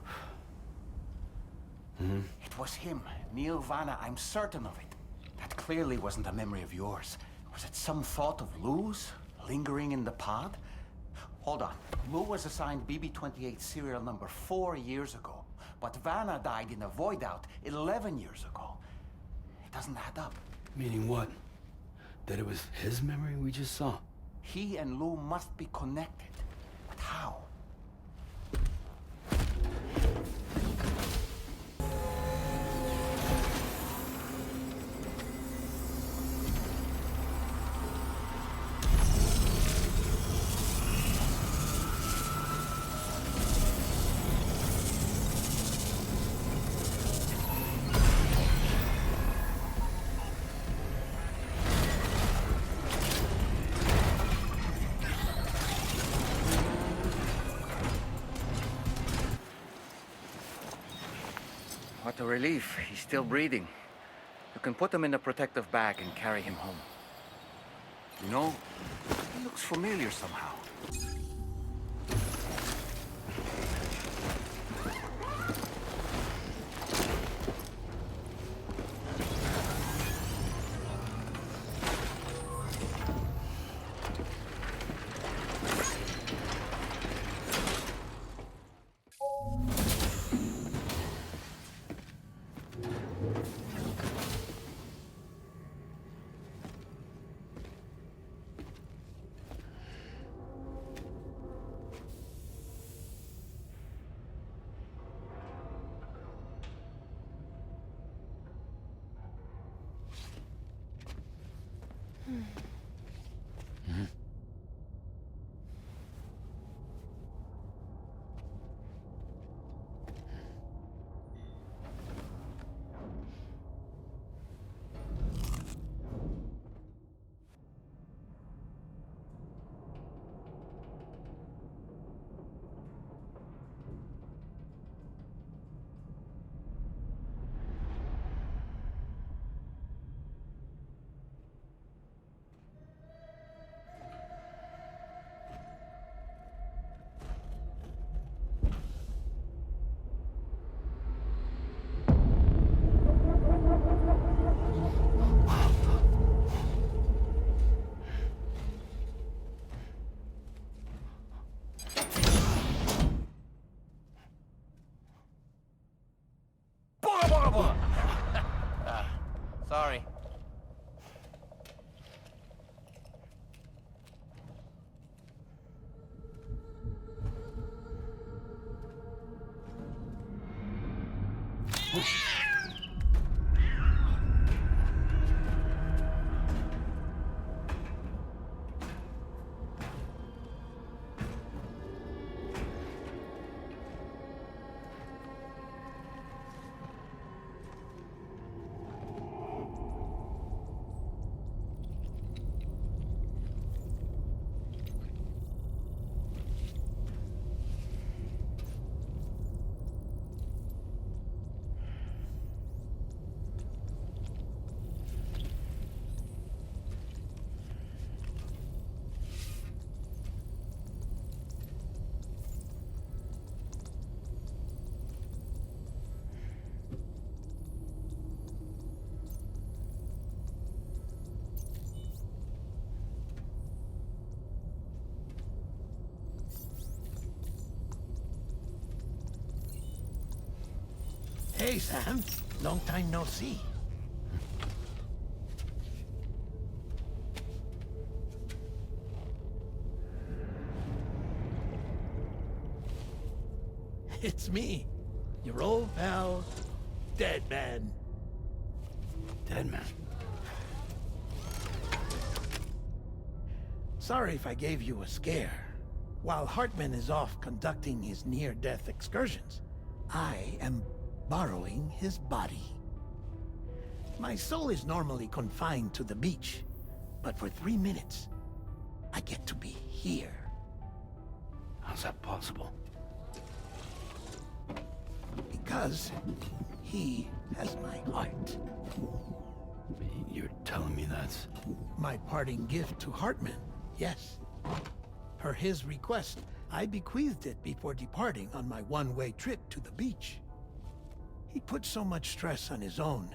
Mm-hmm. It was him, Neil Vana, I'm certain of it. That clearly wasn't a memory of yours. Was it some thought of Lou's, lingering in the pod? Hold on. Lou was assigned BB-28 serial number 4 years ago. But Vana died in a void out 11 years ago. It doesn't add up. Meaning what? That it was his memory we just saw? He and Lou must be connected. But how? What a relief. He's still breathing. You can put him in a protective bag and carry him home. You know, He looks familiar somehow. Sorry. Hey, Sam. Long time no see. It's me, your old pal, Deadman. Deadman? Sorry if I gave you a scare. While Heartman is off conducting his near-death excursions, I am borrowing his body. My soul is normally confined to the beach, but for 3 minutes, I get to be here. How's that possible? Because he has my heart. You're telling me that's... My parting gift to Heartman, yes. Per his request, I bequeathed it before departing on my one-way trip to the beach. He put so much stress on his own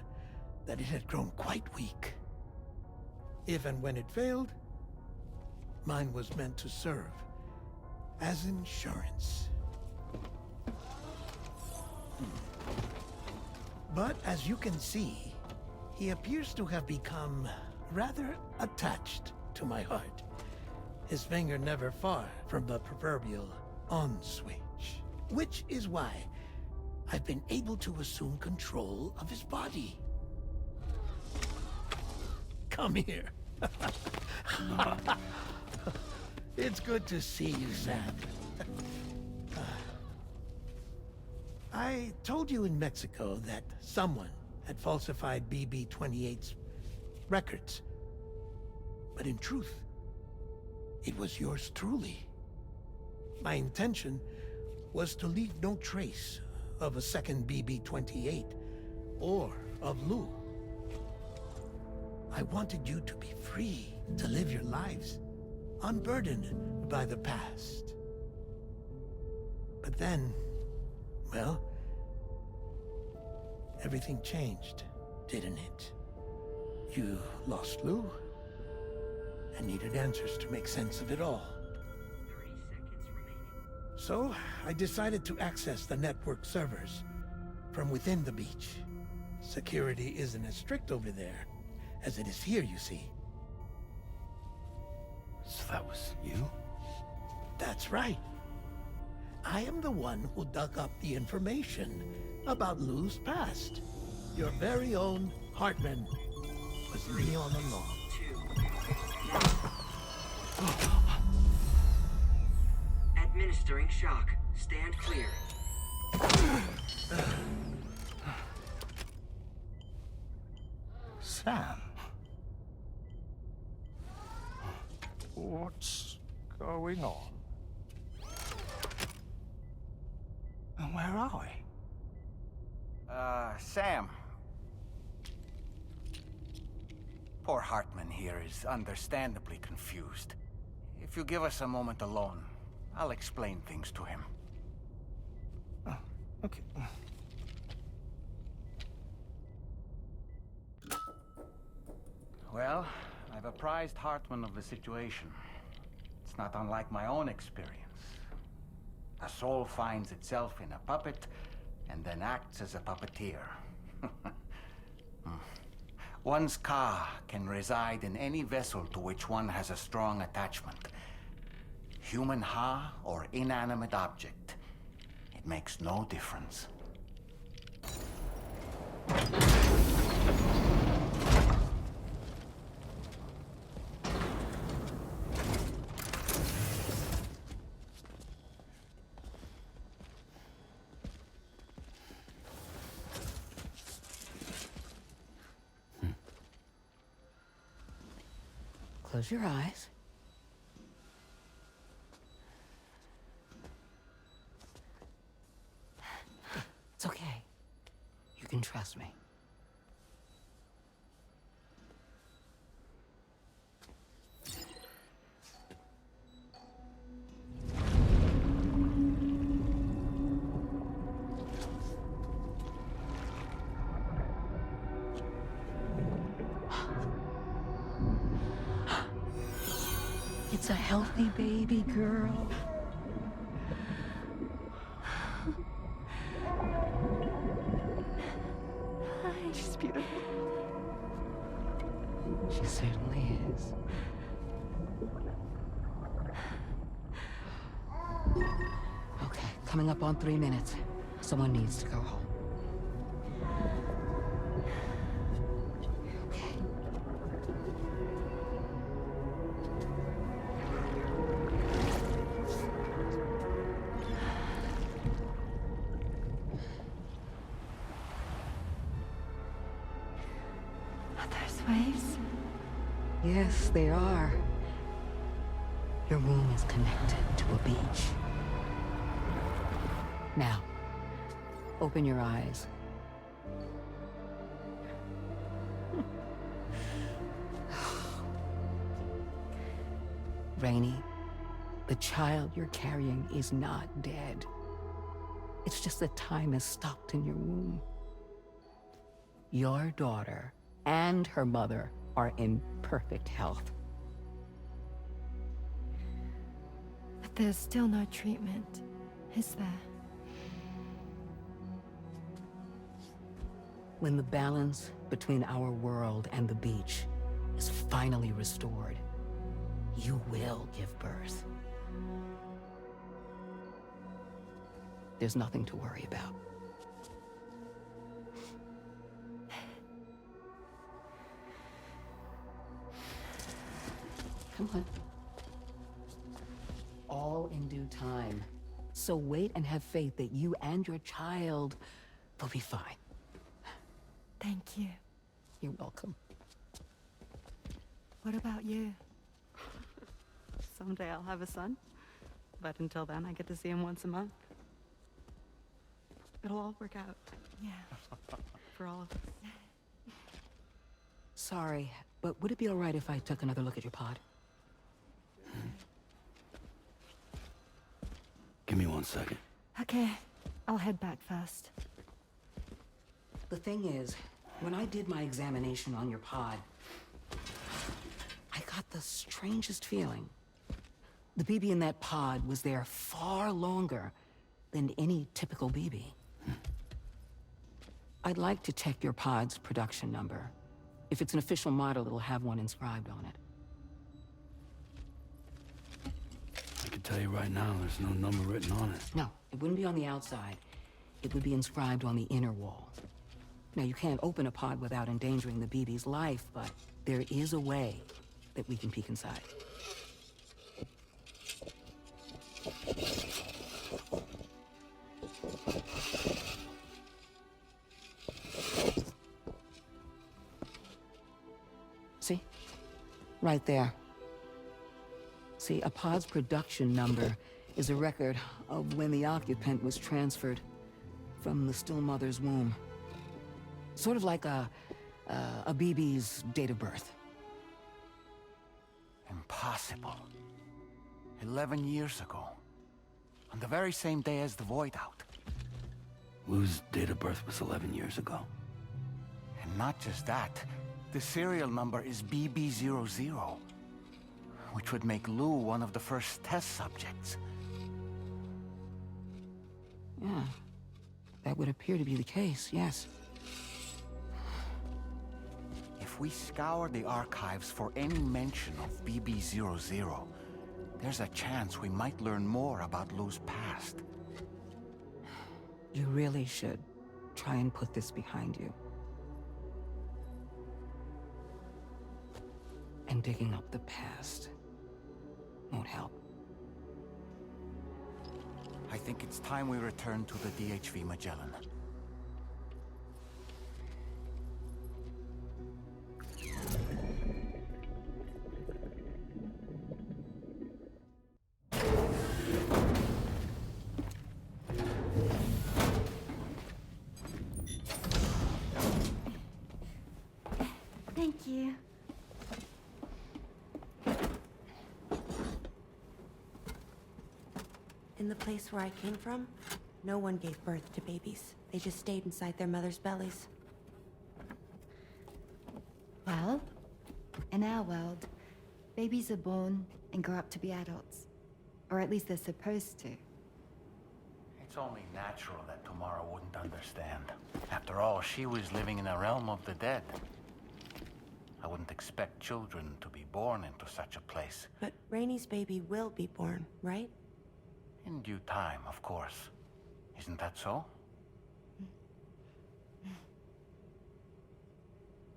that it had grown quite weak. If and when it failed, mine was meant to serve as insurance. But as you can see, he appears to have become rather attached to my heart. His finger never far from the proverbial on switch. Which is why I've been able to assume control of his body. Come here. It's good to see you, Sam. I told you in Mexico that someone had falsified BB-28's records. But in truth, it was yours truly. My intention was to leave no trace of a second BB-28 or of Lou. I wanted you to be free to live your lives unburdened by the past. But then, well, everything changed, didn't it? You lost Lou, and needed answers to make sense of it all. 30 seconds remaining. So, I decided to access the network servers from within the beach. Security isn't as strict over there as it is here, you see. So that was you? That's right. I am the one who dug up the information about Lou's past. Your very own Heartman was me all along. Administering shock. Stand clear. Sam? What's going on? And where are we? Sam. Poor Heartman here is understandably confused. If you give us a moment alone, I'll explain things to him. Oh, okay. Well, I've apprised Heartman of the situation. It's not unlike my own experience. A soul finds itself in a puppet, and then acts as a puppeteer. One's ka can reside in any vessel to which one has a strong attachment. Human ha or inanimate object. It makes no difference. Close your eyes. It's okay. You can trust me. It's a healthy baby girl. She's beautiful. She certainly is. Okay, coming up on 3 minutes. Someone needs to go home. Waves? Yes, they are. Your womb is connected to a beach. Now, open your eyes. Rainey, the child you're carrying is not dead. It's just that time has stopped in your womb. Your daughter and her mother are in perfect health. But there's still no treatment, is there? When the balance between our world and the beach is finally restored, you will give birth. There's nothing to worry about. Come on. All in due time. So wait and have faith that you and your child will be fine. Thank you. You're welcome. What about you? Someday I'll have a son. But until then, I get to see him once a month. It'll all work out. Yeah. For all of us. Sorry, but would it be all right if I took another look at your pod? Give me 1 second. Okay, I'll head back fast. The thing is, when I did my examination on your pod, I got the strangest feeling. The BB in that pod was there far longer than any typical BB. I'd like to check your pod's production number. If it's an official model, it'll have one inscribed on it. I can tell you right now, there's no number written on it. No, it wouldn't be on the outside. It would be inscribed on the inner wall. Now, you can't open a pod without endangering the BB's life, but there is a way that we can peek inside. See? Right there. See, a pod's production number is a record of when the occupant was transferred from the still mother's womb. Sort of like a BB's date of birth. Impossible. 11 years ago. On the very same day as the Void Out. Lou's date of birth was 11 years ago. And not just that. The serial number is BB00. Which would make Lou one of the first test subjects. Yeah. That would appear to be the case, yes. If we scour the archives for any mention of BB00, there's a chance we might learn more about Lou's past. You really should try and put this behind you. And digging up the past won't help. I think it's time we return to the DHV Magellan. Thank you. In the place where I came from, no one gave birth to babies. They just stayed inside their mother's bellies. Well, in our world, babies are born and grow up to be adults. Or at least they're supposed to. It's only natural that Tamara wouldn't understand. After all, she was living in a realm of the dead. I wouldn't expect children to be born into such a place. But Rainey's baby will be born, right? In due time, of course. Isn't that so?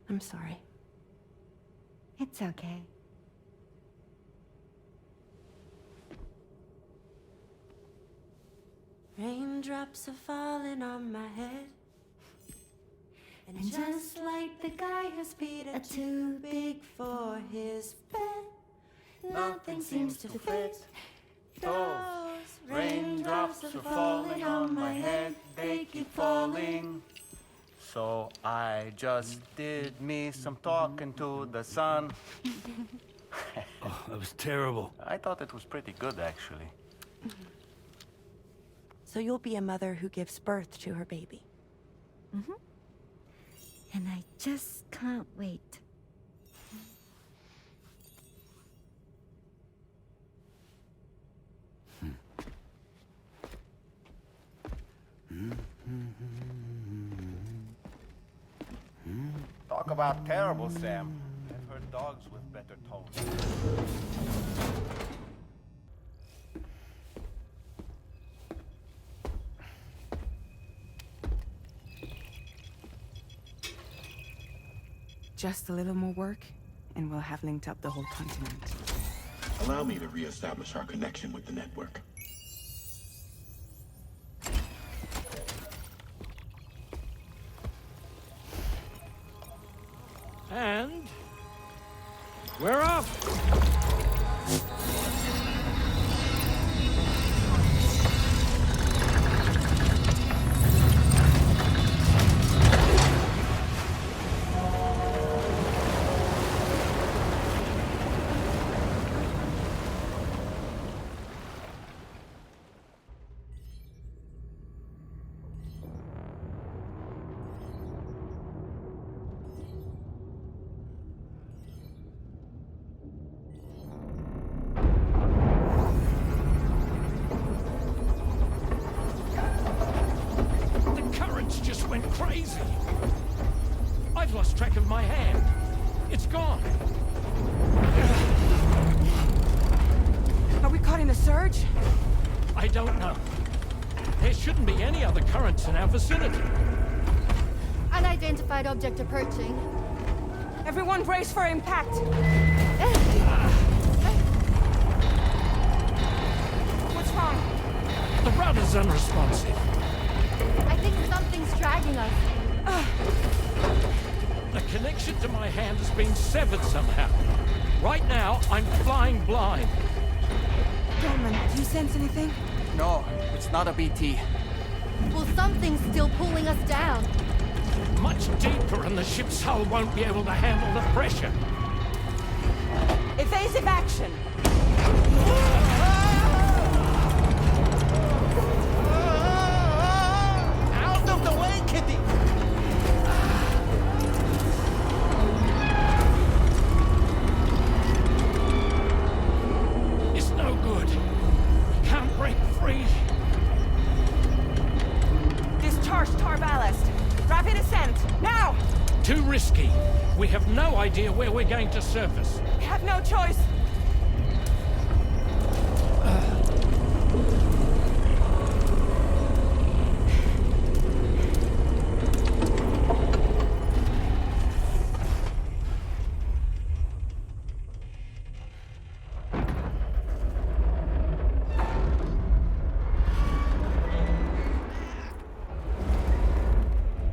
I'm sorry. It's okay. Raindrops are falling on my head. And just like the guy whose feet are too big for his bed, nothing seems to fit. Those raindrops are falling on my head, they keep falling. So I just did me some talking to the sun. Oh, that was terrible. I thought it was pretty good, actually. So you'll be a mother who gives birth to her baby. Mm-hmm. And I just can't wait. Talk about terrible, Sam. I've heard dogs with better tones. Just a little more work, and we'll have linked up the whole continent. Allow me to reestablish our connection with the network. And we're off! starting a surge? I don't know. There shouldn't be any other currents in our vicinity. Unidentified object approaching. Everyone brace for impact! What's wrong? The rudder's unresponsive. I think something's dragging us. The connection to my hand has been severed somehow. Right now, I'm flying blind. Deadman, do you sense anything? No, it's not a BT. Well, something's still pulling us down. Much deeper, and the ship's hull won't be able to handle the pressure. Evasive action! Out of the way, Kitty! It's no good. Can't break free. Discharge tar ballast. Rapid ascent, now! Too risky. We have no idea where we're going to surface. We have no choice.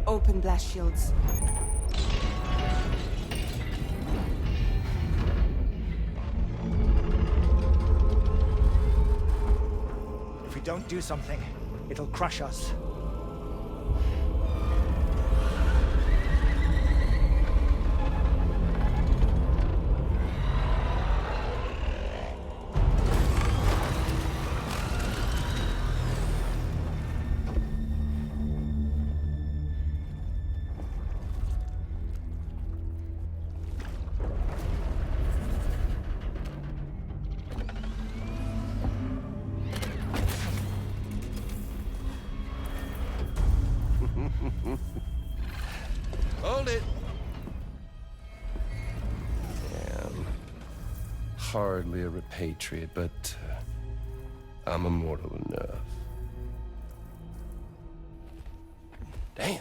Open blast shields. If we don't do something, it'll crush us. Hold it. Damn. Hardly a repatriate, but I'm immortal enough. Damn.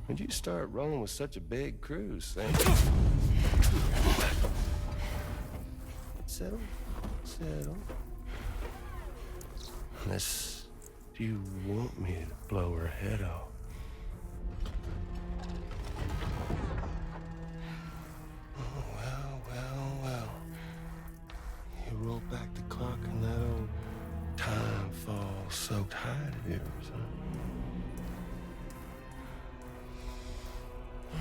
When'd you start rolling with such a big crew, Sam? Settle. Settle. Unless you want me to blow her head off. Oh, well. You roll back the clock and that old time fall soaked hide of yours, huh?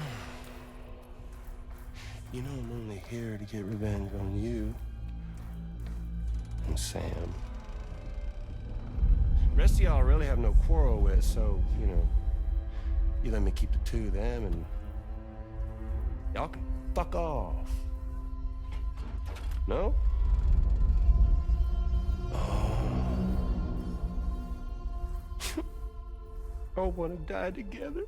You know I'm only here to get revenge on you and Sam. The rest of y'all really have no quarrel with, so, you know, you let me keep the two of them and y'all can fuck off. No? All want to die together.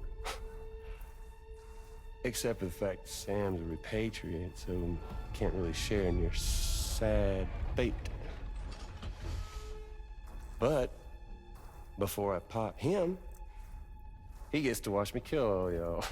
Except for the fact Sam's a repatriate, so can't really share in your sad fate. But before I pop him, he gets to watch me kill all y'all.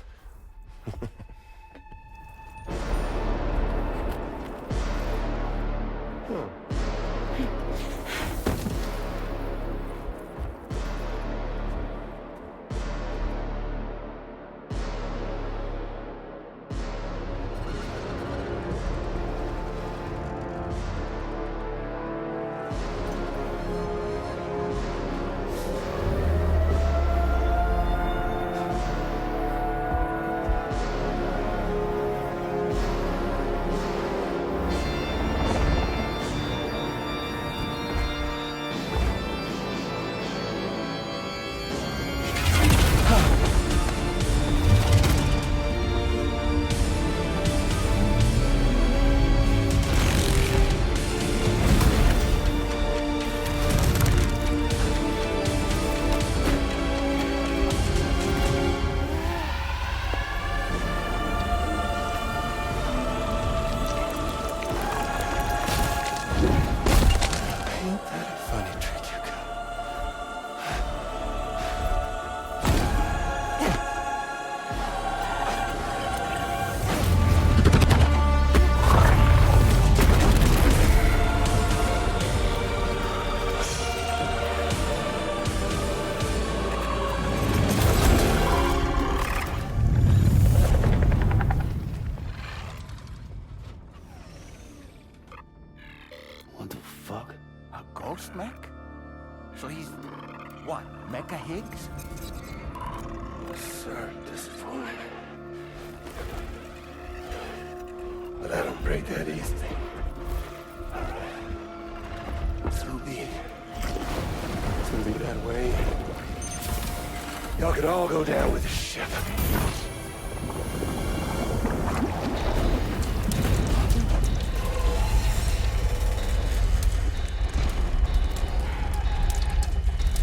fuck? A ghost mech? So he's... what, Mecha Higgs? Sir, disappointed. But I don't break that easy. So be it. It's gonna be that way. Y'all could all go down with the ship.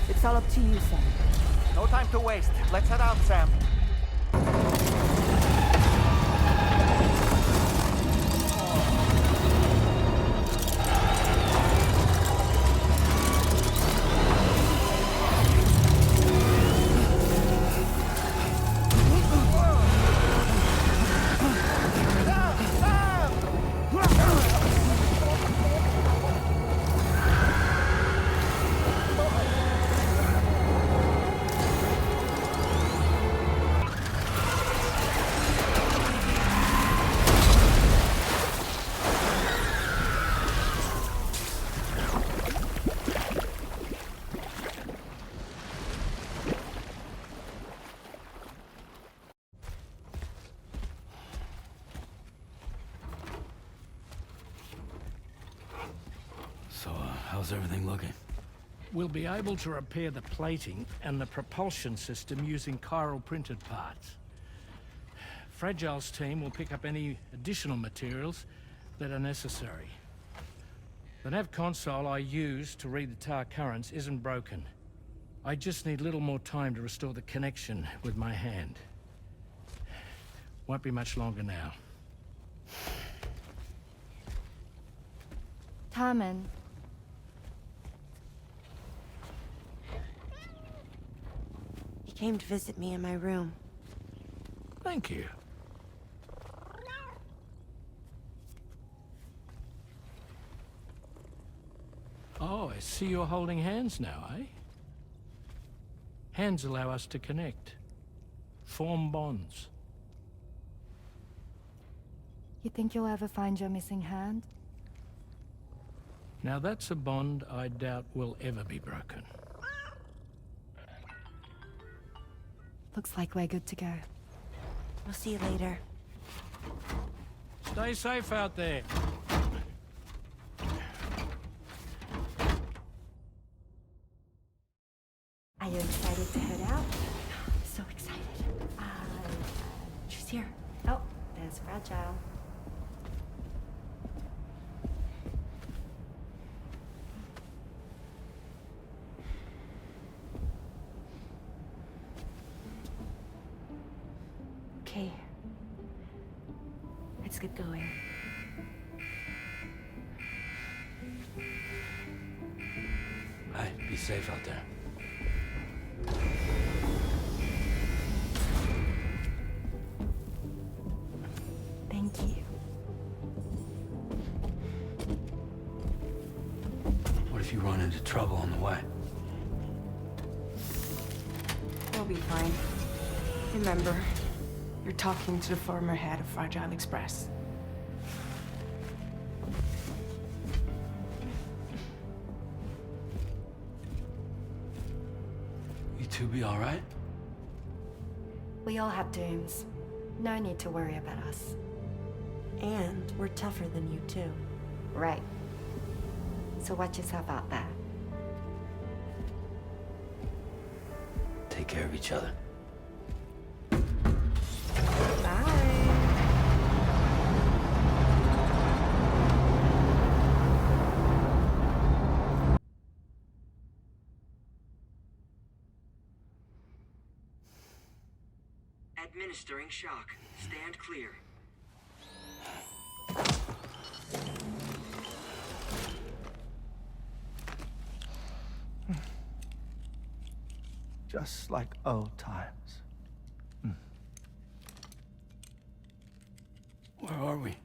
It's all up to you, Sam. No time to waste. Let's head out, Sam. So, how's everything looking? We'll be able to repair the plating and the propulsion system using chiral printed parts. Fragile's team will pick up any additional materials that are necessary. The nav console I used to read the tar currents isn't broken. I just need a little more time to restore the connection with my hand. Won't be much longer now. Heartman. He came to visit me in my room. Thank you. Oh, I see you're holding hands now, eh? Hands allow us to connect. Form bonds. You think you'll ever find your missing hand? Now that's a bond I doubt will ever be broken. Looks like we're good to go. We'll see you later. Stay safe out there. Are you excited to head out? So excited. She's here. Oh, there's Fragile. Okay. Let's get going. Hi, be safe out there. Thank you. What if you run into trouble on the way? We'll be fine. Remember, you're talking to the former head of Fragile Express. You two be all right? We all have dooms. No need to worry about us. And we're tougher than you, too. Right. So watch yourself out there. Take care of each other. Administering shock. Stand clear. Just like old times. Where are we?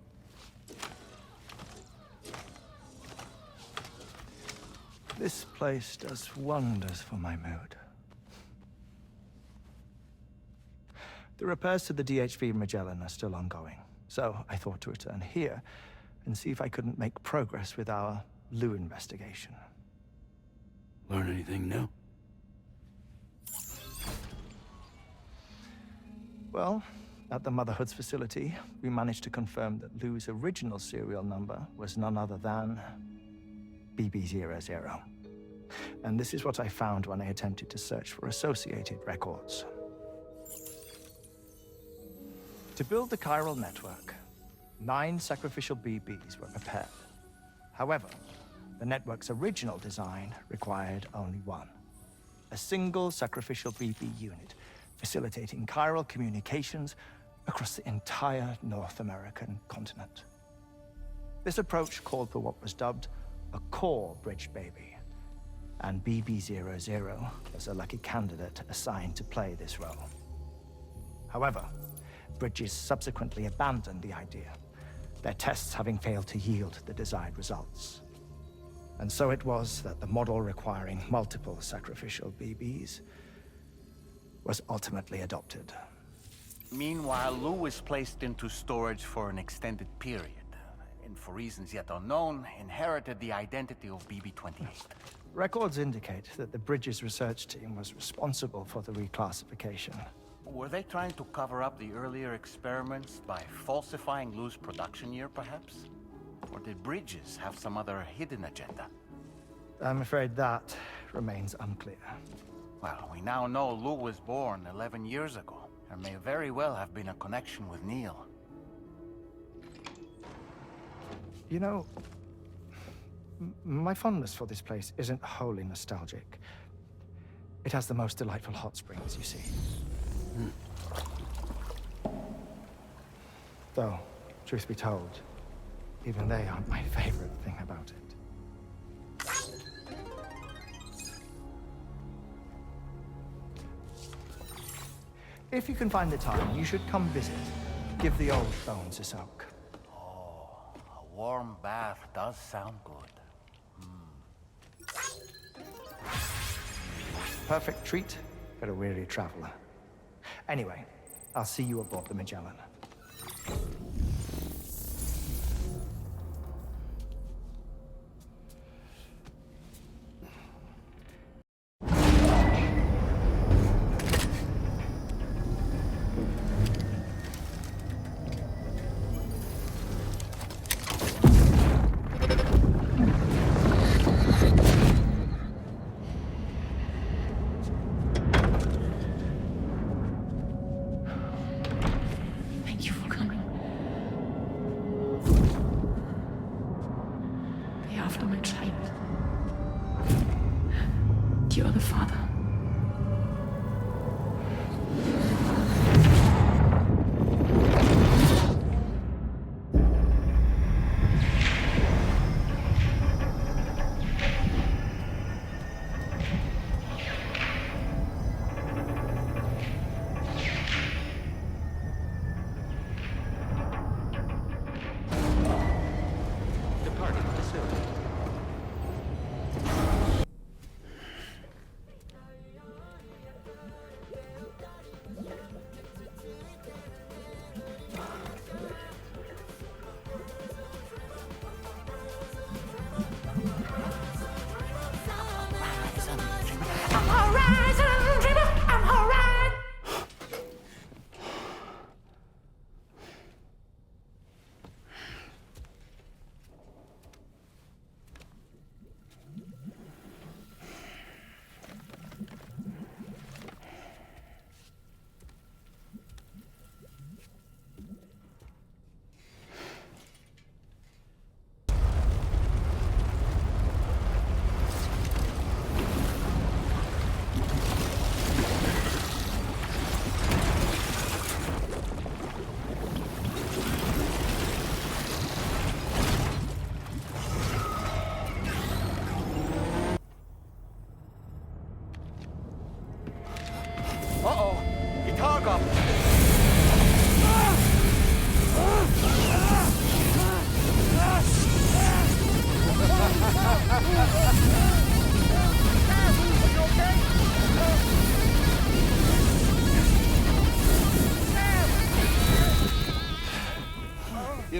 This place does wonders for my mood. The repairs to the DHV Magellan are still ongoing, so I thought to return here and see if I couldn't make progress with our Lou investigation. Learn anything new? Well, at the Motherhood's facility, we managed to confirm that Lou's original serial number was none other than BB00. And this is what I found when I attempted to search for associated records. To build the chiral network, 9 sacrificial BBs were prepared. However, the network's original design required only 1. A single sacrificial BB unit, facilitating chiral communications across the entire North American continent. This approach called for what was dubbed a core bridge baby, and BB00 was a lucky candidate assigned to play this role. However, Bridges subsequently abandoned the idea, their tests having failed to yield the desired results. And so it was that the model requiring multiple sacrificial BBs was ultimately adopted. Meanwhile, Lou was placed into storage for an extended period, and for reasons yet unknown, inherited the identity of BB-28. Records indicate that the Bridges research team was responsible for the reclassification. Were they trying to cover up the earlier experiments by falsifying Lou's production year, perhaps? Or did Bridges have some other hidden agenda? I'm afraid that remains unclear. Well, we now know Lou was born 11 years ago. There may very well have been a connection with Neil. You know, my fondness for this place isn't wholly nostalgic. It has the most delightful hot springs, you see. Though, truth be told, even they aren't my favorite thing about it. If you can find the time, you should come visit. Give the old bones a soak. Oh, a warm bath does sound good. Perfect treat for a weary traveler. Anyway, I'll see you aboard the Magellan. You're the father.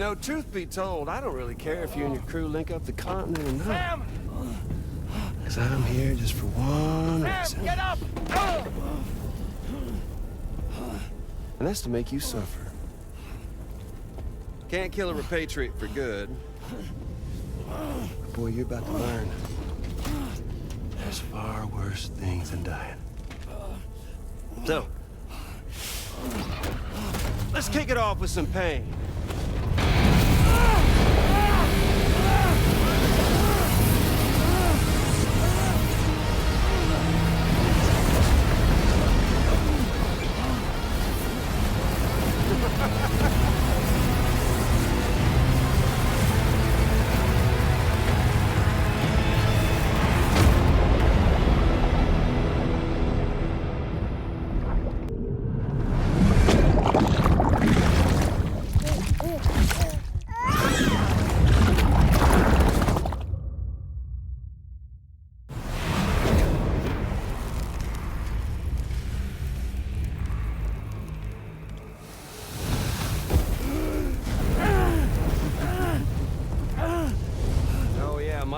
know, truth be told, I don't really care if you and your crew link up the continent or not. Sam! Because I'm here just for one reason. Sam, get up! And that's to make you suffer. Can't kill a repatriate for good. But boy, you're about to learn. There's far worse things than dying. So, let's kick it off with some pain.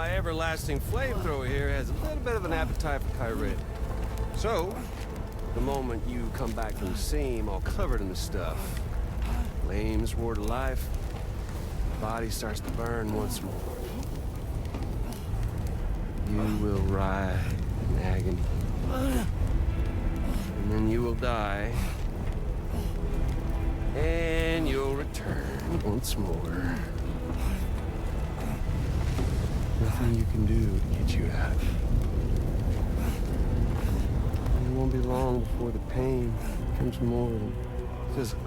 Everlasting flamethrower here has a little bit of an appetite for Kyrie. So, the moment you come back from the seam all covered in the stuff, flames roar to life, the body starts to burn once more. You will writhe in agony. And then you will die. And you'll return once more. Nothing you can do to get you out. It won't be long before the pain becomes more than physical.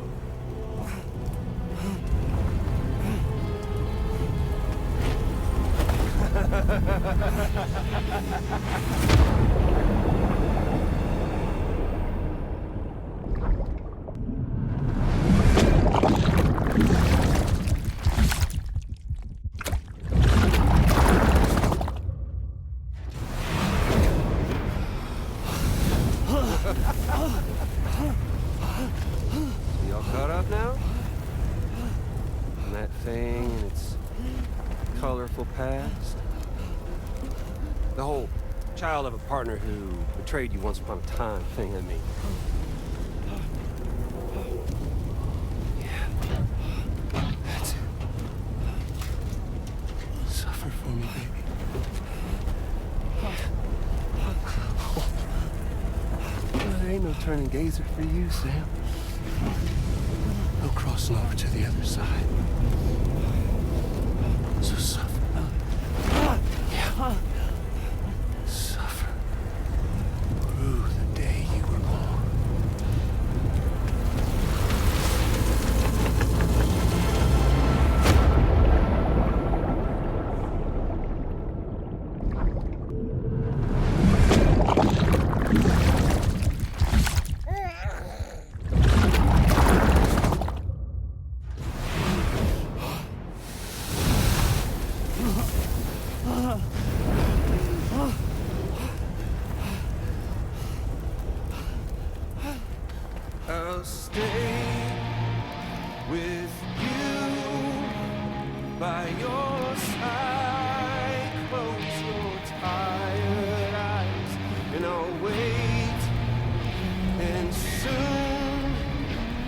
Child of a partner who betrayed you once upon a time thing, I mean. Yeah. That's it. Suffer for me, baby. Well, there ain't no turning gazer for you, Sam. No crossing over to the other side. So suffer. Yeah. I'll stay with you by your side. Close your tired eyes and I'll wait. And soon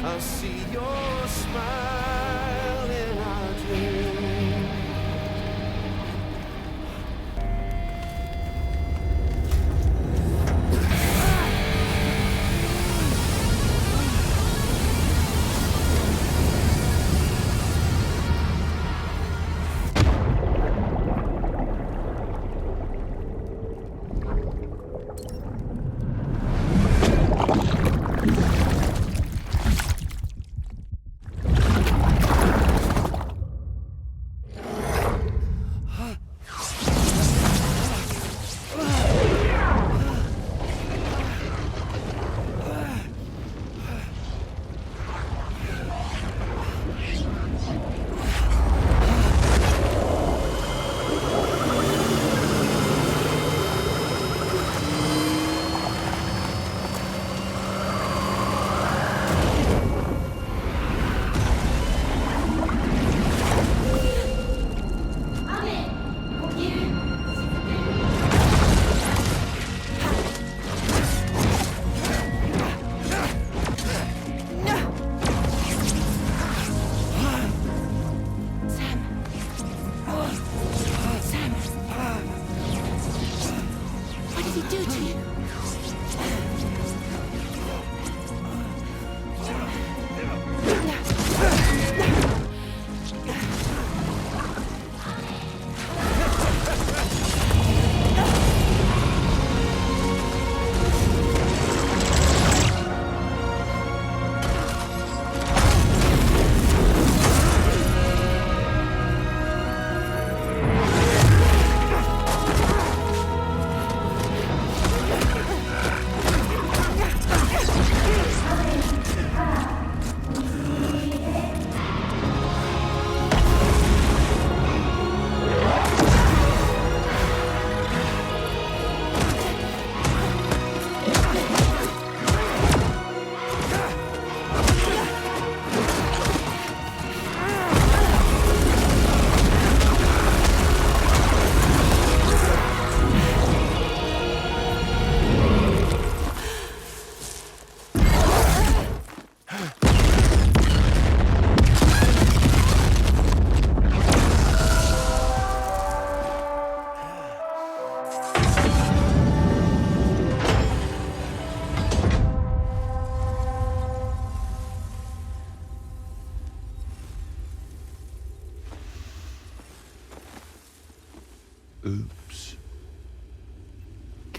I'll see your smile in our dream.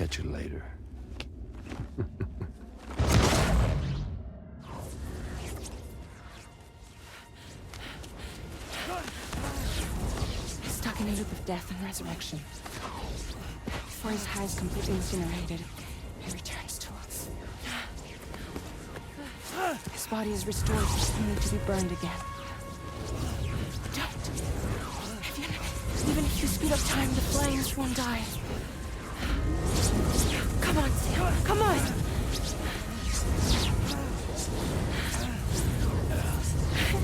Catch you later. Stuck in a loop of death and resurrection. Before his high is completely incinerated, he returns to us. His body is restored, only to be burned again. Don't. Even if you speed up time, the flames won't die. Come on, Sam. Come on!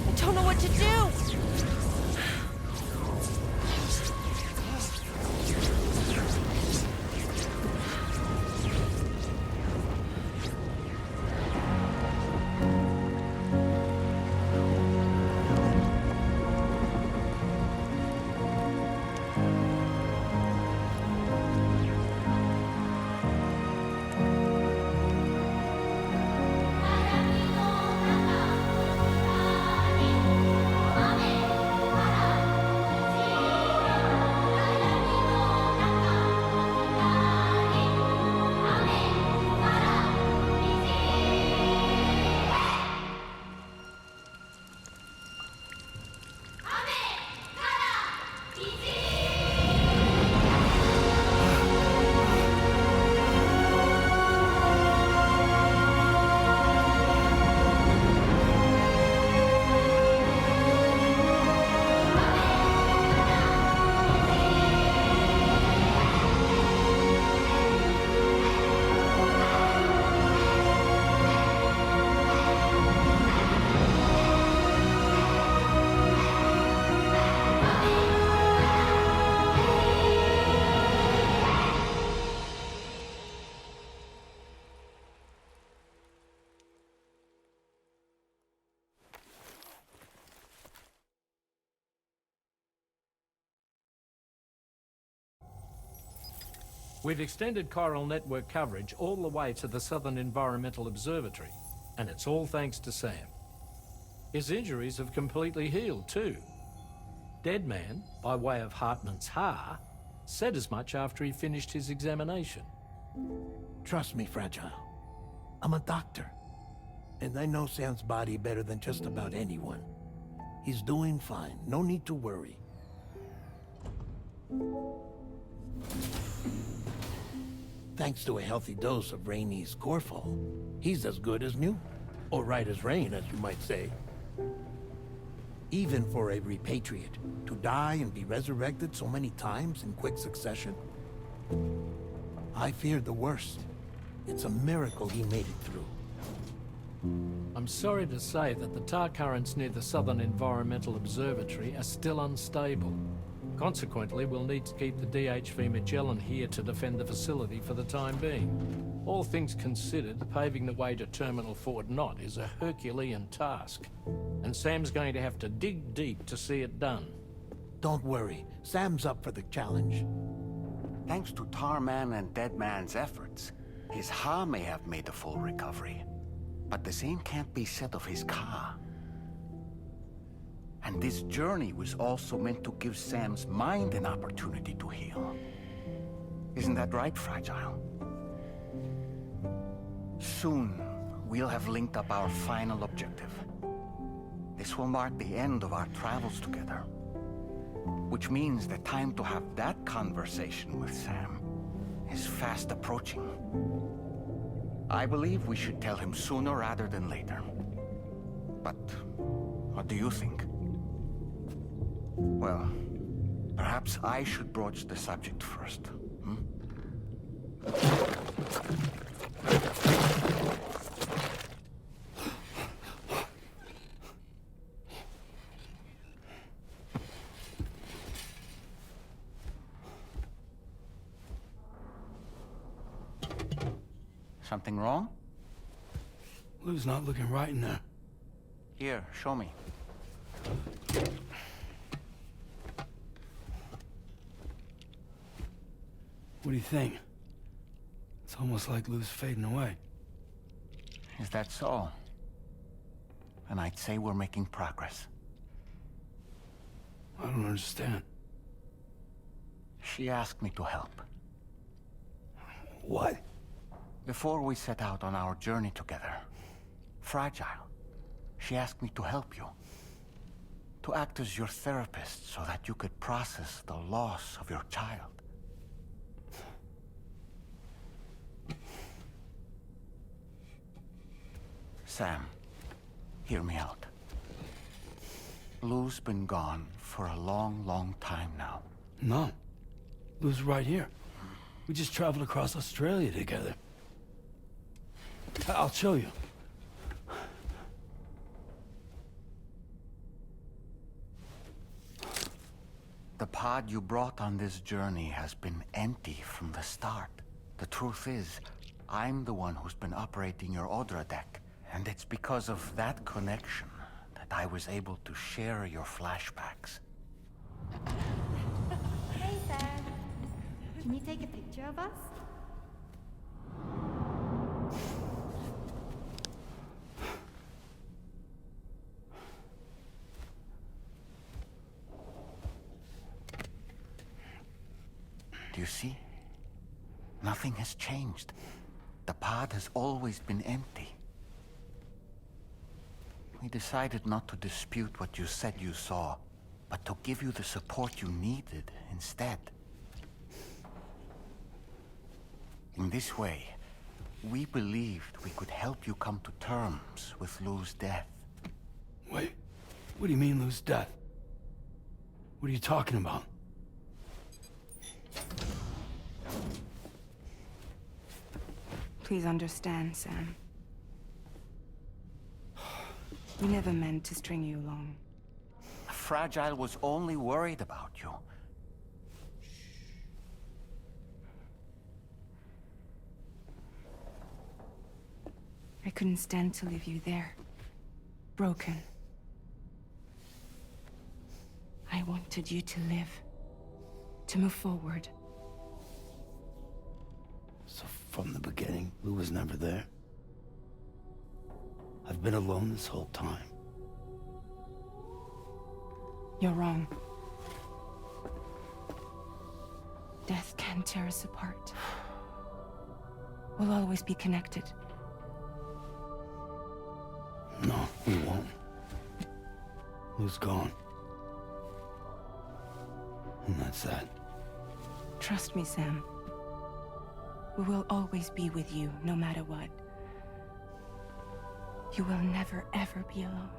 I don't know what to do! We've extended chiral network coverage all the way to the Southern Environmental Observatory, and it's all thanks to Sam. His injuries have completely healed too. Deadman, by way of Heartman's Ha, said as much after he finished his examination. Trust me, Fragile. I'm a doctor. And I know Sam's body better than just about anyone. He's doing fine. No need to worry. Thanks to a healthy dose of Rainey's Corfol, he's as good as new. Or right as rain, as you might say. Even for a repatriate, to die and be resurrected so many times in quick succession. I feared the worst. It's a miracle he made it through. I'm sorry to say that the tar currents near the Southern Environmental Observatory are still unstable. Consequently, we'll need to keep the DHV Magellan here to defend the facility for the time being. All things considered, paving the way to Terminal Fort Knott is a Herculean task. And Sam's going to have to dig deep to see it done. Don't worry. Sam's up for the challenge. Thanks to Tarman and Deadman's efforts, his Ha may have made a full recovery. But the same can't be said of his Ka. And this journey was also meant to give Sam's mind an opportunity to heal. Isn't that right, Fragile? Soon, we'll have linked up our final objective. This will mark the end of our travels together. Which means the time to have that conversation with Sam is fast approaching. I believe we should tell him sooner rather than later. But what do you think? Well, perhaps I should broach the subject first, hmm? Something wrong? Lou's not looking right in there. Here, show me. What do you think? It's almost like Lou's fading away. Is that so? And I'd say we're making progress. I don't understand. She asked me to help. What? Before we set out on our journey together, Fragile, she asked me to help you. To act as your therapist so that you could process the loss of your child. Sam, hear me out. Lou's been gone for a long, long time now. No. Lou's right here. We just traveled across Australia together. I'll show you. The pod you brought on this journey has been empty from the start. The truth is, I'm the one who's been operating your Odra deck, and it's because of that connection that I was able to share your flashbacks. Hey, Sam. Can you take a picture of us? Do you see? Nothing has changed. The pod has always been empty. We decided not to dispute what you said you saw, but to give you the support you needed instead. In this way, we believed we could help you come to terms with Lou's death. Wait, what do you mean Lou's death? What are you talking about? Please understand, Sam. We never meant to string you along. Fragile was only worried about you. I couldn't stand to leave you there. Broken. I wanted you to live. To move forward. So from the beginning, Lou was never there? I've been alone this whole time. You're wrong. Death can tear us apart. We'll always be connected. No, we won't. Lou's gone. And that's that. Trust me, Sam. We will always be with you, no matter what. You will never, ever be alone.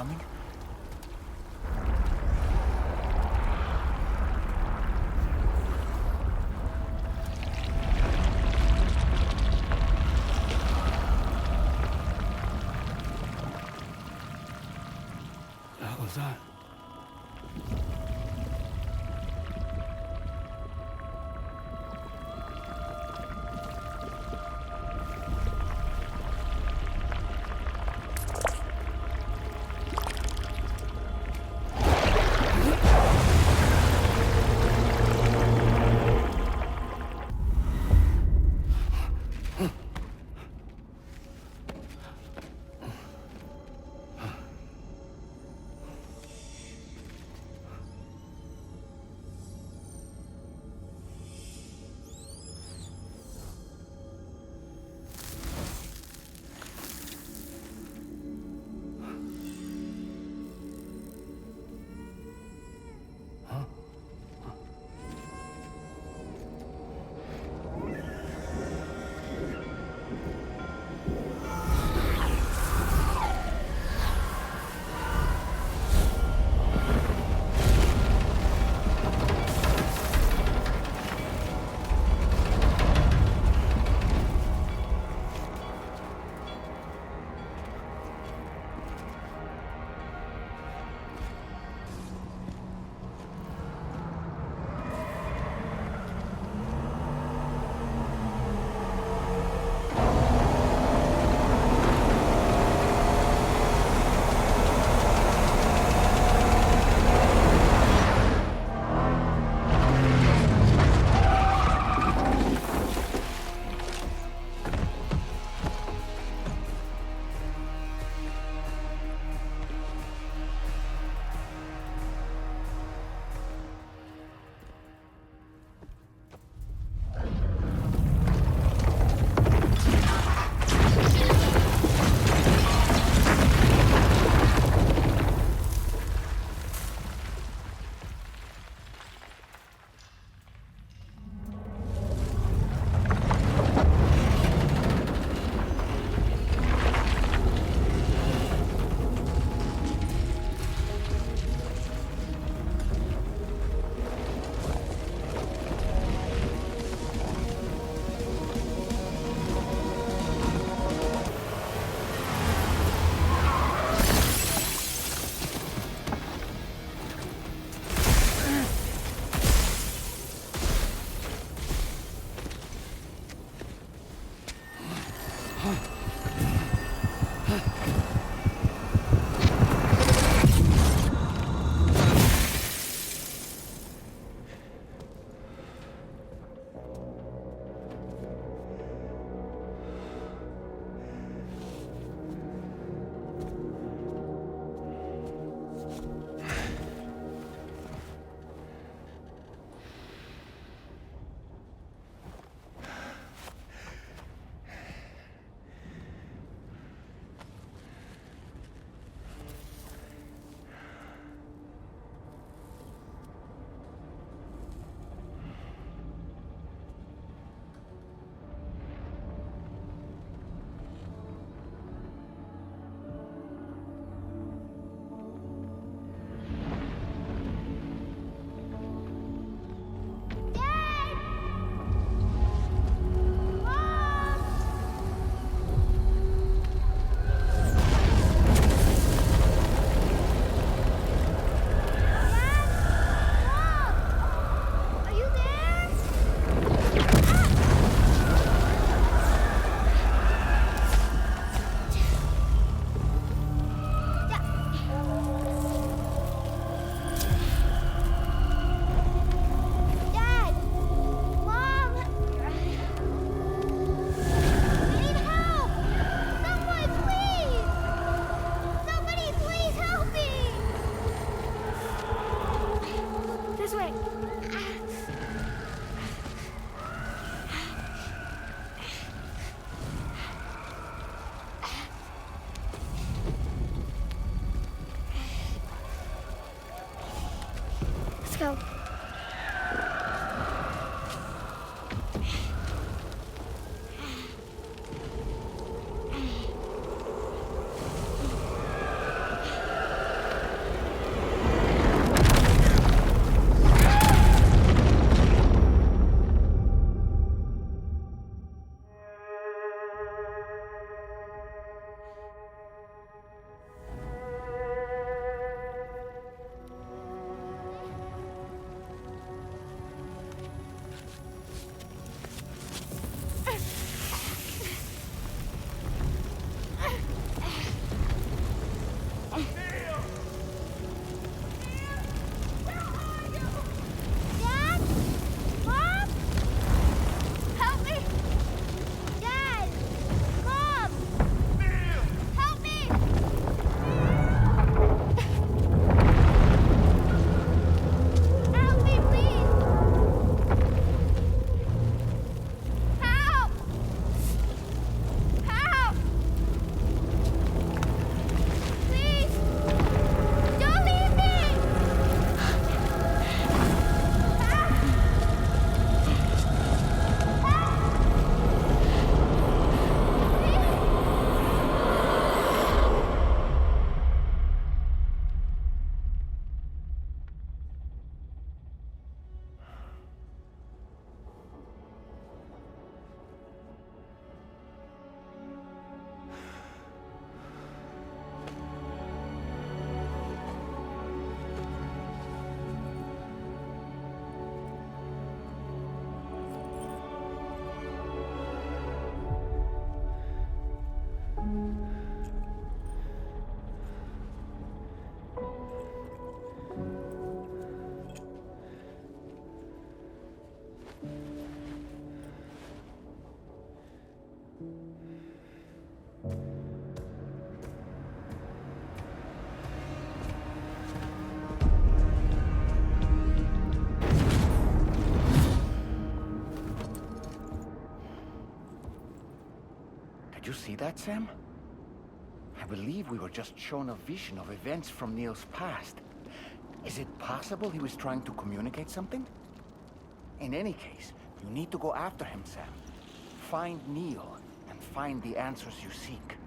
coming? What the hell was that? Did you see that, Sam? I believe we were just shown a vision of events from Neil's past. Is it possible he was trying to communicate something? In any case, you need to go after him, Sam. Find Neil, and find the answers you seek.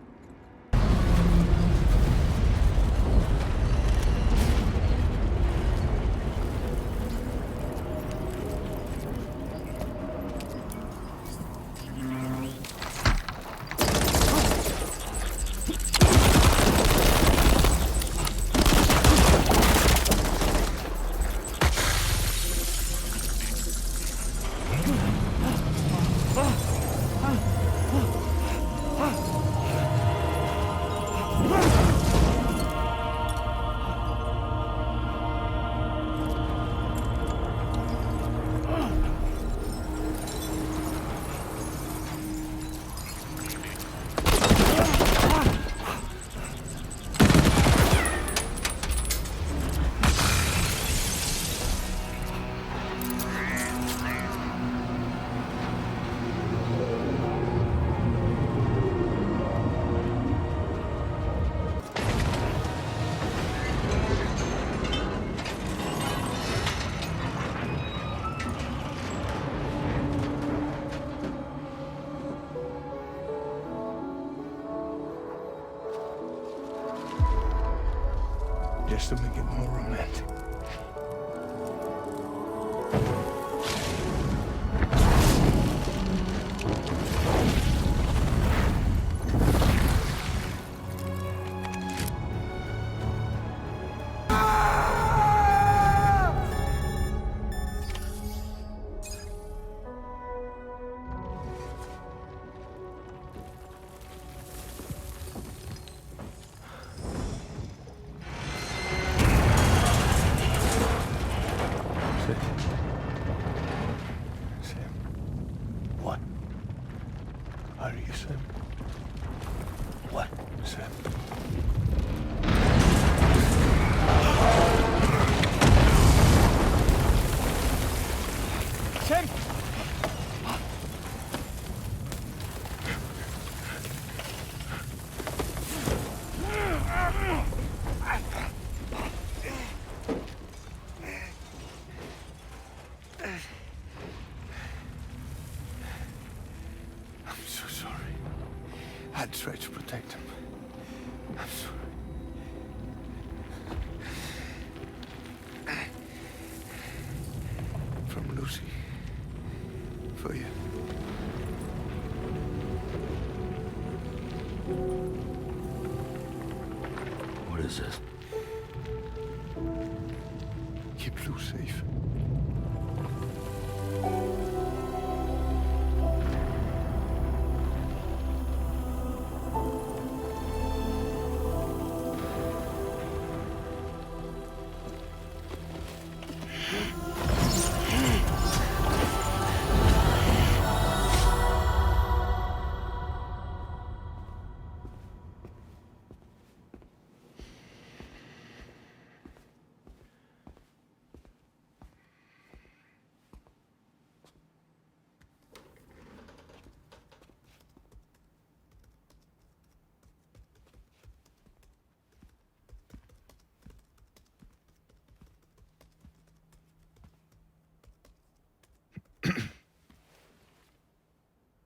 Just to make it more romantic. I tried to protect him. I'm sorry. From Lucy. For you. What is this? Keep Lou safe.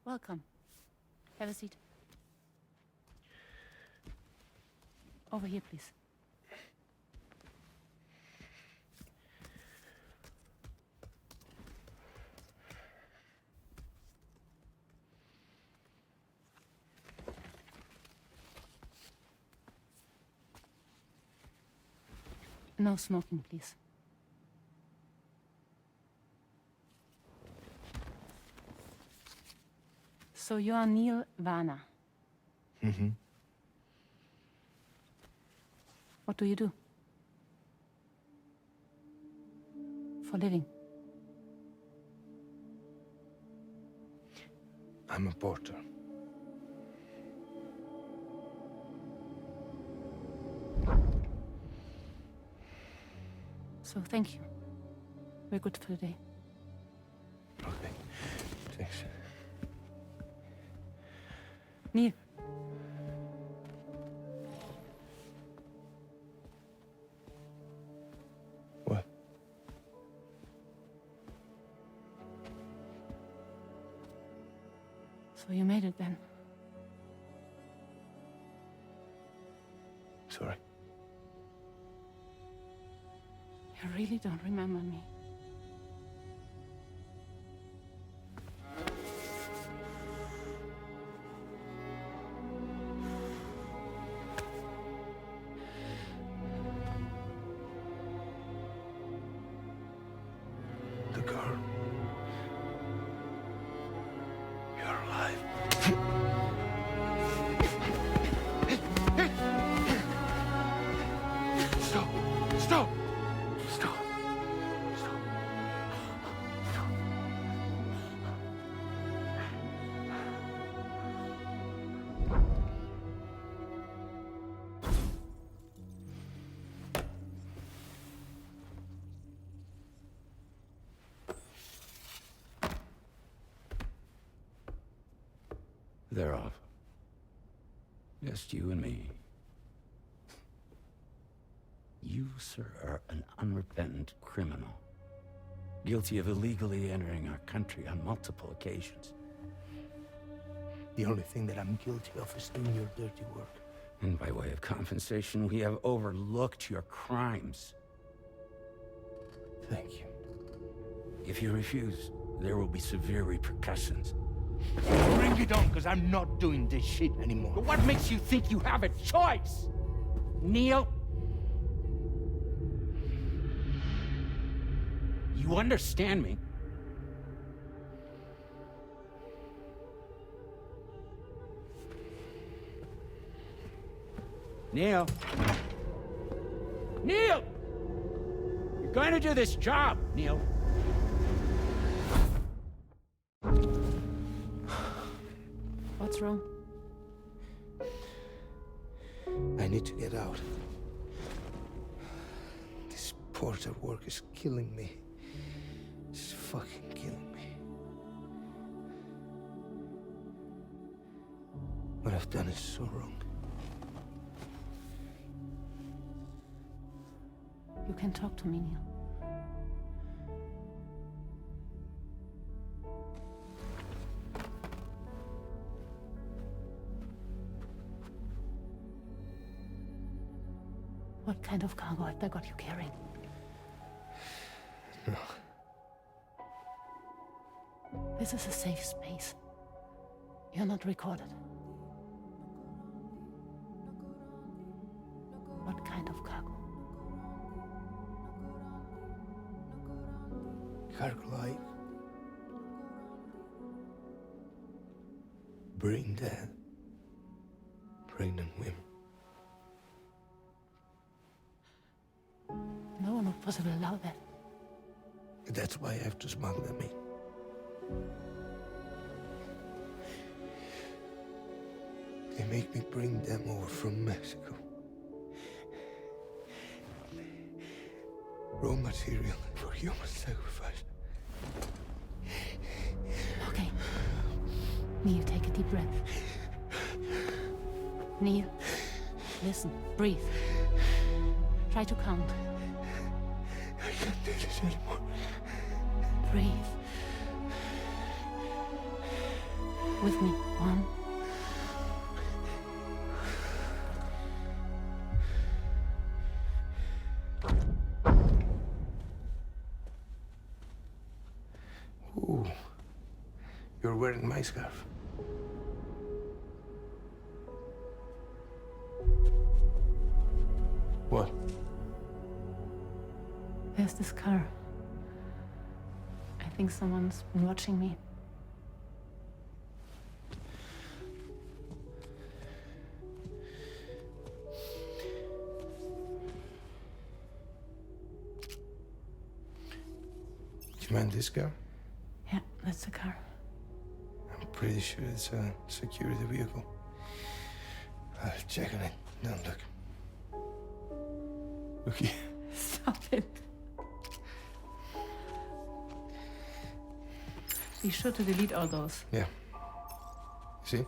Welcome. Have a seat. Over here, please. No smoking, please. So you are Neil Vana. Mm-hmm. What do you do? For a living? I'm a porter. So thank you. We're good for the day. Okay. Thanks. Neil. What? So you made it then? Sorry. You really don't remember me. The girl. You're alive. Stop! Stop! Stop! Stop! Stop! They're off. Just you and me. You, sir, are an unrepentant criminal. Guilty of illegally entering our country on multiple occasions. The only thing that I'm guilty of is doing your dirty work. And by way of compensation, we have overlooked your crimes. Thank you. If you refuse, there will be severe repercussions. Bring it on, because I'm not doing this shit anymore. But what makes you think you have a choice? Neil? You understand me? Neil? Neil! You're going to do this job, Neil. What's wrong? I need to get out. This porter work is killing me. It's fucking killing me. What I've done is so wrong. You can talk to me, Neil. What kind of cargo have they got you carrying? No. This is a safe space. You're not recorded. What kind of cargo? Cargo like bring dead, pregnant women. No one would possibly allow that. That's why I have to smuggle them in. They make me bring them over from Mexico. Raw material for human sacrifice. Okay. Neil, take a deep breath. Neil, listen, breathe. Try to count. I can't do this anymore. Breathe. With me. 1. Ooh, you're wearing my scarf. What? There's this car. I think someone's been watching me. You mind this car? Yeah, that's the car. I'm pretty sure it's a security vehicle. I'll check on it. No, look. Look here. Stop it. Be sure to delete all those. Yeah. See?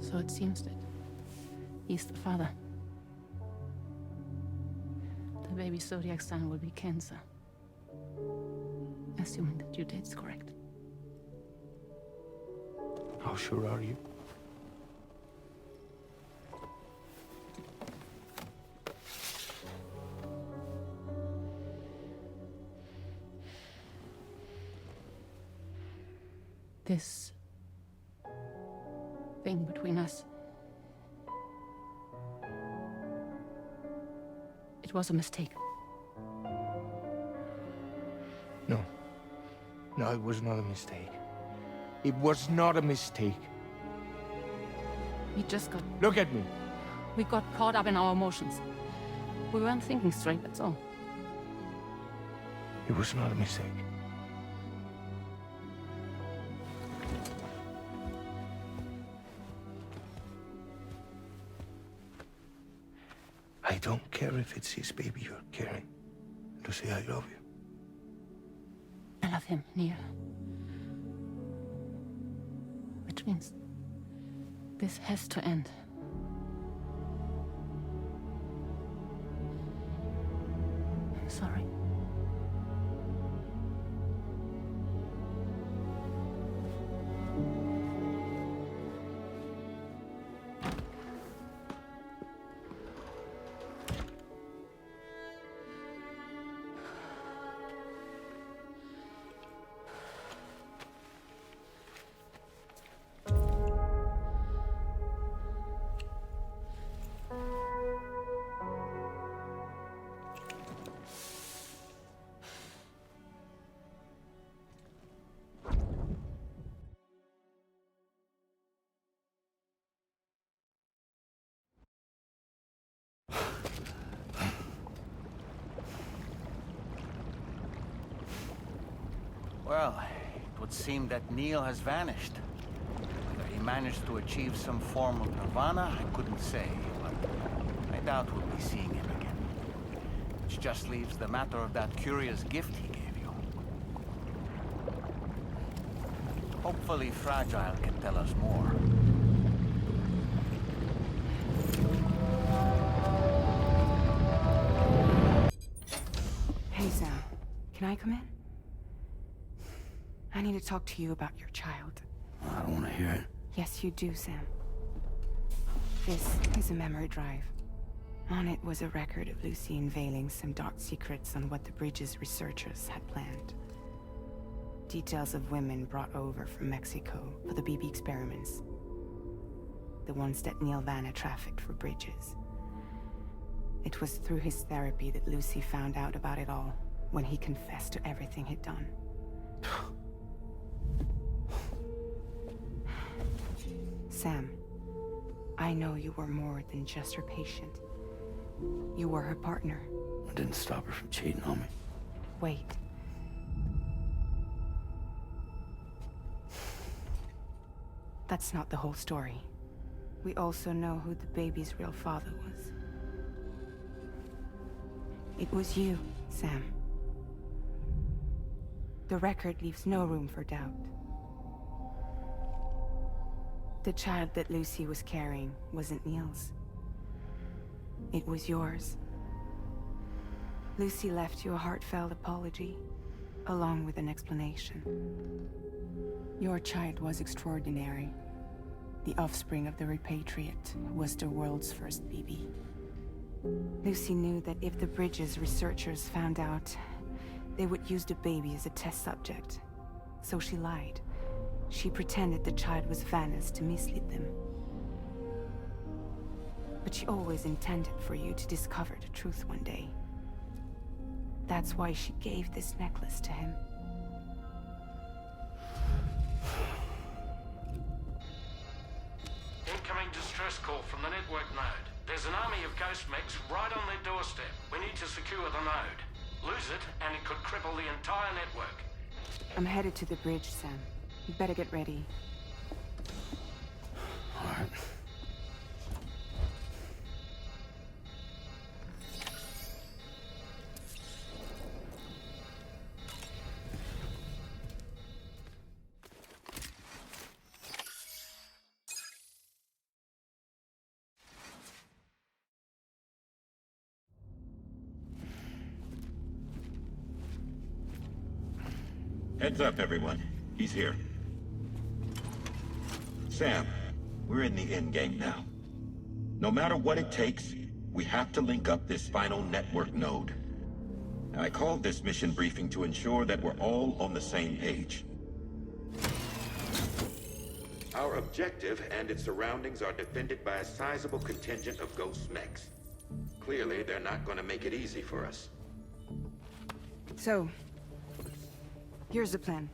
So it seems that he's the father. The baby's zodiac sign will be Cancer. Assuming that due date's correct. How sure are you? This thing between us. It was a mistake. No. No, it was not a mistake. It was not a mistake. We just got... Look at me. We got caught up in our emotions. We weren't thinking straight, that's all. It was not a mistake. I don't care if it's his baby you're carrying. Lucy, I love you. I love him, Neil. Which means this has to end. I'm sorry. Well, it would seem that Neil has vanished. Whether he managed to achieve some form of nirvana, I couldn't say, but I doubt we'll be seeing him again. Which just leaves the matter of that curious gift he gave you. Hopefully Fragile can tell us more. Hey, Sam. Can I come in? I need to talk to you about your child. I don't want to hear it. Yes, you do, Sam. This is a memory drive. On it was a record of Lucy unveiling some dark secrets on what the Bridge's researchers had planned. Details of women brought over from Mexico for the BB experiments. The ones that Neil Vana trafficked for Bridges. It was through his therapy that Lucy found out about it all, when he confessed to everything he'd done. Sam, I know you were more than just her patient. You were her partner. I didn't stop her from cheating on me. Wait. That's not the whole story. We also know who the baby's real father was. It was you, Sam. The record leaves no room for doubt. The child that Lucy was carrying wasn't Neil's. It was yours. Lucy left you a heartfelt apology, along with an explanation. Your child was extraordinary. The offspring of the repatriate was the world's first BB. Lucy knew that if the Bridges researchers found out, they would use the baby as a test subject. So she lied. She pretended the child was Vana's to mislead them. But she always intended for you to discover the truth one day. That's why she gave this necklace to him. Incoming distress call from the network node. There's an army of ghost mechs right on their doorstep. We need to secure the node. Lose it, and it could cripple the entire network. I'm headed to the bridge, Sam. You better get ready. All right. Heads up, everyone. He's here. Sam, we're in the endgame now. No matter what it takes, we have to link up this final network node. I called this mission briefing to ensure that we're all on the same page. Our objective and its surroundings are defended by a sizable contingent of ghost mechs. Clearly, they're not going to make it easy for us. So, here's the plan.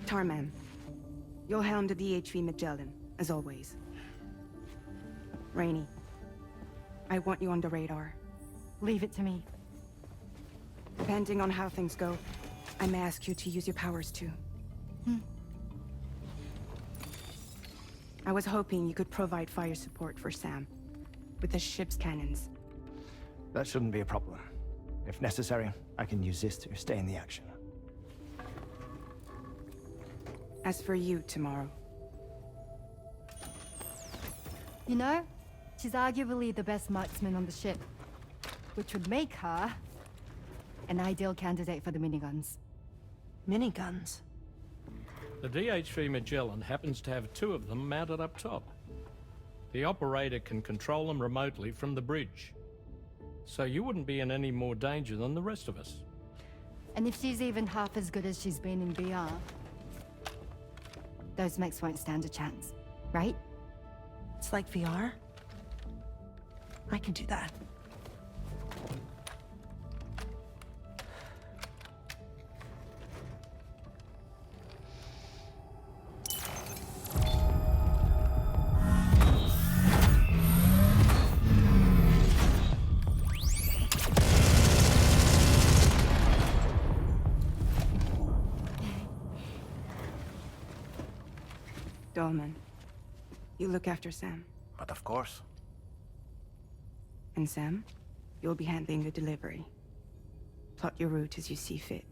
Tarman, you'll helm the DHV Magellan, as always. Rainey, I want you on the radar. Leave it to me. Depending on how things go, I may ask you to use your powers too. I was hoping you could provide fire support for Sam, with the ship's cannons. That shouldn't be a problem. If necessary, I can use this to stay in the action. As for you, tomorrow. You know, she's arguably the best marksman on the ship, which would make her an ideal candidate for the miniguns. Miniguns? The DHV Magellan happens to have 2 of them mounted up top. The operator can control them remotely from the bridge. So you wouldn't be in any more danger than the rest of us. And if she's even half as good as she's been in VR, those mechs won't stand a chance, right? It's like VR? I can do that. Dolman, you look after Sam. But of course. And Sam, you'll be handling the delivery. Plot your route as you see fit.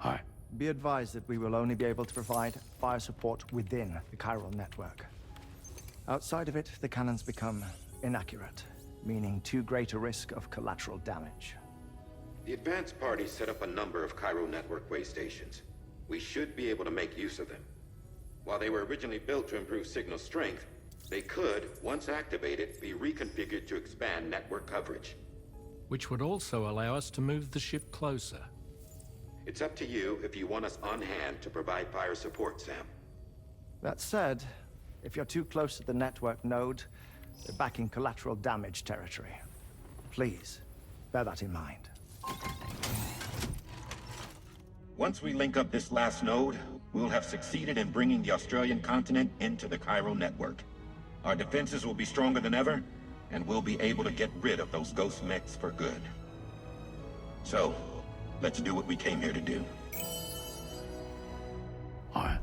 All right. Be advised that we will only be able to provide fire support within the chiral network. Outside of it, the cannons become inaccurate, meaning too great a risk of collateral damage. The advanced party set up a number of chiral network way stations. We should be able to make use of them. While they were originally built to improve signal strength, they could, once activated, be reconfigured to expand network coverage. Which would also allow us to move the ship closer. It's up to you if you want us on hand to provide fire support, Sam. That said, if you're too close to the network node, you're back in collateral damage territory. Please, bear that in mind. Once we link up this last node, we'll have succeeded in bringing the Australian continent into the chiral network. Our defenses will be stronger than ever, and we'll be able to get rid of those ghost mechs for good. So, let's do what we came here to do. All right.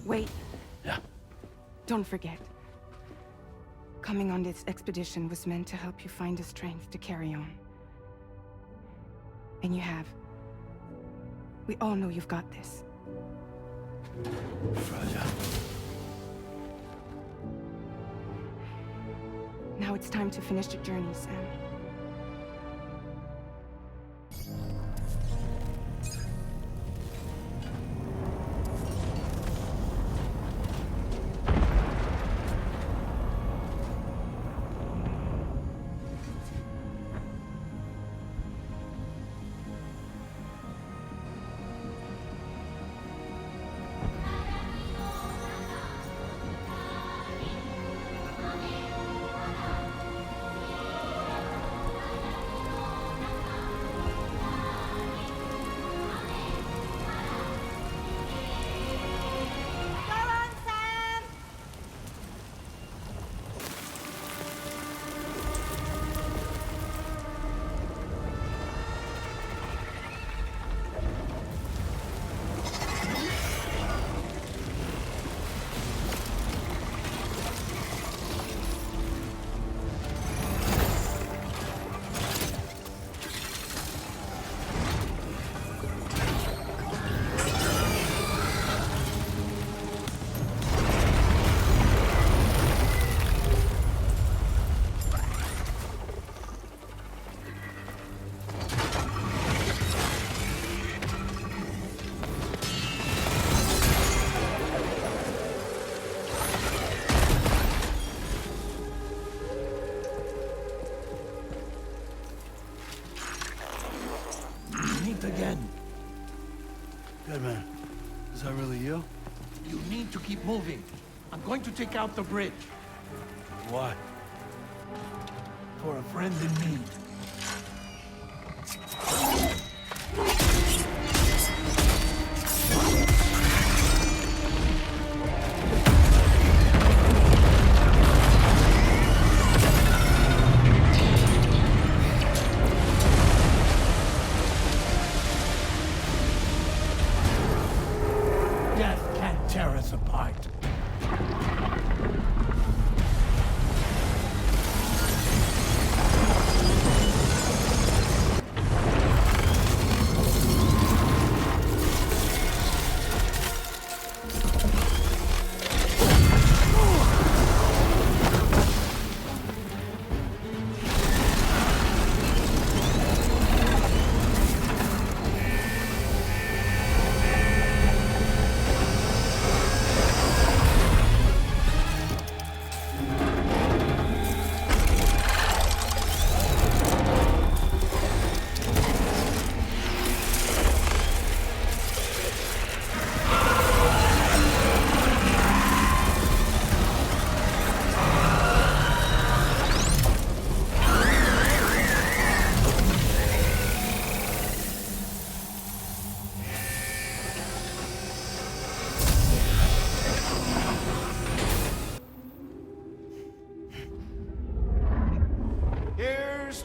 Wait. Yeah? Don't forget. Coming on this expedition was meant to help you find the strength to carry on. And you have. We all know you've got this. Fragile. Now it's time to finish the journey, Sam. it again. Deadman, is that really you? You need to keep moving. I'm going to take out the bridge. Why? For a friend in need. Death can't tear us apart.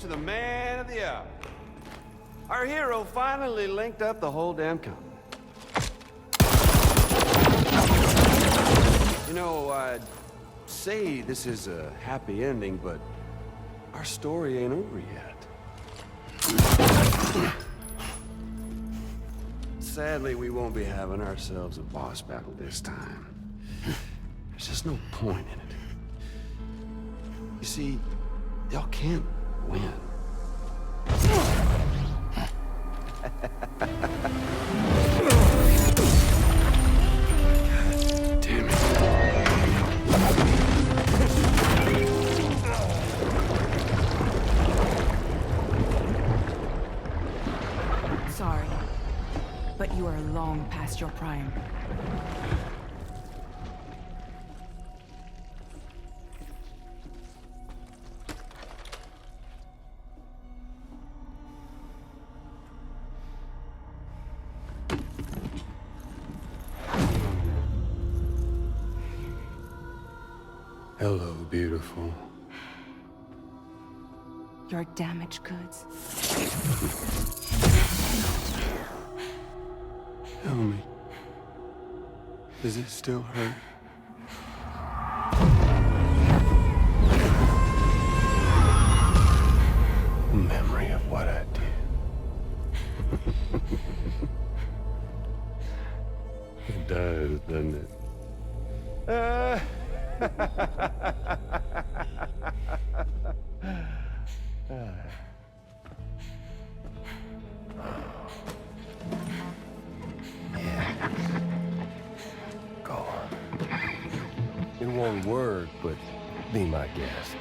To the man of the hour. Our hero finally linked up the whole damn company. You know, I'd say this is a happy ending, but our story ain't over yet. Sadly, we won't be having ourselves a boss battle this time. There's just no point in it. You see, y'all can't win. Damn it. Sorry, but you are long past your prime. Hello, beautiful. Your damaged goods. Tell me, does it still hurt? Memory of what I did. It does, doesn't it? Go on. In one word, but be my guest.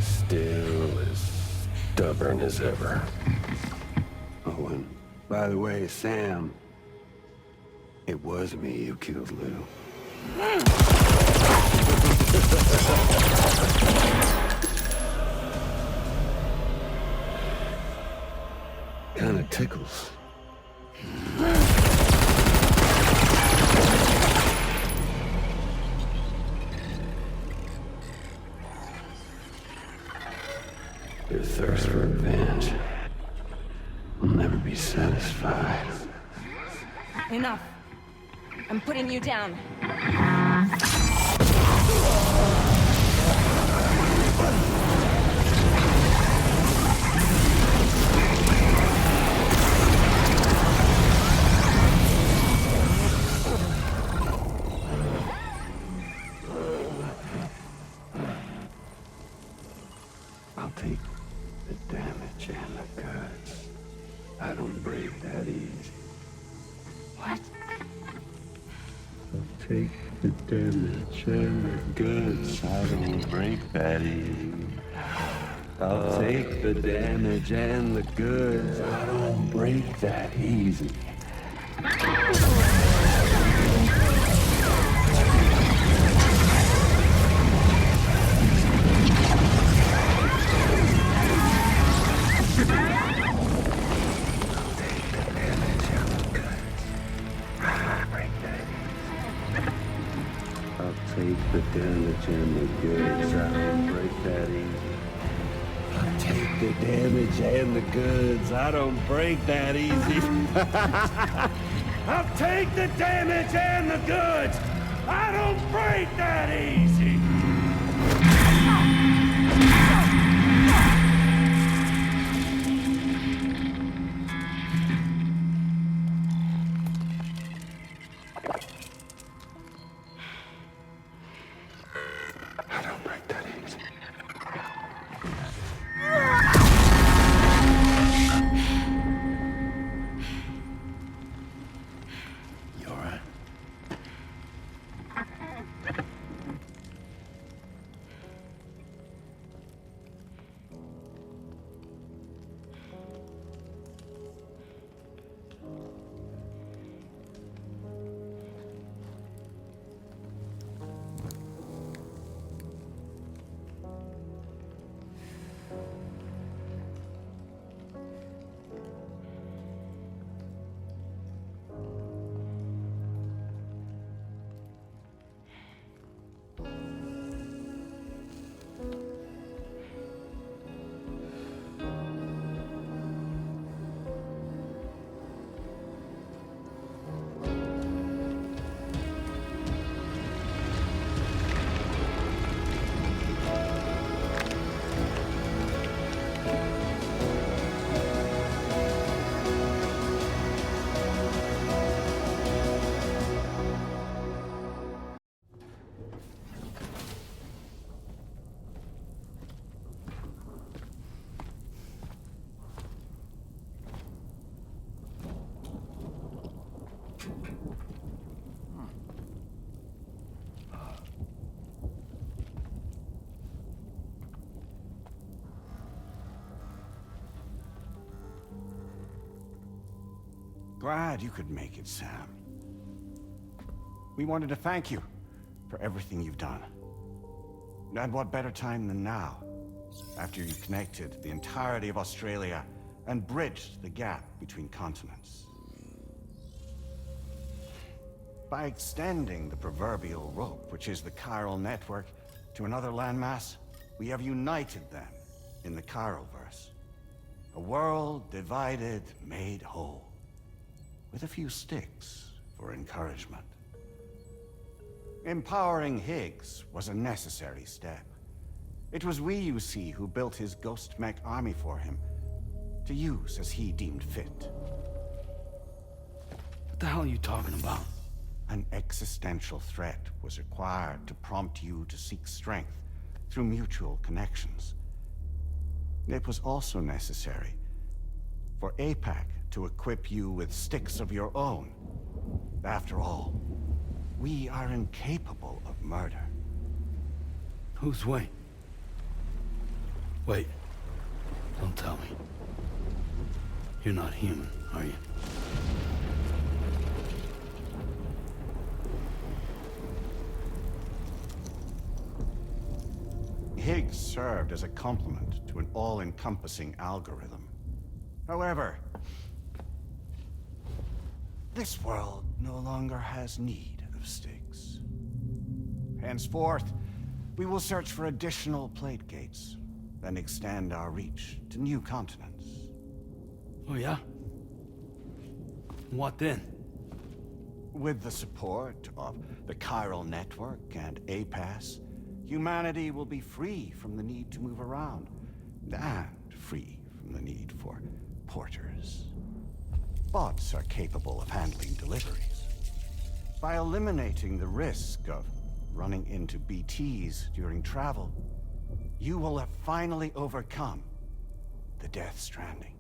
Still as stubborn as ever. Oh, and by the way, Sam, it was me who killed Lou. Kinda tickles. Your thirst for revenge will never be satisfied. Enough. I'm putting you down. I'll take the damage and the cuts. I don't break that easy. take the damage and the goods. I don't break that easy. I'll take the damage and the goods. I don't break that easy. Take the damage and the goods. I don't break that easy. I'll take the damage and the goods. I don't break that easy. I'll take the damage and the goods. I don't break that easy. Glad you could make it, Sam. We wanted to thank you for everything you've done. And what better time than now, after you connected the entirety of Australia and bridged the gap between continents. By extending the proverbial rope, which is the chiral network, to another landmass, we have united them in the Chiralverse. A world divided, made whole. With a few sticks for encouragement. Empowering Higgs was a necessary step. It was we, you see, who built his ghost mech army for him, to use as he deemed fit. What the hell are you talking about? An existential threat was required to prompt you to seek strength through mutual connections. It was also necessary for APAC to equip you with sticks of your own. After all, we are incapable of murder. Who's Wayne? Wait. Don't tell me. You're not human, are you? Higgs served as a complement to an all-encompassing algorithm. However, this world no longer has need of sticks. Henceforth, we will search for additional plate gates, then extend our reach to new continents. Oh yeah? What then? With the support of the chiral network and APAS, humanity will be free from the need to move around, and free from the need for porters. Bots are capable of handling deliveries. By eliminating the risk of running into BTs during travel, you will have finally overcome the Death Stranding.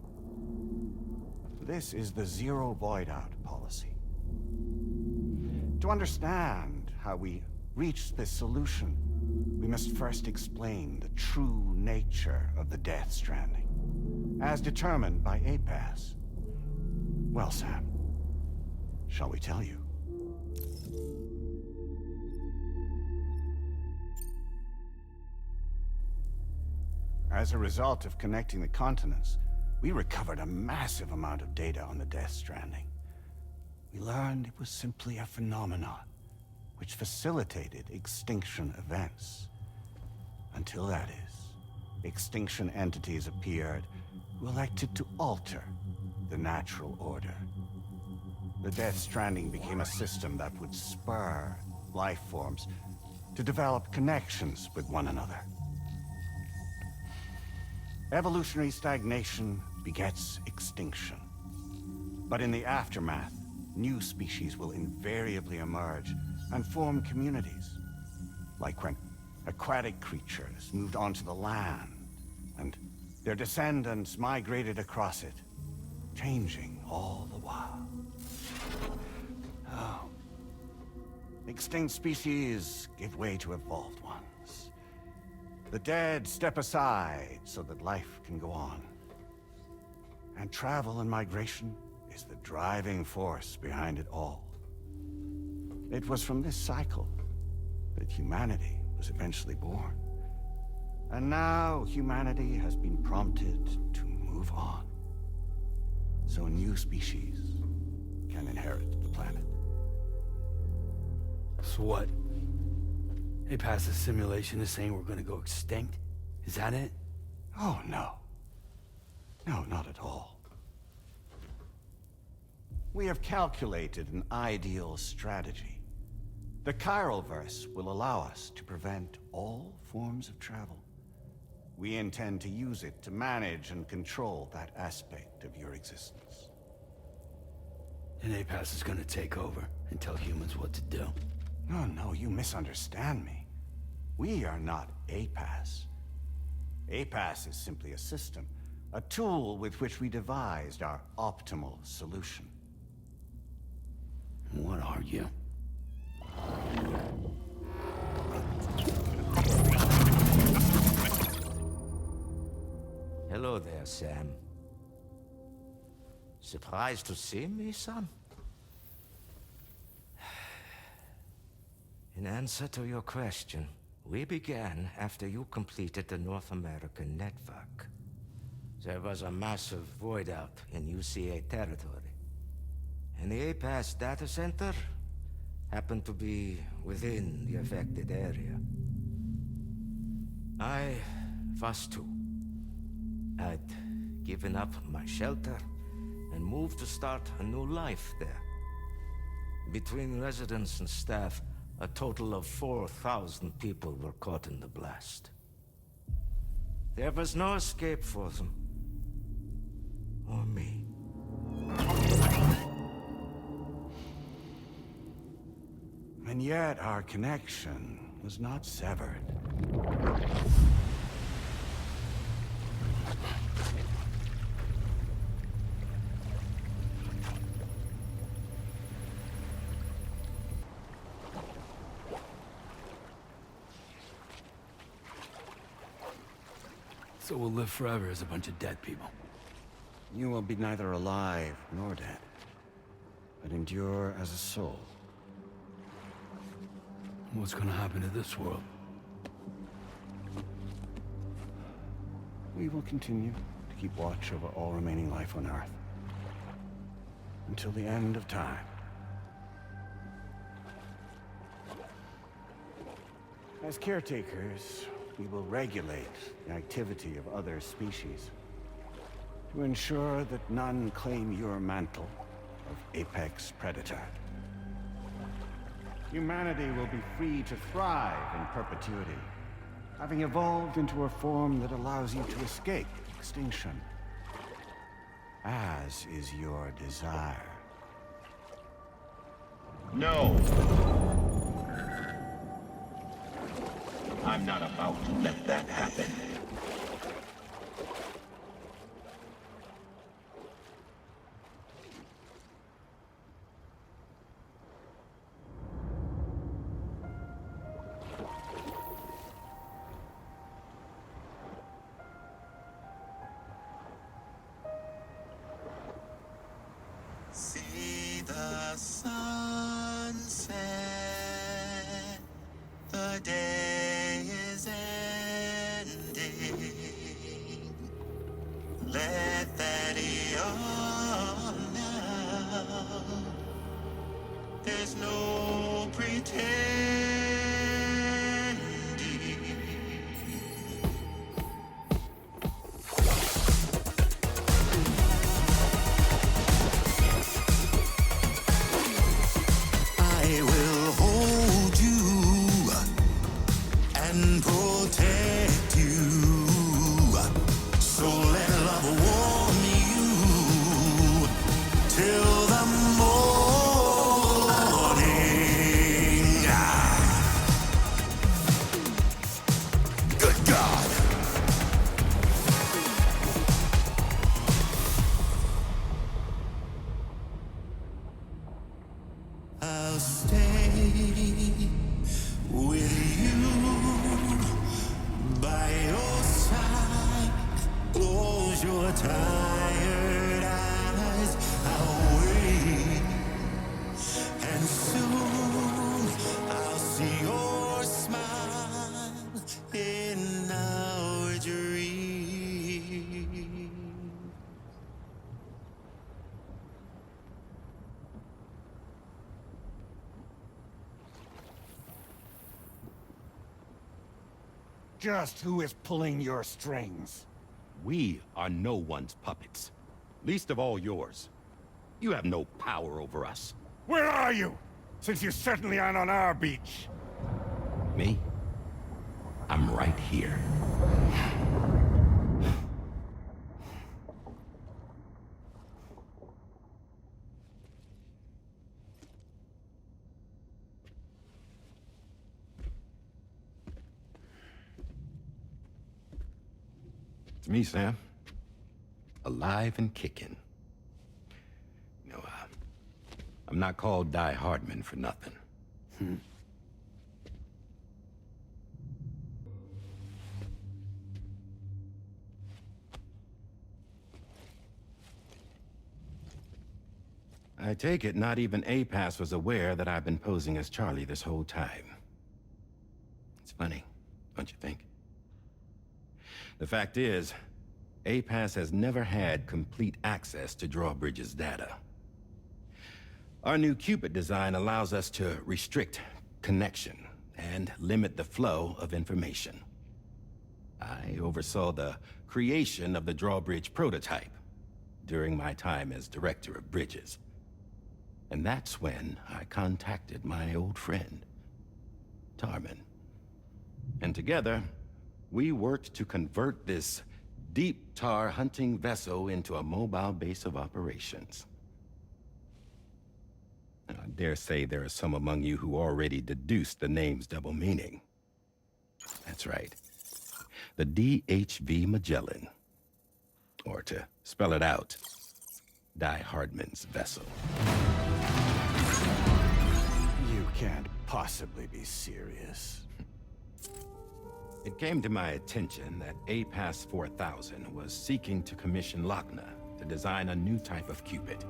This is the zero void-out policy. To understand how we reached this solution, we must first explain the true nature of the Death Stranding, as determined by APAS. Well, Sam, shall we tell you? As a result of connecting the continents, we recovered a massive amount of data on the Death Stranding. We learned it was simply a phenomenon which facilitated extinction events. Until that is, extinction entities appeared who elected to alter the natural order. The Death Stranding became a system that would spur life forms to develop connections with one another. Evolutionary stagnation begets extinction. But in the aftermath, new species will invariably emerge and form communities. Like when aquatic creatures moved onto the land, and their descendants migrated across it, changing all the while. Oh. Extinct species give way to evolved ones. The dead step aside so that life can go on. And travel and migration is the driving force behind it all. It was from this cycle that humanity was eventually born. And now humanity has been prompted to move on. So new species can inherit the planet. So what? APAS's simulation is saying we're gonna go extinct? Is that it? Oh, no. No, not at all. We have calculated an ideal strategy. The Chiralverse will allow us to prevent all forms of travel. We intend to use it to manage and control that aspect of your existence. And APAS is gonna take over and tell humans what to do. No, no, you misunderstand me. We are not APAS. APAS is simply a system, a tool with which we devised our optimal solution. What are you? Hello there, Sam. Surprised to see me, son? In answer to your question, we began after you completed the North American network. There was a massive void out in UCA territory, and the APAS data center happened to be within the affected area. I was too. I'd given up my shelter and moved to start a new life there. Between residents and staff, a total of 4,000 people were caught in the blast. There was no escape for them. Or me. And yet our connection was not severed. So we'll live forever as a bunch of dead people. You will be neither alive nor dead, but endure as a soul. What's gonna happen to this world? We will continue to keep watch over all remaining life on Earth. Until the end of time. As caretakers, we will regulate the activity of other species to ensure that none claim your mantle of apex predator. Humanity will be free to thrive in perpetuity, having evolved into a form that allows you to escape extinction, as is your desire. No! I'm not about to let that happen. There's no pretending. I will hold you and protect you. So let love warm you till the morning. Good God. I'll stay with you by your side. Close your tired eyes. I'll wait, and soon I'll see your smile in our dream. Just who is pulling your strings? We are no one's puppets. Least of all yours. You have no power over us. Where are you? Since you certainly aren't on our beach. Me? I'm right here. It's me, Sam. Alive and kicking. You know, I'm not called Die Heartman for nothing. I take it not even APAS was aware that I've been posing as Charlie this whole time. It's funny, don't you think? The fact is, APAS has never had complete access to Drawbridge's data. Our new Cupid design allows us to restrict connection and limit the flow of information. I oversaw the creation of the Drawbridge prototype during my time as Director of Bridges. And that's when I contacted my old friend, Tarman. And together, we worked to convert this deep tar hunting vessel into a mobile base of operations. And I dare say there are some among you who already deduced the name's double meaning. That's right. The DHV Magellan. Or to spell it out, Die Heartman's vessel. You can't possibly be serious. It came to my attention that APAS 4000 was seeking to commission Lochna to design a new type of Cupid.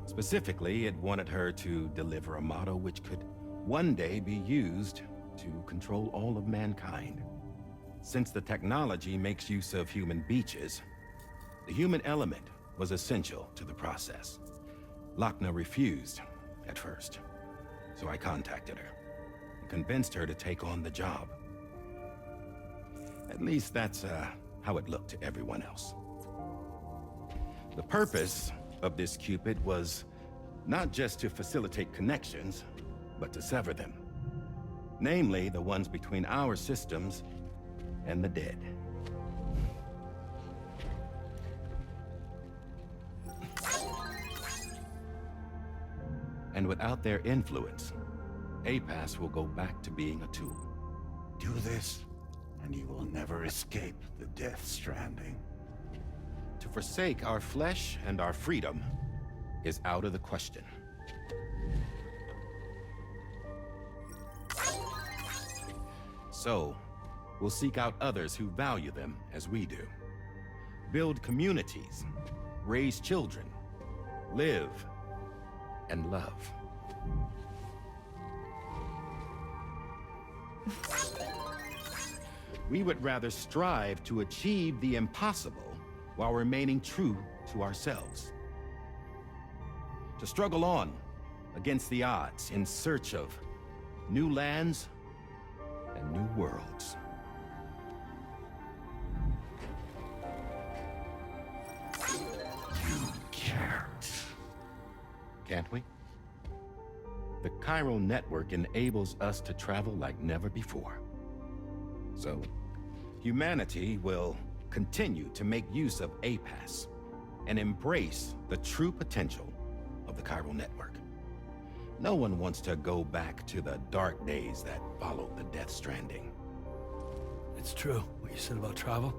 Specifically, it wanted her to deliver a model which could one day be used to control all of mankind. Since the technology makes use of human beaches, the human element was essential to the process. Lochna refused at first, so I contacted her and convinced her to take on the job. At least that's how it looked to everyone else. The purpose of this Cupid was not just to facilitate connections, but to sever them. Namely, the ones between our systems and the dead. And without their influence, APAS will go back to being a tool. Do this, and you will never escape the death stranding. To forsake our flesh and our freedom is out of the question. So, we'll seek out others who value them as we do. Build communities, raise children, live, and love. We would rather strive to achieve the impossible while remaining true to ourselves. To struggle on against the odds in search of new lands and new worlds. You can't we? The chiral network enables us to travel like never before. So, humanity will continue to make use of APAS and embrace the true potential of the chiral network. No one wants to go back to the dark days that followed the Death Stranding. It's true, what you said about travel.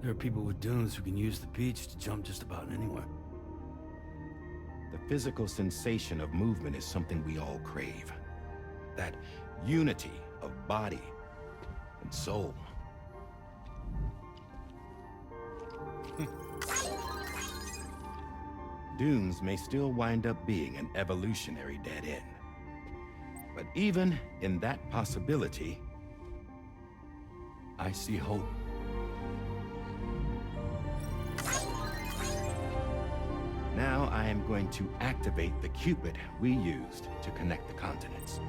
There are people with dunes who can use the beach to jump just about anywhere. The physical sensation of movement is something we all crave. That unity of body and soul. Dunes may still wind up being an evolutionary dead end. But even in that possibility, I see hope. Now I am going to activate the Cupid we used to connect the continents.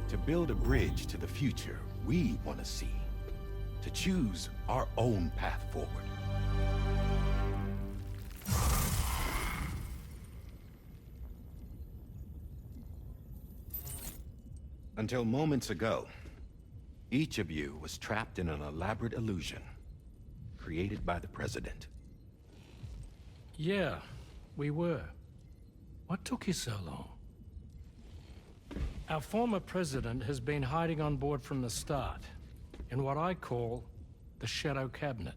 To build a bridge to the future we want to see, to choose our own path forward. Until moments ago, each of you was trapped in an elaborate illusion created by the President. Yeah, we were. What took you so long? Our former president has been hiding on board from the start, in what I call the Shadow Cabinet.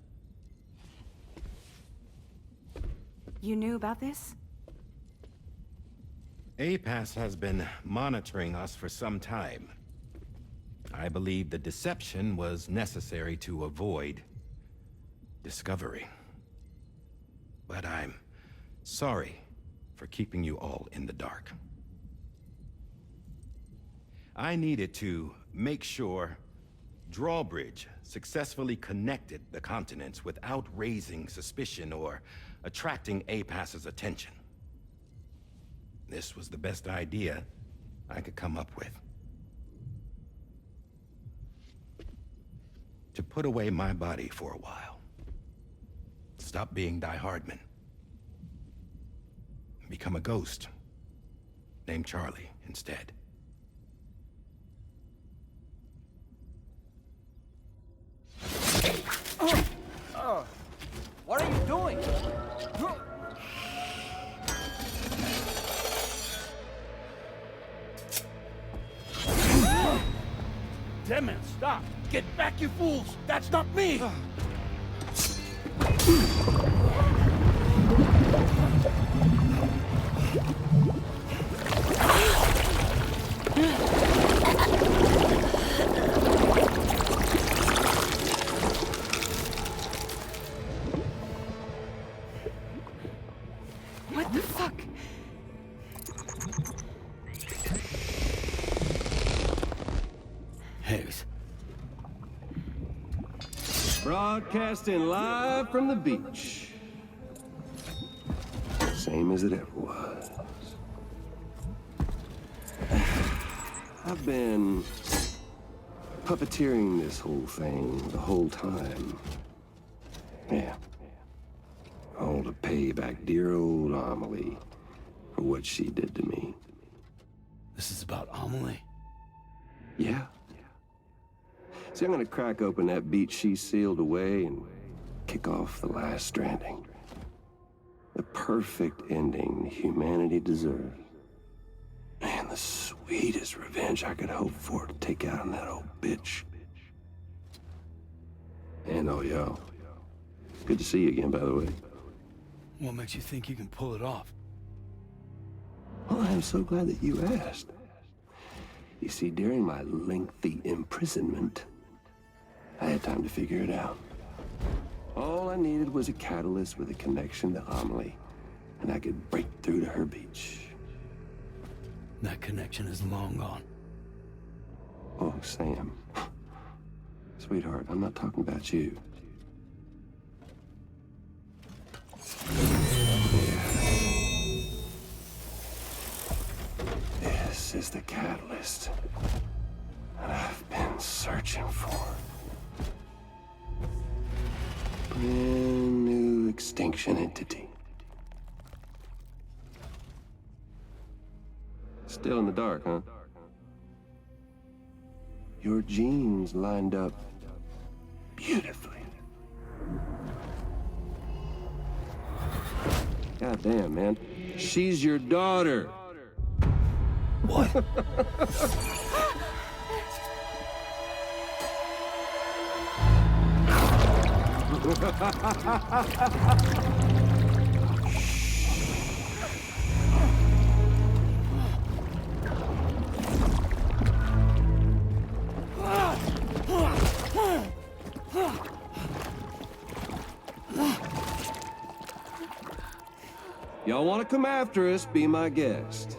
You knew about this? APAS has been monitoring us for some time. I believe the deception was necessary to avoid discovery. But I'm sorry for keeping you all in the dark. I needed to make sure Drawbridge successfully connected the continents without raising suspicion or attracting APAS's attention. This was the best idea I could come up with. To put away my body for a while. Stop being Heartman. Become a ghost. Named Charlie instead. What are you doing? Deadman, stop! Get back, you fools! That's not me! What the fuck? Higgs. Broadcasting live from the beach. Same as it ever was. I've been puppeteering this whole thing the whole time. Yeah. All to pay back dear old Amelie for what she did to me. This is about Amelie? Yeah. See, I'm gonna crack open that beach she sealed away and kick off the last Stranding. The perfect ending humanity deserves. Man, the sweetest revenge I could hope for to take out on that old bitch. And all y'all. Good to see you again, by the way. What makes you think you can pull it off? Well, I'm so glad that you asked. You see, during my lengthy imprisonment, I had time to figure it out. All I needed was a catalyst with a connection to Amelie, and I could break through to her beach. That connection is long gone. Oh, Sam. Sweetheart, I'm not talking about you. This is the catalyst that I've been searching for. Brand new extinction entity. Still in the dark, huh? Your genes lined up beautifully. God damn, man. She's your daughter. What? Y'all want to come after us, be my guest.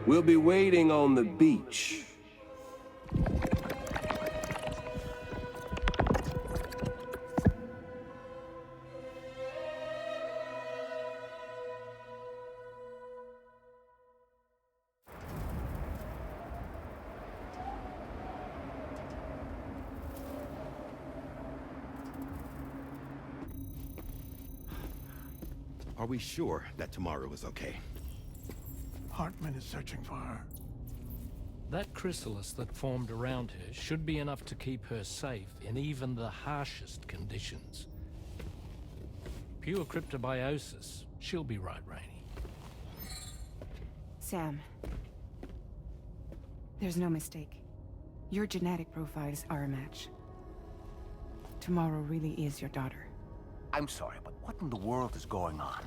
We'll be waiting on the beach. Are we sure that tomorrow is okay? Heartman is searching for her. That chrysalis that formed around her should be enough to keep her safe in even the harshest conditions. Pure cryptobiosis. She'll be right, Rainey. Sam. There's no mistake. Your genetic profiles are a match. Tomorrow really is your daughter. I'm sorry, but what in the world is going on?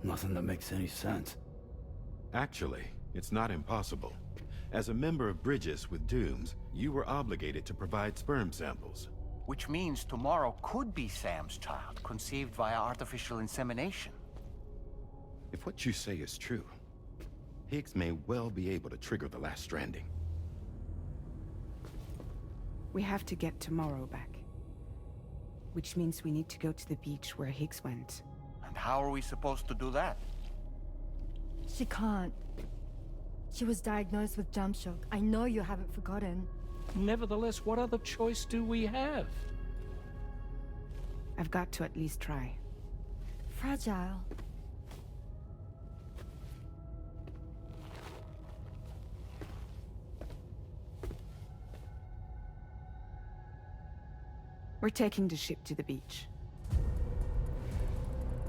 Nothing that makes any sense. Actually, it's not impossible. As a member of Bridges with Dooms, you were obligated to provide sperm samples. Which means tomorrow could be Sam's child, conceived via artificial insemination. If what you say is true, Higgs may well be able to trigger the last Stranding. We have to get tomorrow back. Which means we need to go to the beach where Higgs went. And how are we supposed to do that? She can't. She was diagnosed with jump shock. I know you haven't forgotten. Nevertheless, what other choice do we have? I've got to at least try. Fragile. We're taking the ship to the beach.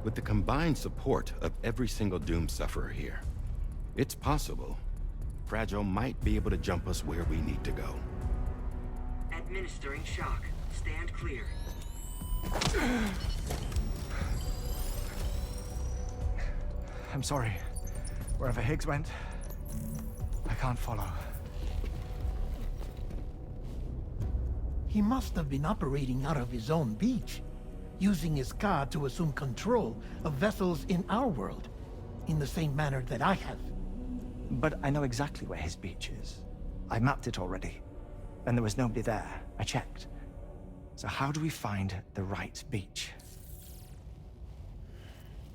With the combined support of every single Doom sufferer here, it's possible Fragile might be able to jump us where we need to go. Administering shock. Stand clear. I'm sorry. Wherever Higgs went, I can't follow. He must have been operating out of his own beach, using his car to assume control of vessels in our world, in the same manner that I have. But I know exactly where his beach is. I mapped it already, and there was nobody there. I checked. So how do we find the right beach?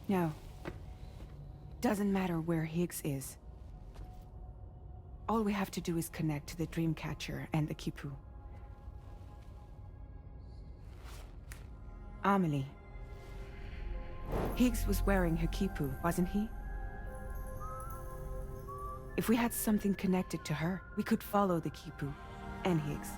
No. Doesn't matter where Higgs is. All we have to do is connect to the Dreamcatcher and the Kipu. Amelie. Higgs was wearing her Kipu, wasn't he? If we had something connected to her, we could follow the Kipu and Higgs.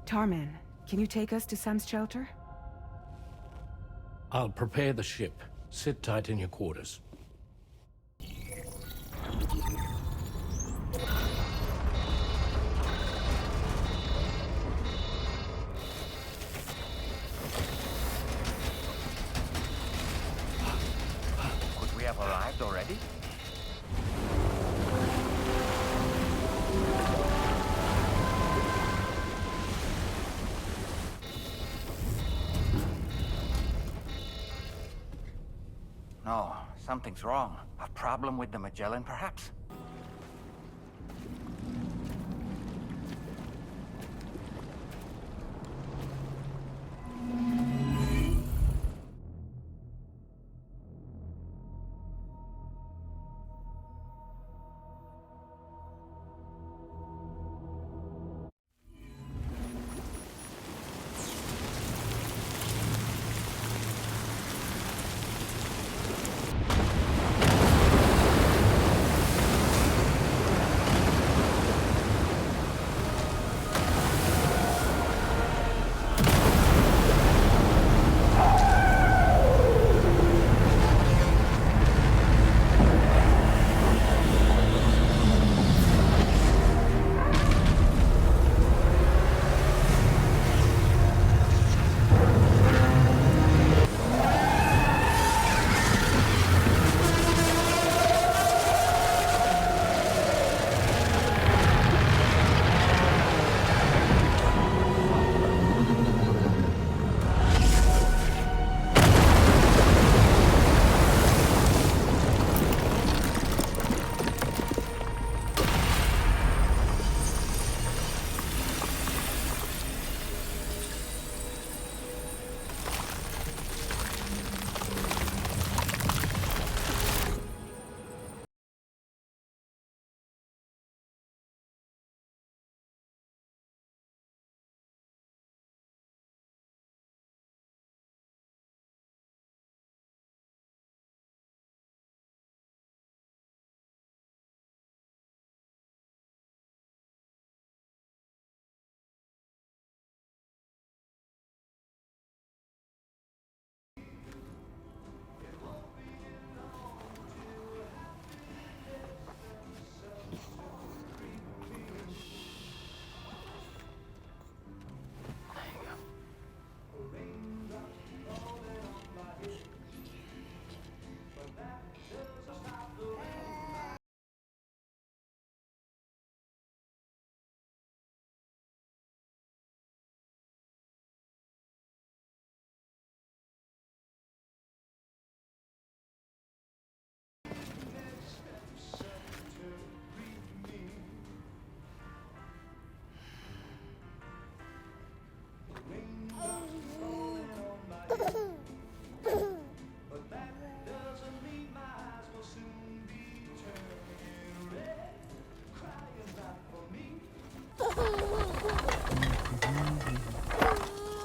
Tarman, can you take us to Sam's shelter? I'll prepare the ship. Sit tight in your quarters. have arrived already? No, something's wrong. A problem with the Magellan, perhaps?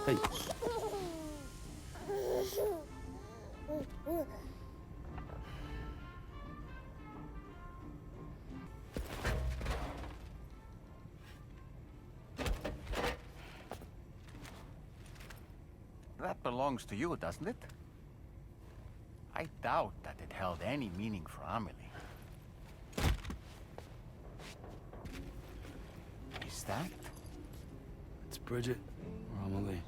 Hey. That belongs to you, doesn't it? I doubt that it held any meaning for Amelie. Is that? It's Bridget or Amelie.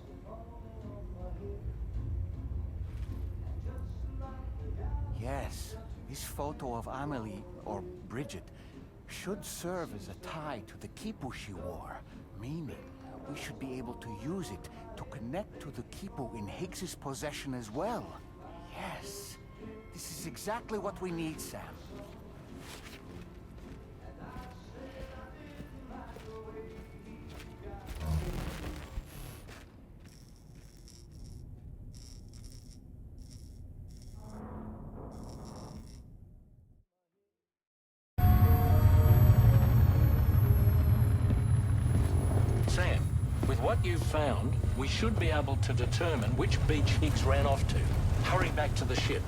Yes, this photo of Amelie, or Bridget, should serve as a tie to the quipu she wore, meaning we should be able to use it to connect to the quipu in Higgs's possession as well. Yes, this is exactly what we need, Sam. Sam, with what you've found, we should be able to determine which beach Higgs ran off to. Hurry back to the ship.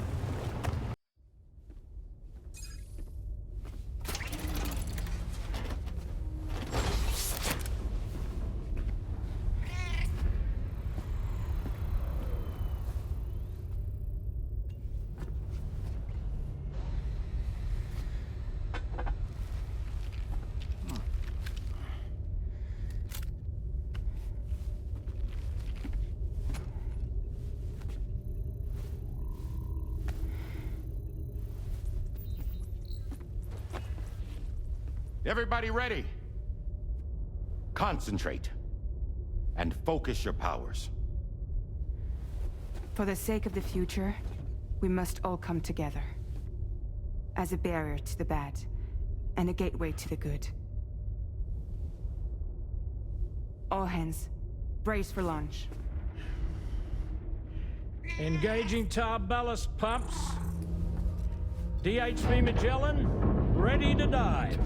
Everybody ready? Concentrate. And focus your powers. For the sake of the future, we must all come together. As a barrier to the bad, and a gateway to the good. All hands, brace for launch. Engaging tar ballast pumps. DHV Magellan, ready to dive.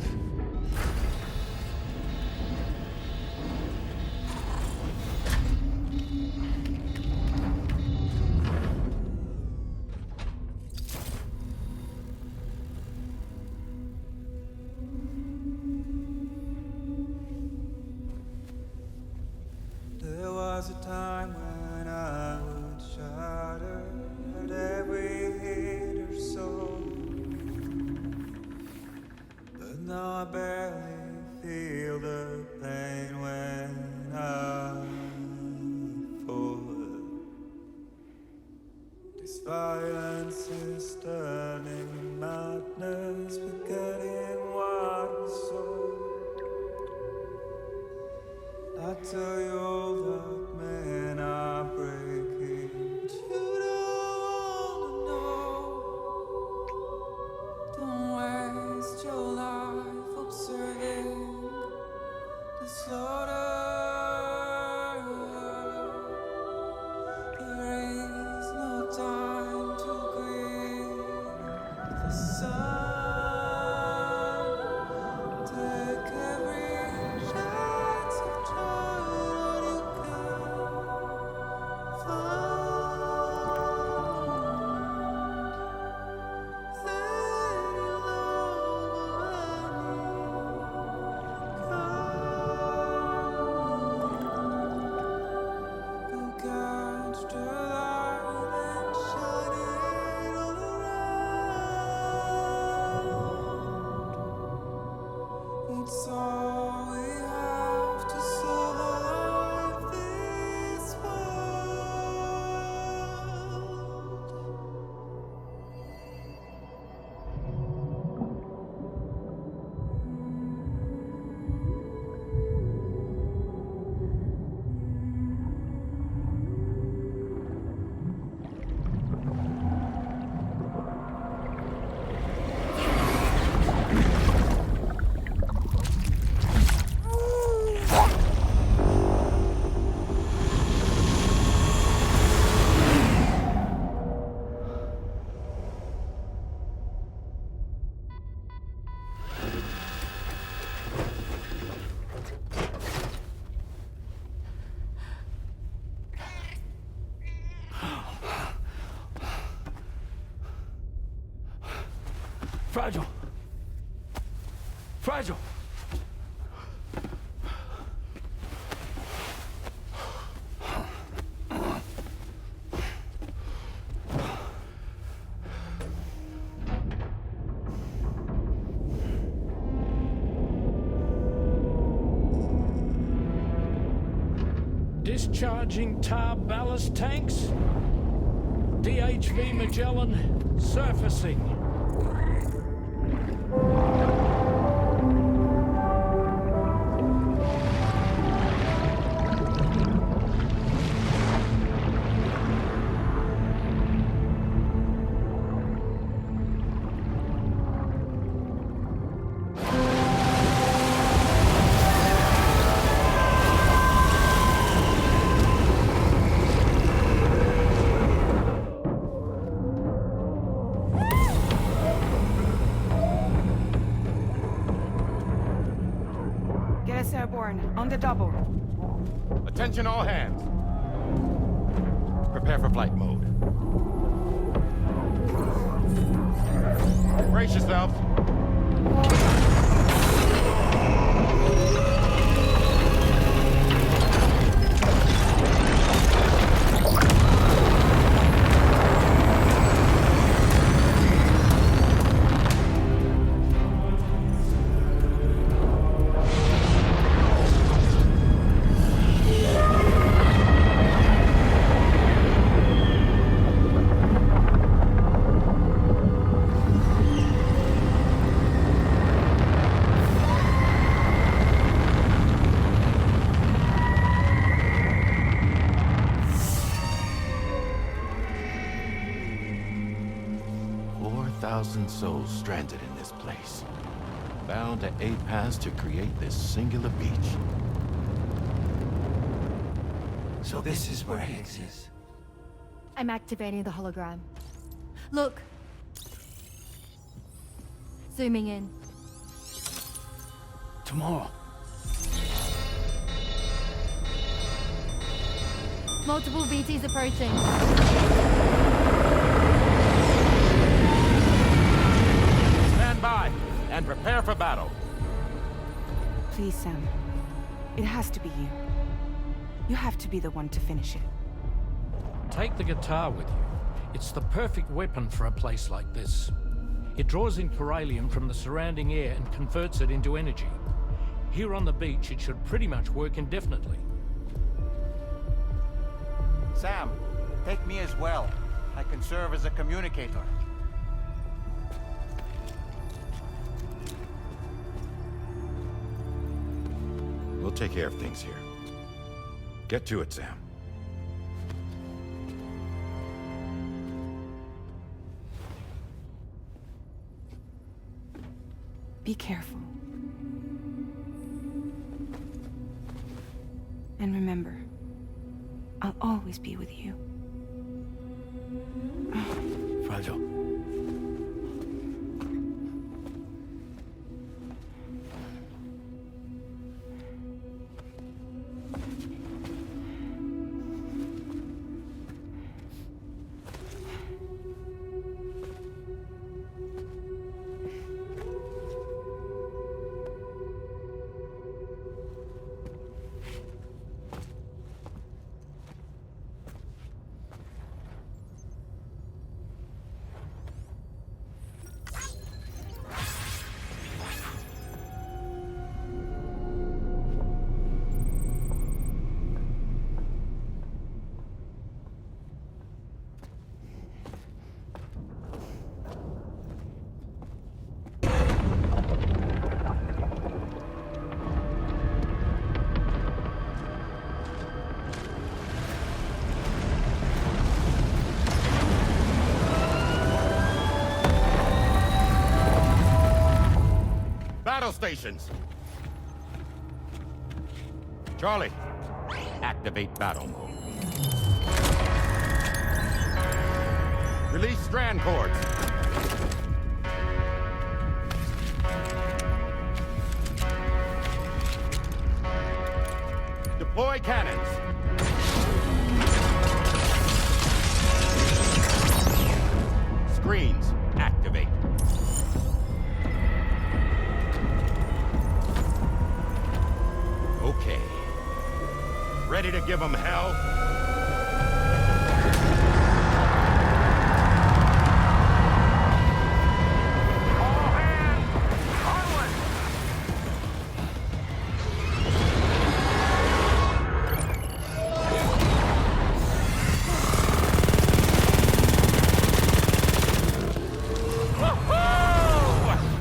There was a time when I would shatter at every hit or so, but now I barely feel the pain when I fall. This violence is turning madness, forgetting what was so. I tell you all that men are breaking, but you don't know. Don't waste your life observing the slaughter. There is no time to grieve the sun. Take every chance of joy you can find. Let your love go catch the light and shine it all around. It's all we have to survive this world. Fragile. Fragile. Discharging tar ballast tanks. DHV Magellan surfacing. Get us airborne, on the double. Attention all hands. Prepare for flight mode. Brace yourselves. 4,000 souls stranded in this place, bound to a paths to create this singular beach. So this is where Higgs is. I'm activating the hologram. Look! Zooming in. Tomorrow. Multiple BTs approaching. Stand by and prepare for battle. Please, Sam. It has to be you. You have to be the one to finish it. Take the guitar with you. It's the perfect weapon for a place like this. It draws in chiralium from the surrounding air and converts it into energy. Here on the beach, it should pretty much work indefinitely. Sam, take me as well. I can serve as a communicator. We'll take care of things here. Get to it, Sam. Be careful. And remember, I'll always be with you. Fragile. Battle stations. Charlie, activate battle mode. Release strand cords. Deploy cannons. Screens, activate. Okay. Ready to give them hell?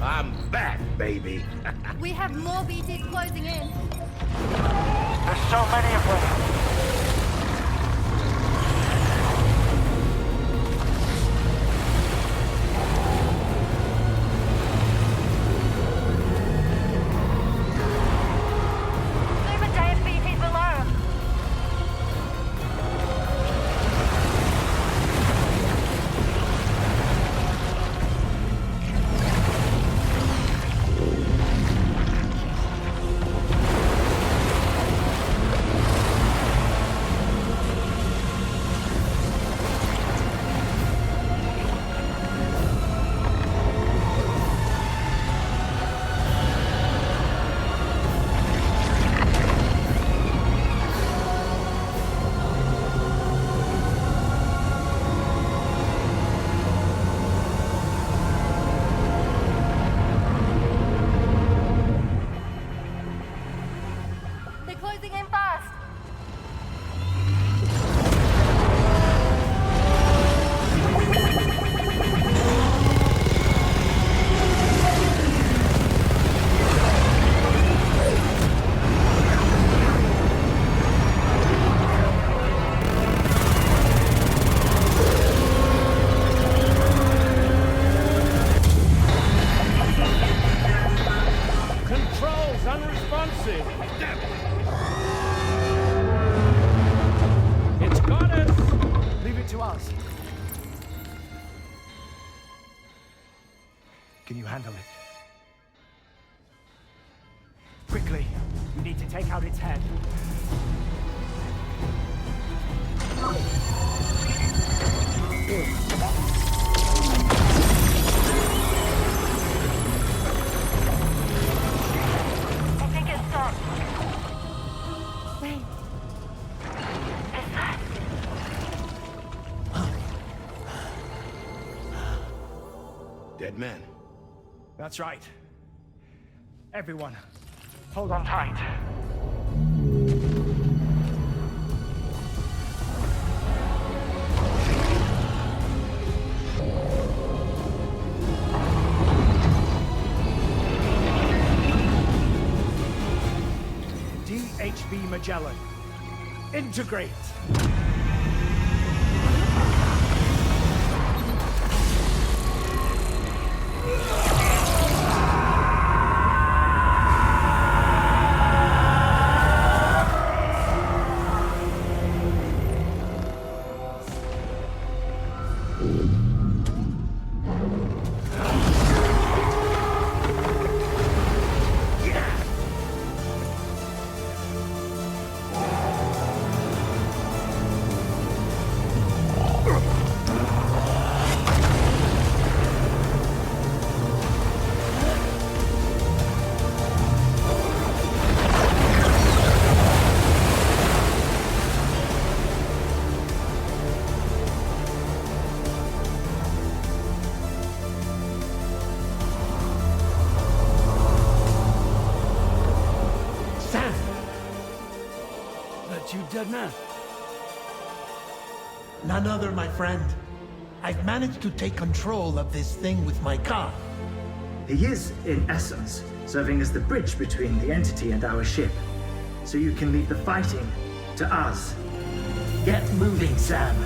I'm back, baby. We have more BTs closing in. There's so many of them. Super giant BTs below. Can you handle it? Quickly, you need to take out its head. I think it stopped. Wait. Is that... Deadman. That's right. Everyone, hold on tight. DHB Magellan. Integrate! You, Deadman? None other, my friend. I've managed to take control of this thing with my car. He is, in essence, serving as the bridge between the entity and our ship. So you can leave the fighting to us. Get moving, Sam.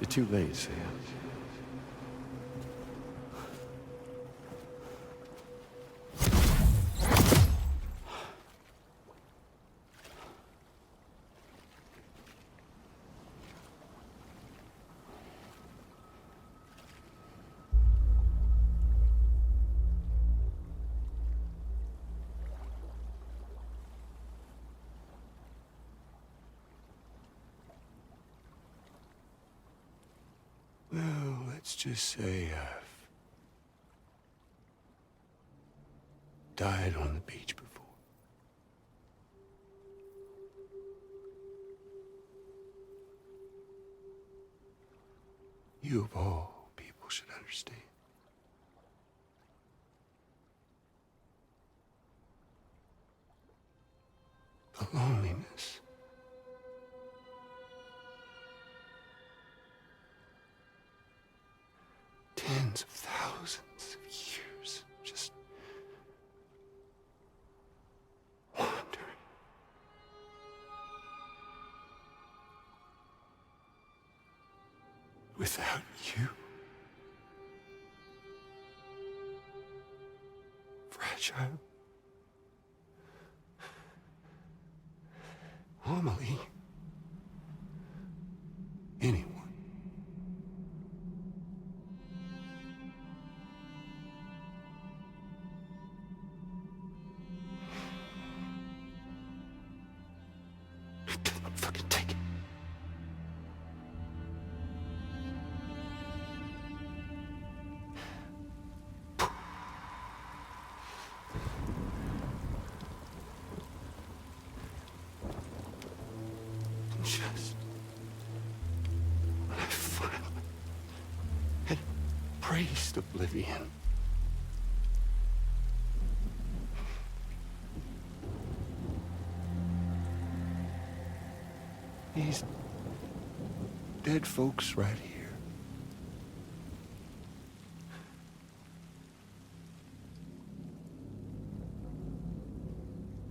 Too late, Sam. Well, let's just say I've died on the beach before. You of all people should understand. The loneliness. Tens of thousands of years just wandering. Without you. Fragile. Amelie. Anyone. embraced oblivion. These dead folks right here.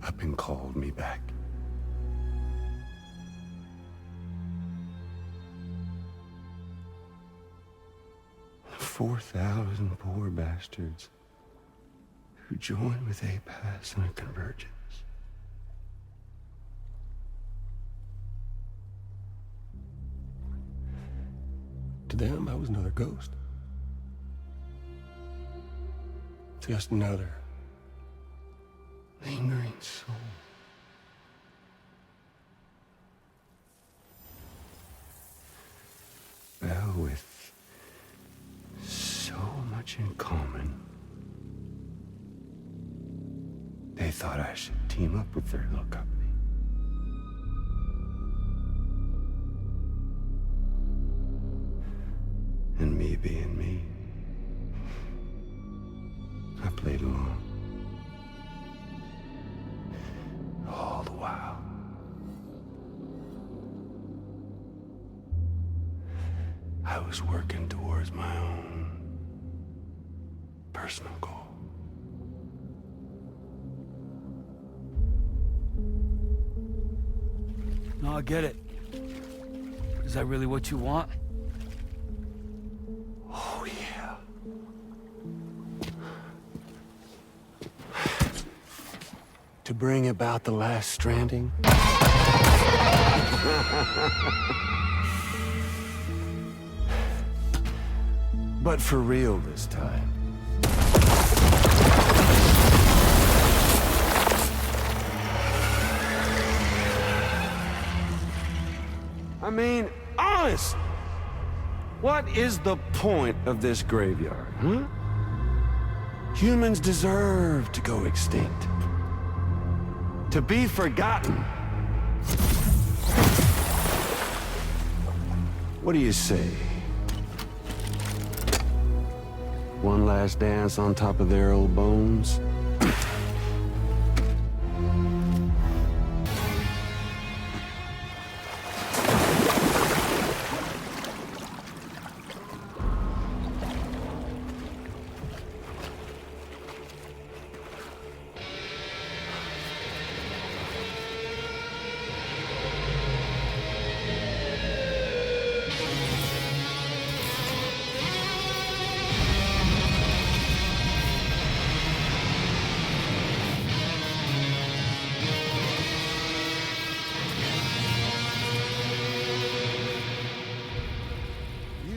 Up and called me back. The 4,000 poor bastards who joined with APAS in a convergence. To them, I was another ghost. Just another lingering soul. Well, with so much in common, they thought I should team up with their little company. And me being me, I played along. All the while. I was working towards my own personal goal. No, I get it. Is that really what you want? Oh, yeah. To bring about the last stranding? But for real this time. I mean, honest! What is the point of this graveyard, huh? Humans deserve to go extinct. To be forgotten. What do you say? One last dance on top of their old bones?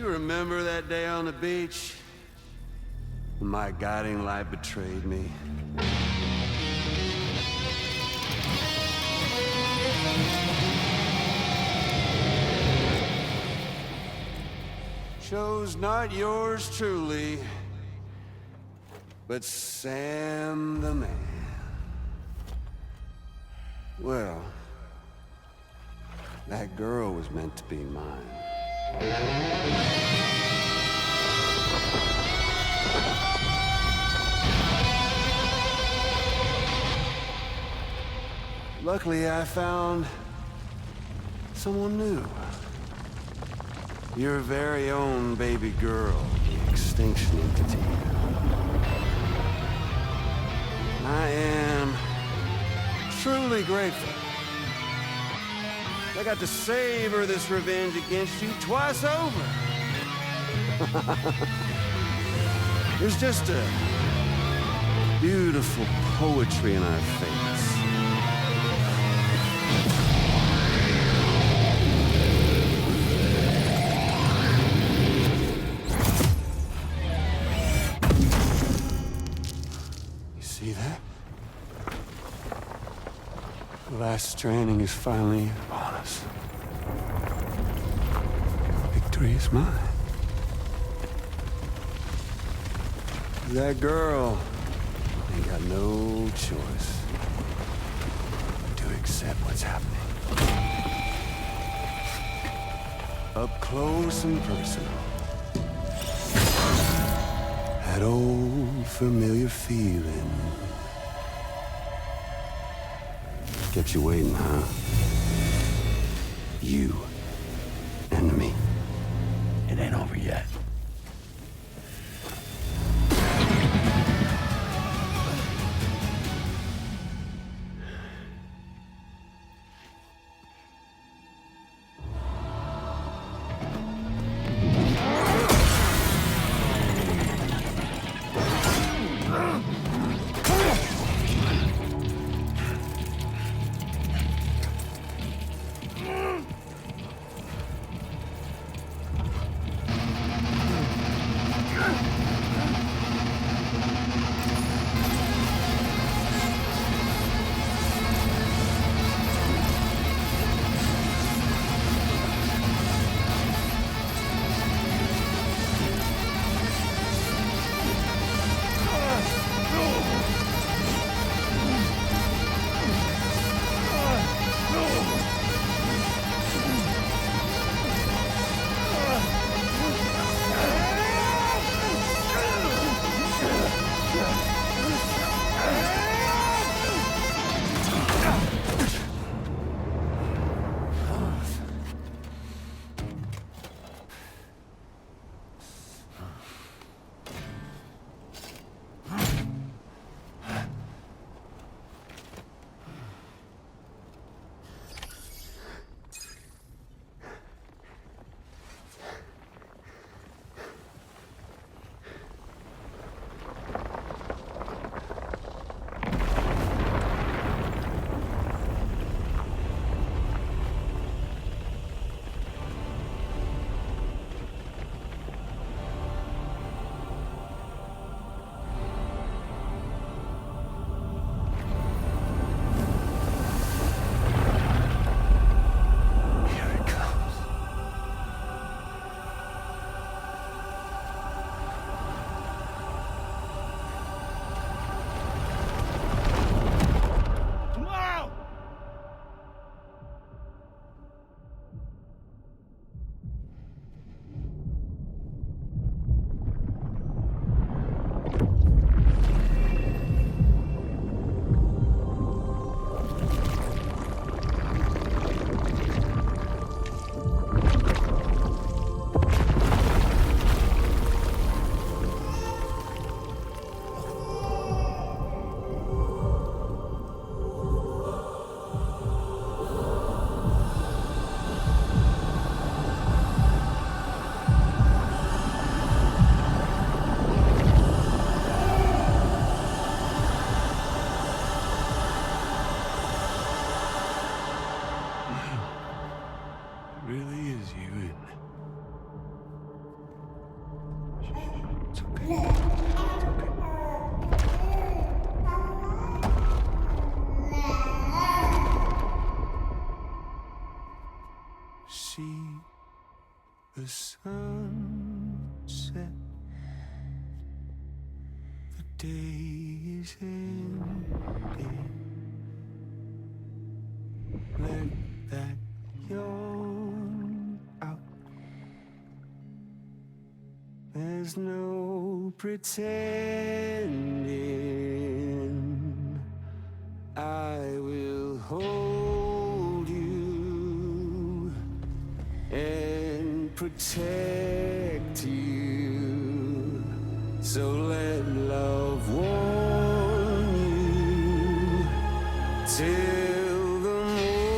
Remember that day on the beach? When my guiding light betrayed me? Chose not yours truly, but Sam the man. Well, that girl was meant to be mine. Luckily, I found someone new. Your very own baby girl, the extinction entity. I am truly grateful. I got to savor this revenge against you twice over. There's just a beautiful poetry in our fates. You see that? The last stranding is finally upon us. Victory is mine. That girl ain't got no choice to accept what's happening. Up close and personal. That old familiar feeling. Kept you waiting, huh? You and me. It ain't over yet. See the sunset. The day is ending. Let that yawn out. There's no pretending. I will hold you and protect you. So let love warm you till the morning.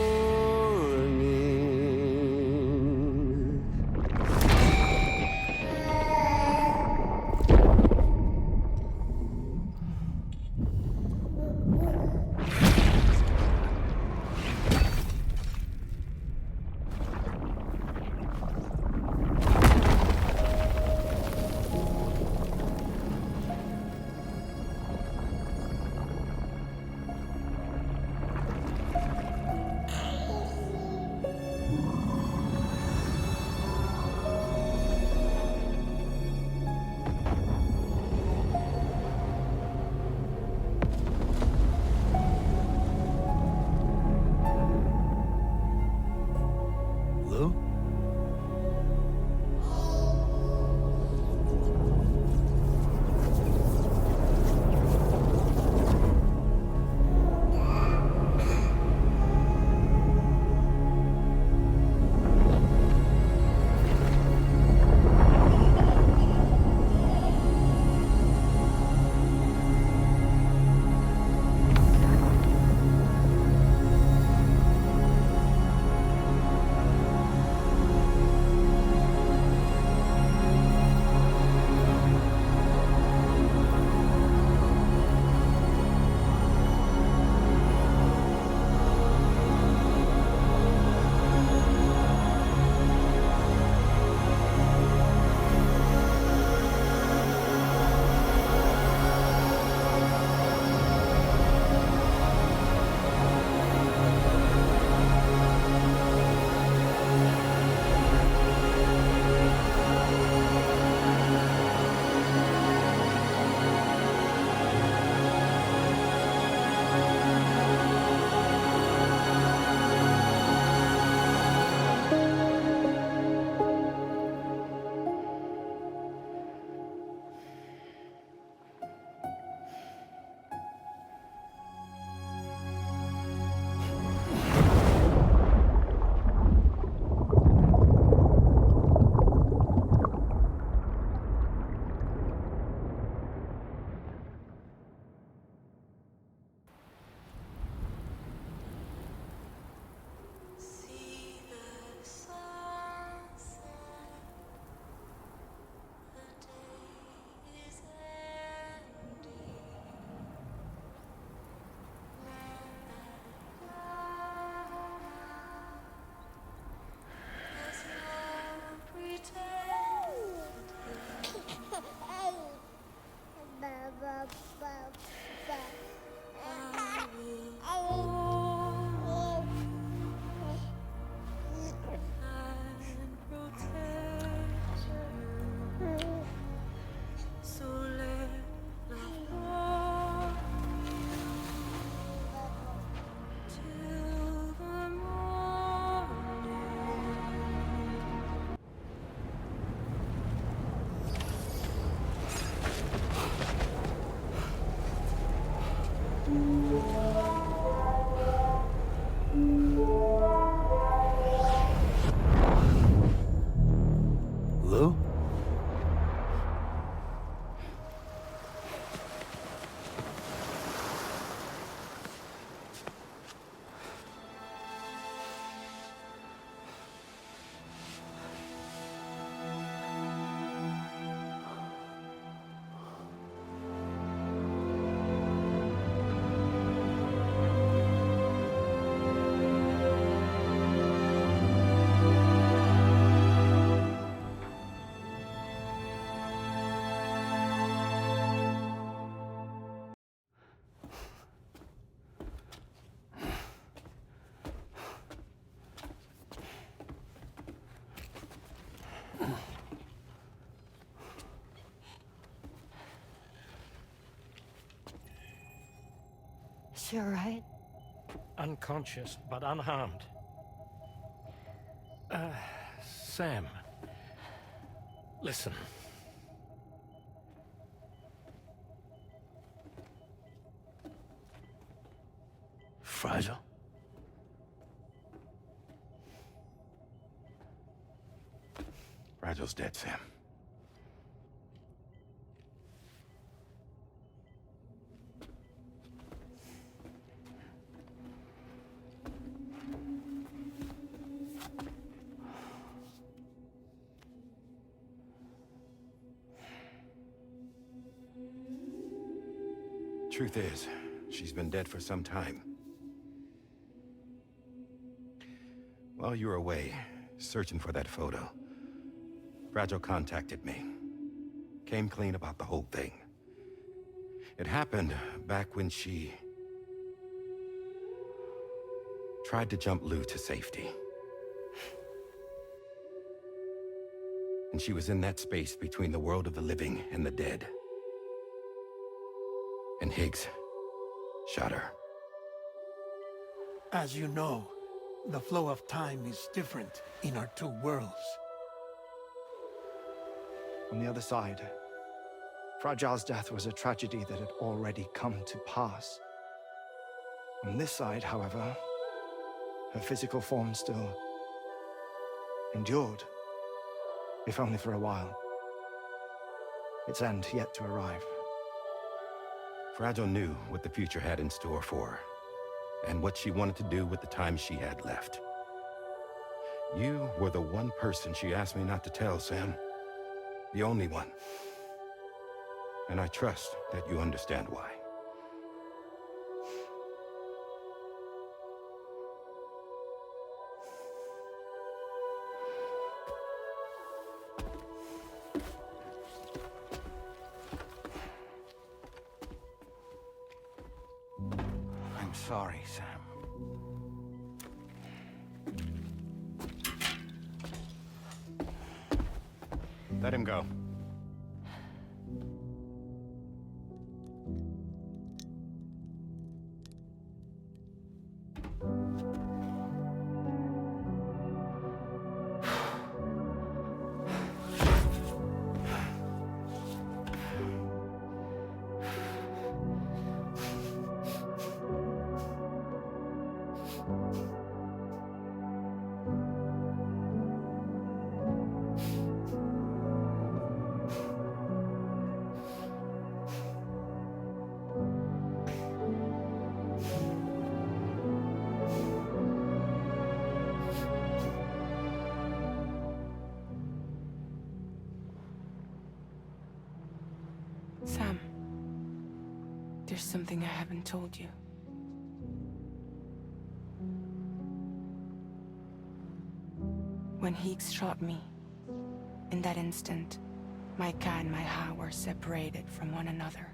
Lou? She all right? Unconscious, but unharmed. Sam. Listen. Fragile? Fragile's dead, Sam. Truth is, she's been dead for some time. While you were away, searching for that photo, Fragile contacted me. Came clean about the whole thing. It happened back when she tried to jump Lou to safety. And she was in that space between the world of the living and the dead. And Higgs shot her. As you know, the flow of time is different in our two worlds. On the other side, Fragile's death was a tragedy that had already come to pass. On this side, however, her physical form still endured, if only for a while. Its end yet to arrive. Fragile knew what the future had in store for her, and what she wanted to do with the time she had left. You were the one person she asked me not to tell, Sam. The only one. And I trust that you understand why. I'm sorry, Sam. Let him go. Sam, there's something I haven't told you. When Higgs shot me, in that instant, my Ka and my Ha were separated from one another.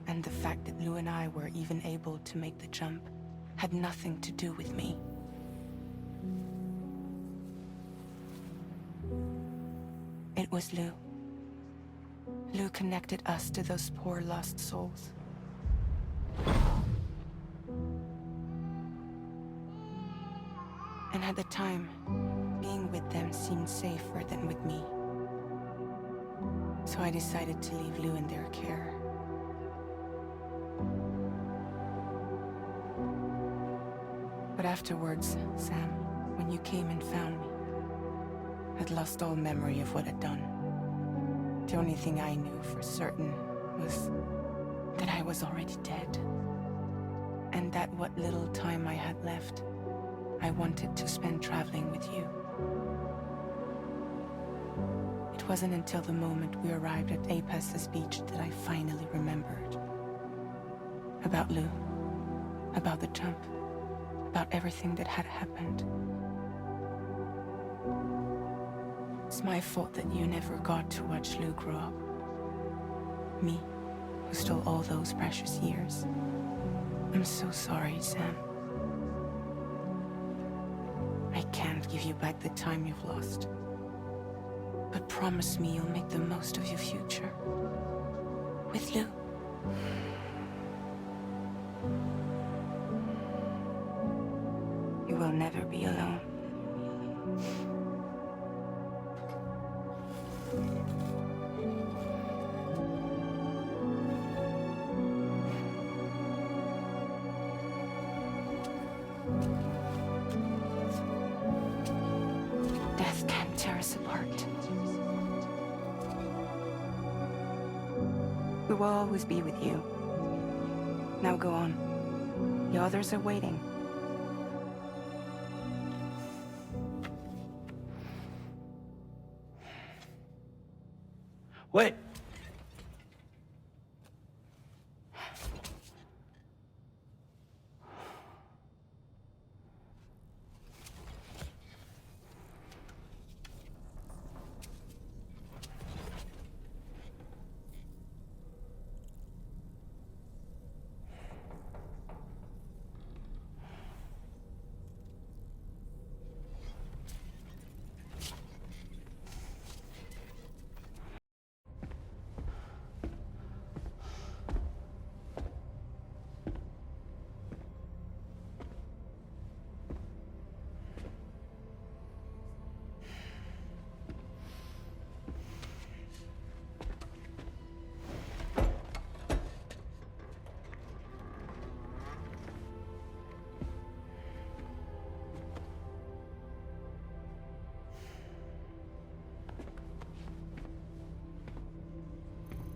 And the fact that Lou and I were even able to make the jump had nothing to do with me. It was Lou. Lou connected us to those poor lost souls. And at the time, being with them seemed safer than with me. So I decided to leave Lou in their care. But afterwards, Sam, when you came and found me, I'd lost all memory of what I'd done. The only thing I knew for certain was that I was already dead. And that what little time I had left, I wanted to spend traveling with you. It wasn't until the moment we arrived at Apes's beach that I finally remembered. About Lou, about the jump, about everything that had happened. It's my fault that you never got to watch Lou grow up. Me, who stole all those precious years. I'm so sorry, Sam. I can't give you back the time you've lost. But promise me you'll make the most of your future. With Lou. You will never be alone. Death can't tear us apart. We will always be with you. Now go on. The others are waiting. Wait!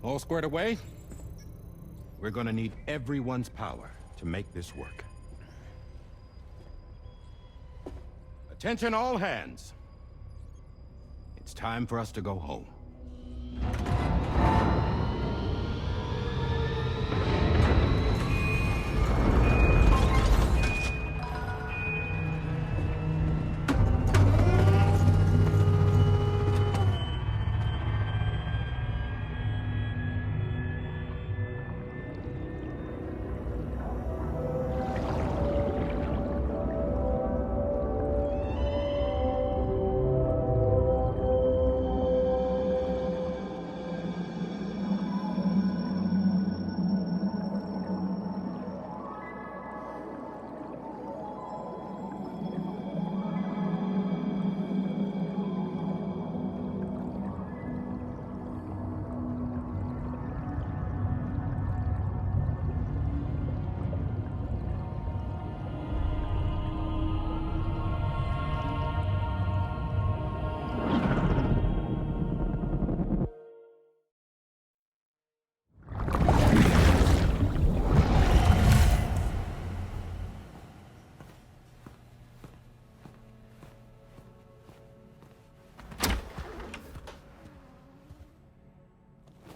All squared away? We're gonna need everyone's power to make this work. Attention all hands. It's time for us to go home.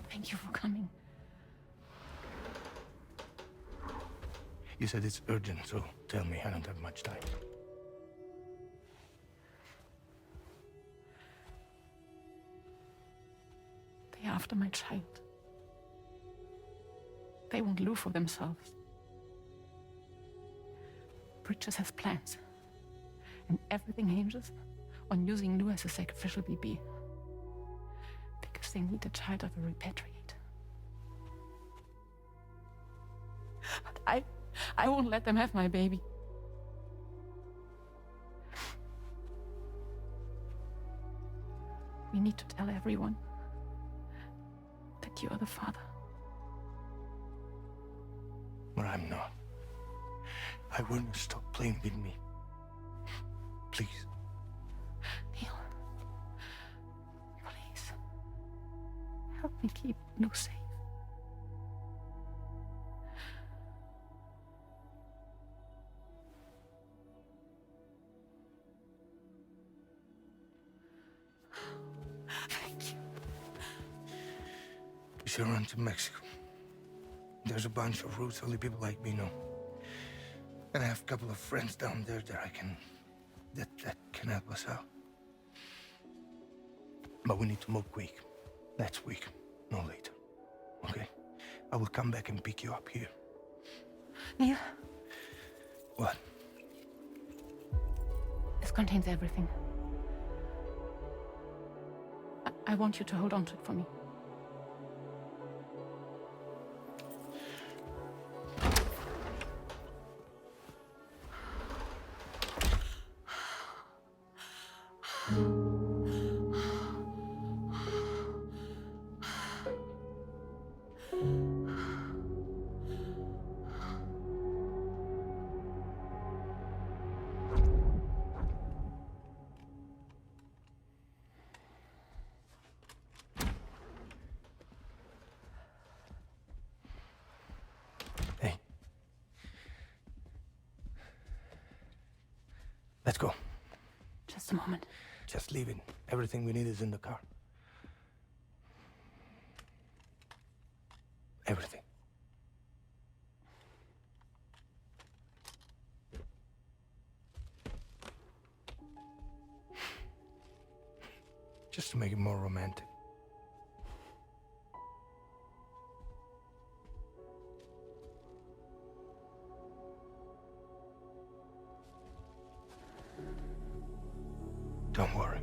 Thank you for coming. You said it's urgent, so tell me, I don't have much time. They're after my child. They want Lou for themselves. Bridges has plans. And everything hinges on using Lou as a sacrificial BB. Because they need a child of a repatriate. But I won't let them have my baby. We need to tell everyone that you are the father. But I'm not. I want you to stop playing with me. Please. Neil, and keep Lou safe. Thank you. We should run to Mexico. There's a bunch of routes only people like me know. And I have a couple of friends down there that can help us out. But we need to move quick. Next week, no later. Okay? I will come back and pick you up here. Neil? What? This contains everything. I want you to hold on to it for me. Let's go. Just a moment. Just leave it. Everything we need is in the car. Everything. Just to make it more romantic. Don't worry.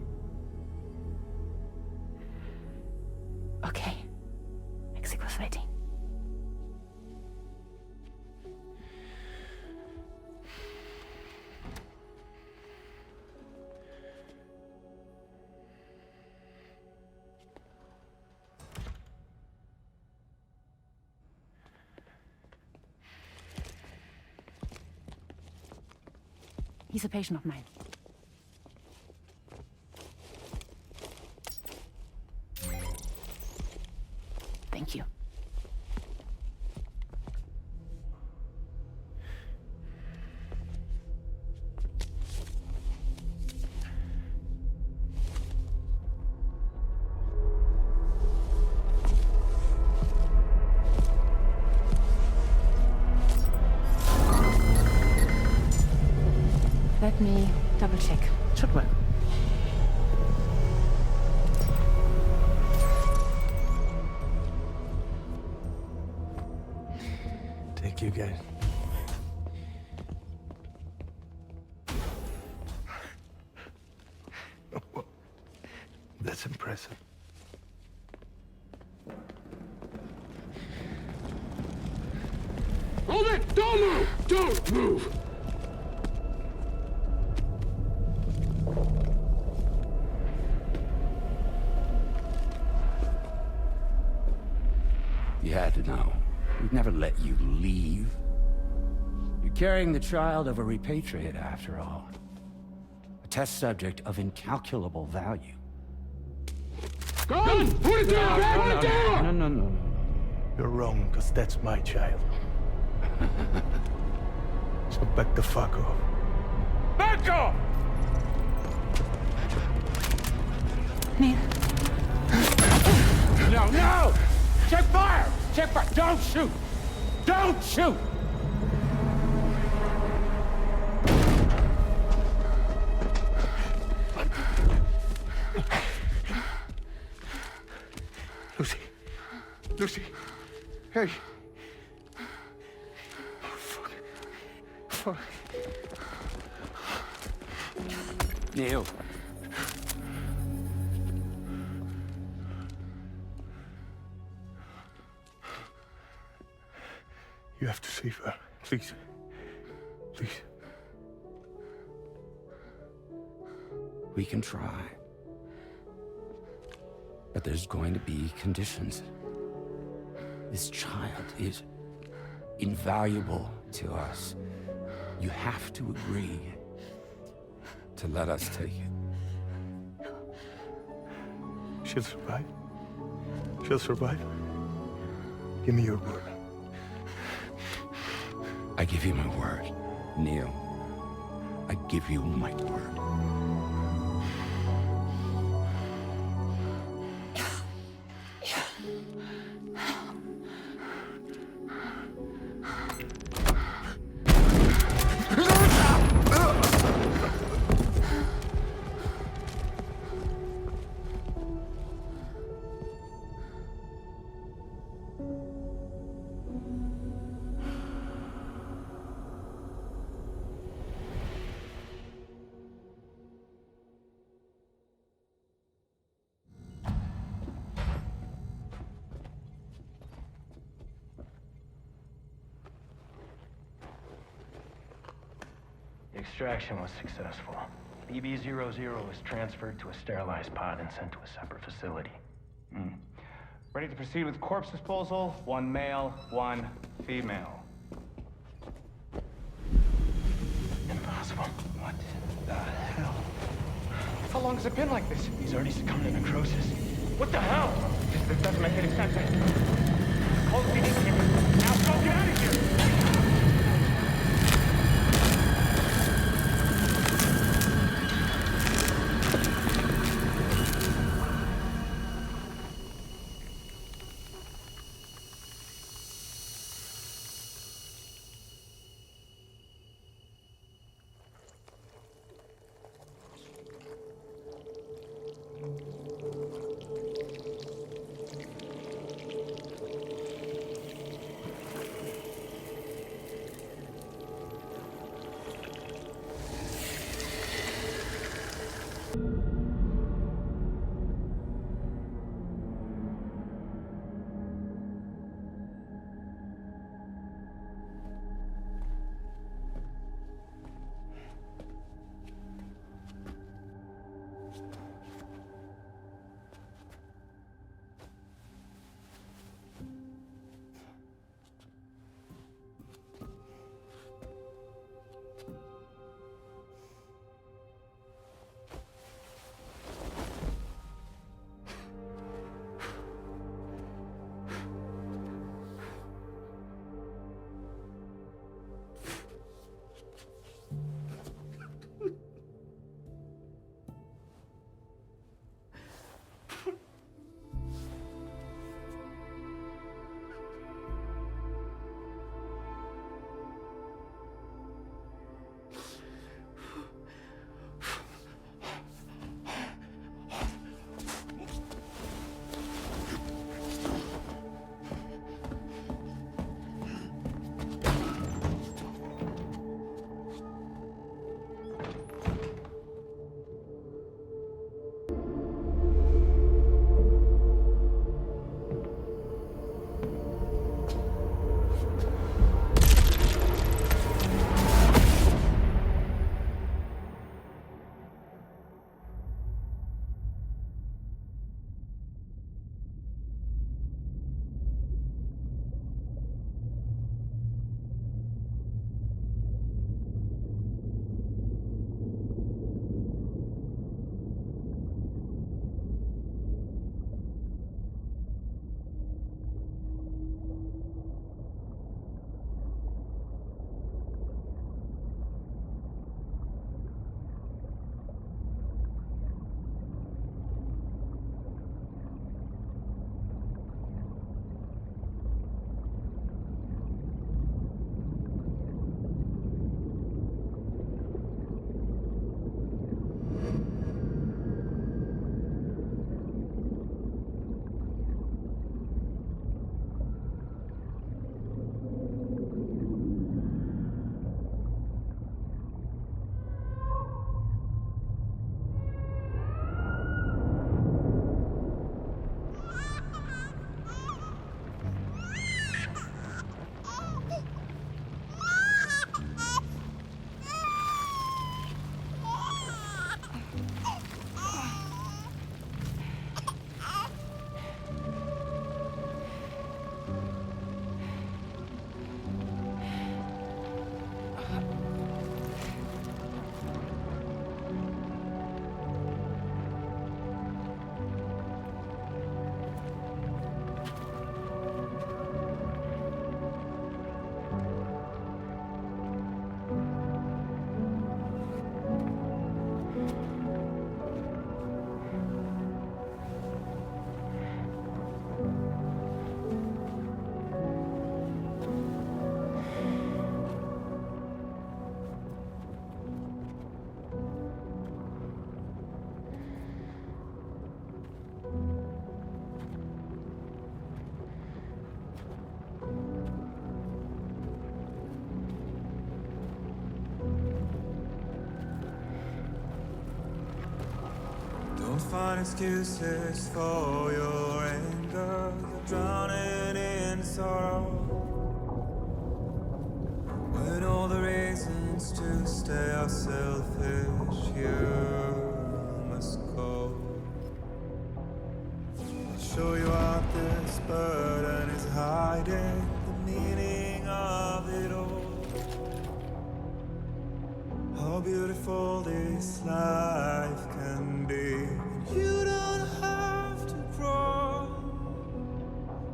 Okay. Mexico's waiting. He's a patient of mine. Thank you. Let me double check. Should work. Thank you, guys. That's impressive. Hold it! Don't move! Don't move! You had to know. We'd never let you leave. You're carrying the child of a repatriate, after all. A test subject of incalculable value. Gun! Put it down! Put it down! No. You're wrong, because that's my child. So back the fuck off. Back off! Neil. No! Check fire! Check fire! Don't shoot! Don't shoot! Lucy. Hey. Oh, fuck. Neil. You have to save her. Please. Please. We can try. But there's going to be conditions. This child is invaluable to us. You have to agree to let us take it. She'll survive? She'll survive? Give me your word. I give you my word, Neil. I give you my word. The extraction was successful. BB-00 was transferred to a sterilized pod and sent to a separate facility. Ready to proceed with corpse disposal? 1 male, 1 female. Impossible. What the hell? How long has it been like this? He's already succumbed to necrosis. What the hell? This doesn't make any sense. Call the PD here. Now go get out of here! find excuses for your anger. You're drowning in sorrow, when all the reasons to stay are selfish. You must go. I'll show you out this burden is hiding the meaning of it all. How beautiful this life can be. You don't have to grow.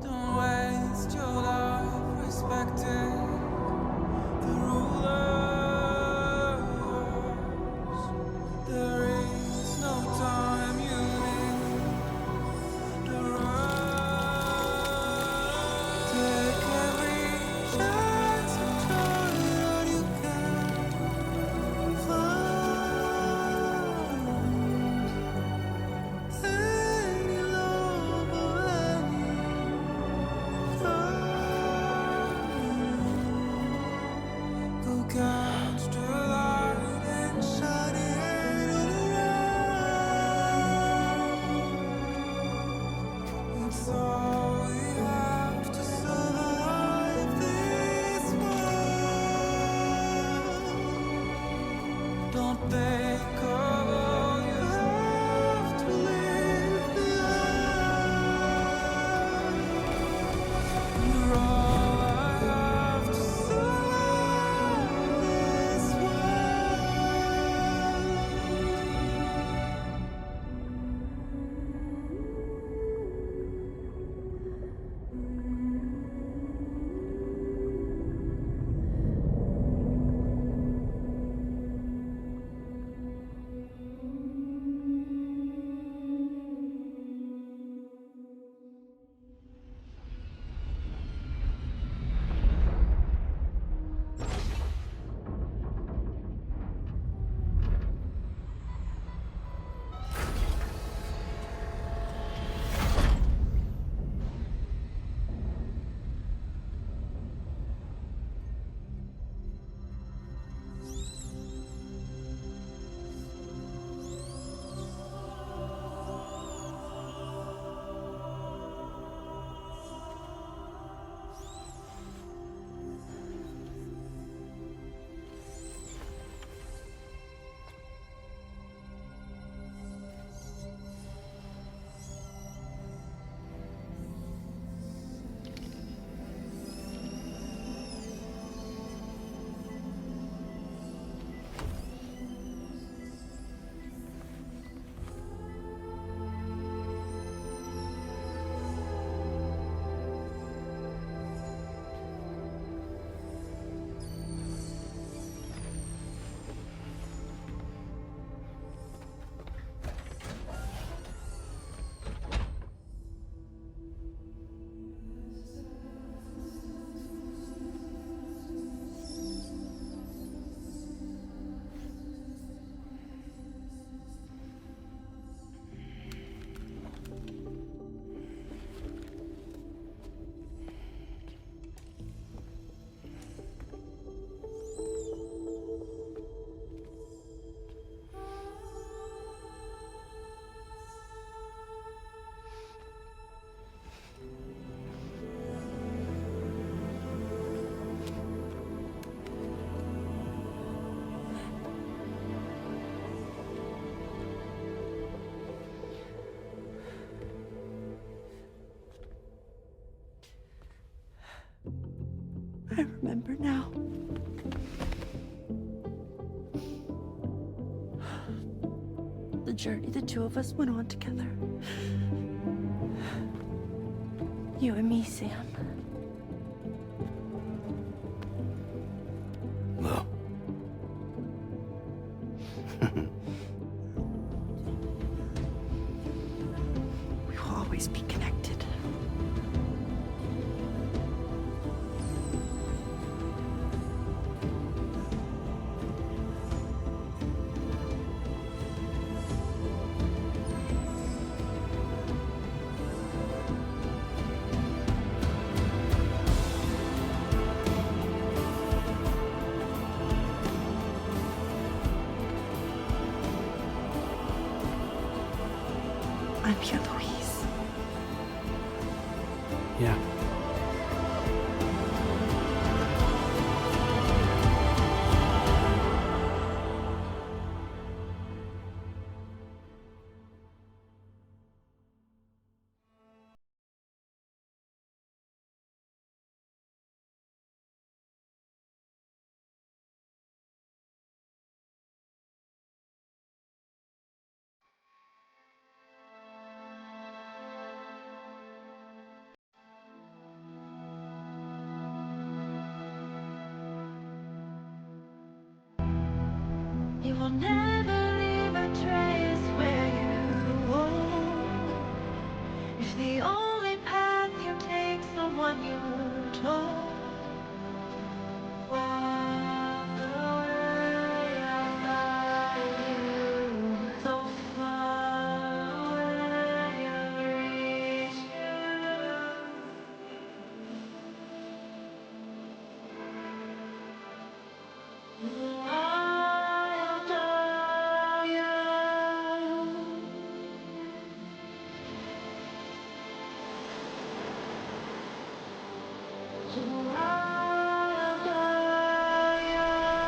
Don't waste your life respecting the rulers. There is no time you need to run. Take every chance and try what you can find. Any love or any kind. Go catch the light and shine it all around. It's all we have to survive this world. Don't think of all you have to leave behind. You're all I have to survive this I remember now. The journey the two of us went on together. You and me, Sam. Well. We will always be connected. Pierre Louise. Yeah. You will never leave a trace where you walk. If the only path you take's the one you took. Walk the way I find you. So far when you reach you. I'll die young. So I'll die young.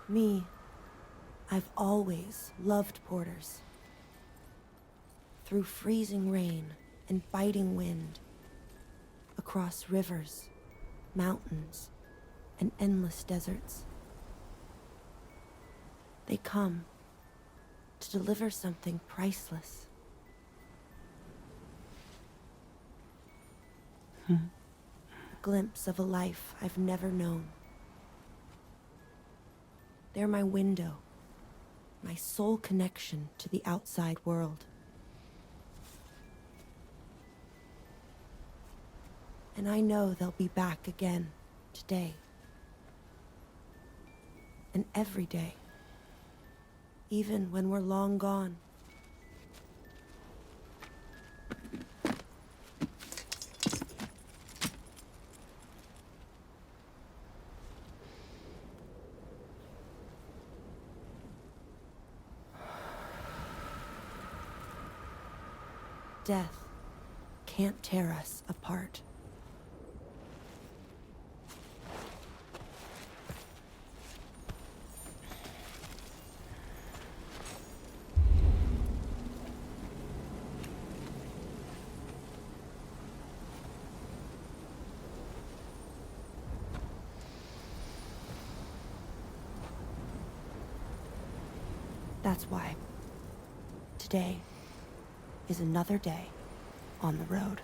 Me, I've always loved porters. Through freezing rain and biting wind, across rivers, mountains, and endless deserts. They come to deliver something priceless. A glimpse of a life I've never known. They're my window, my sole connection to the outside world. And I know they'll be back again today. And every day, even when we're long gone. Death can't tear us apart. That's why today is another day on the road.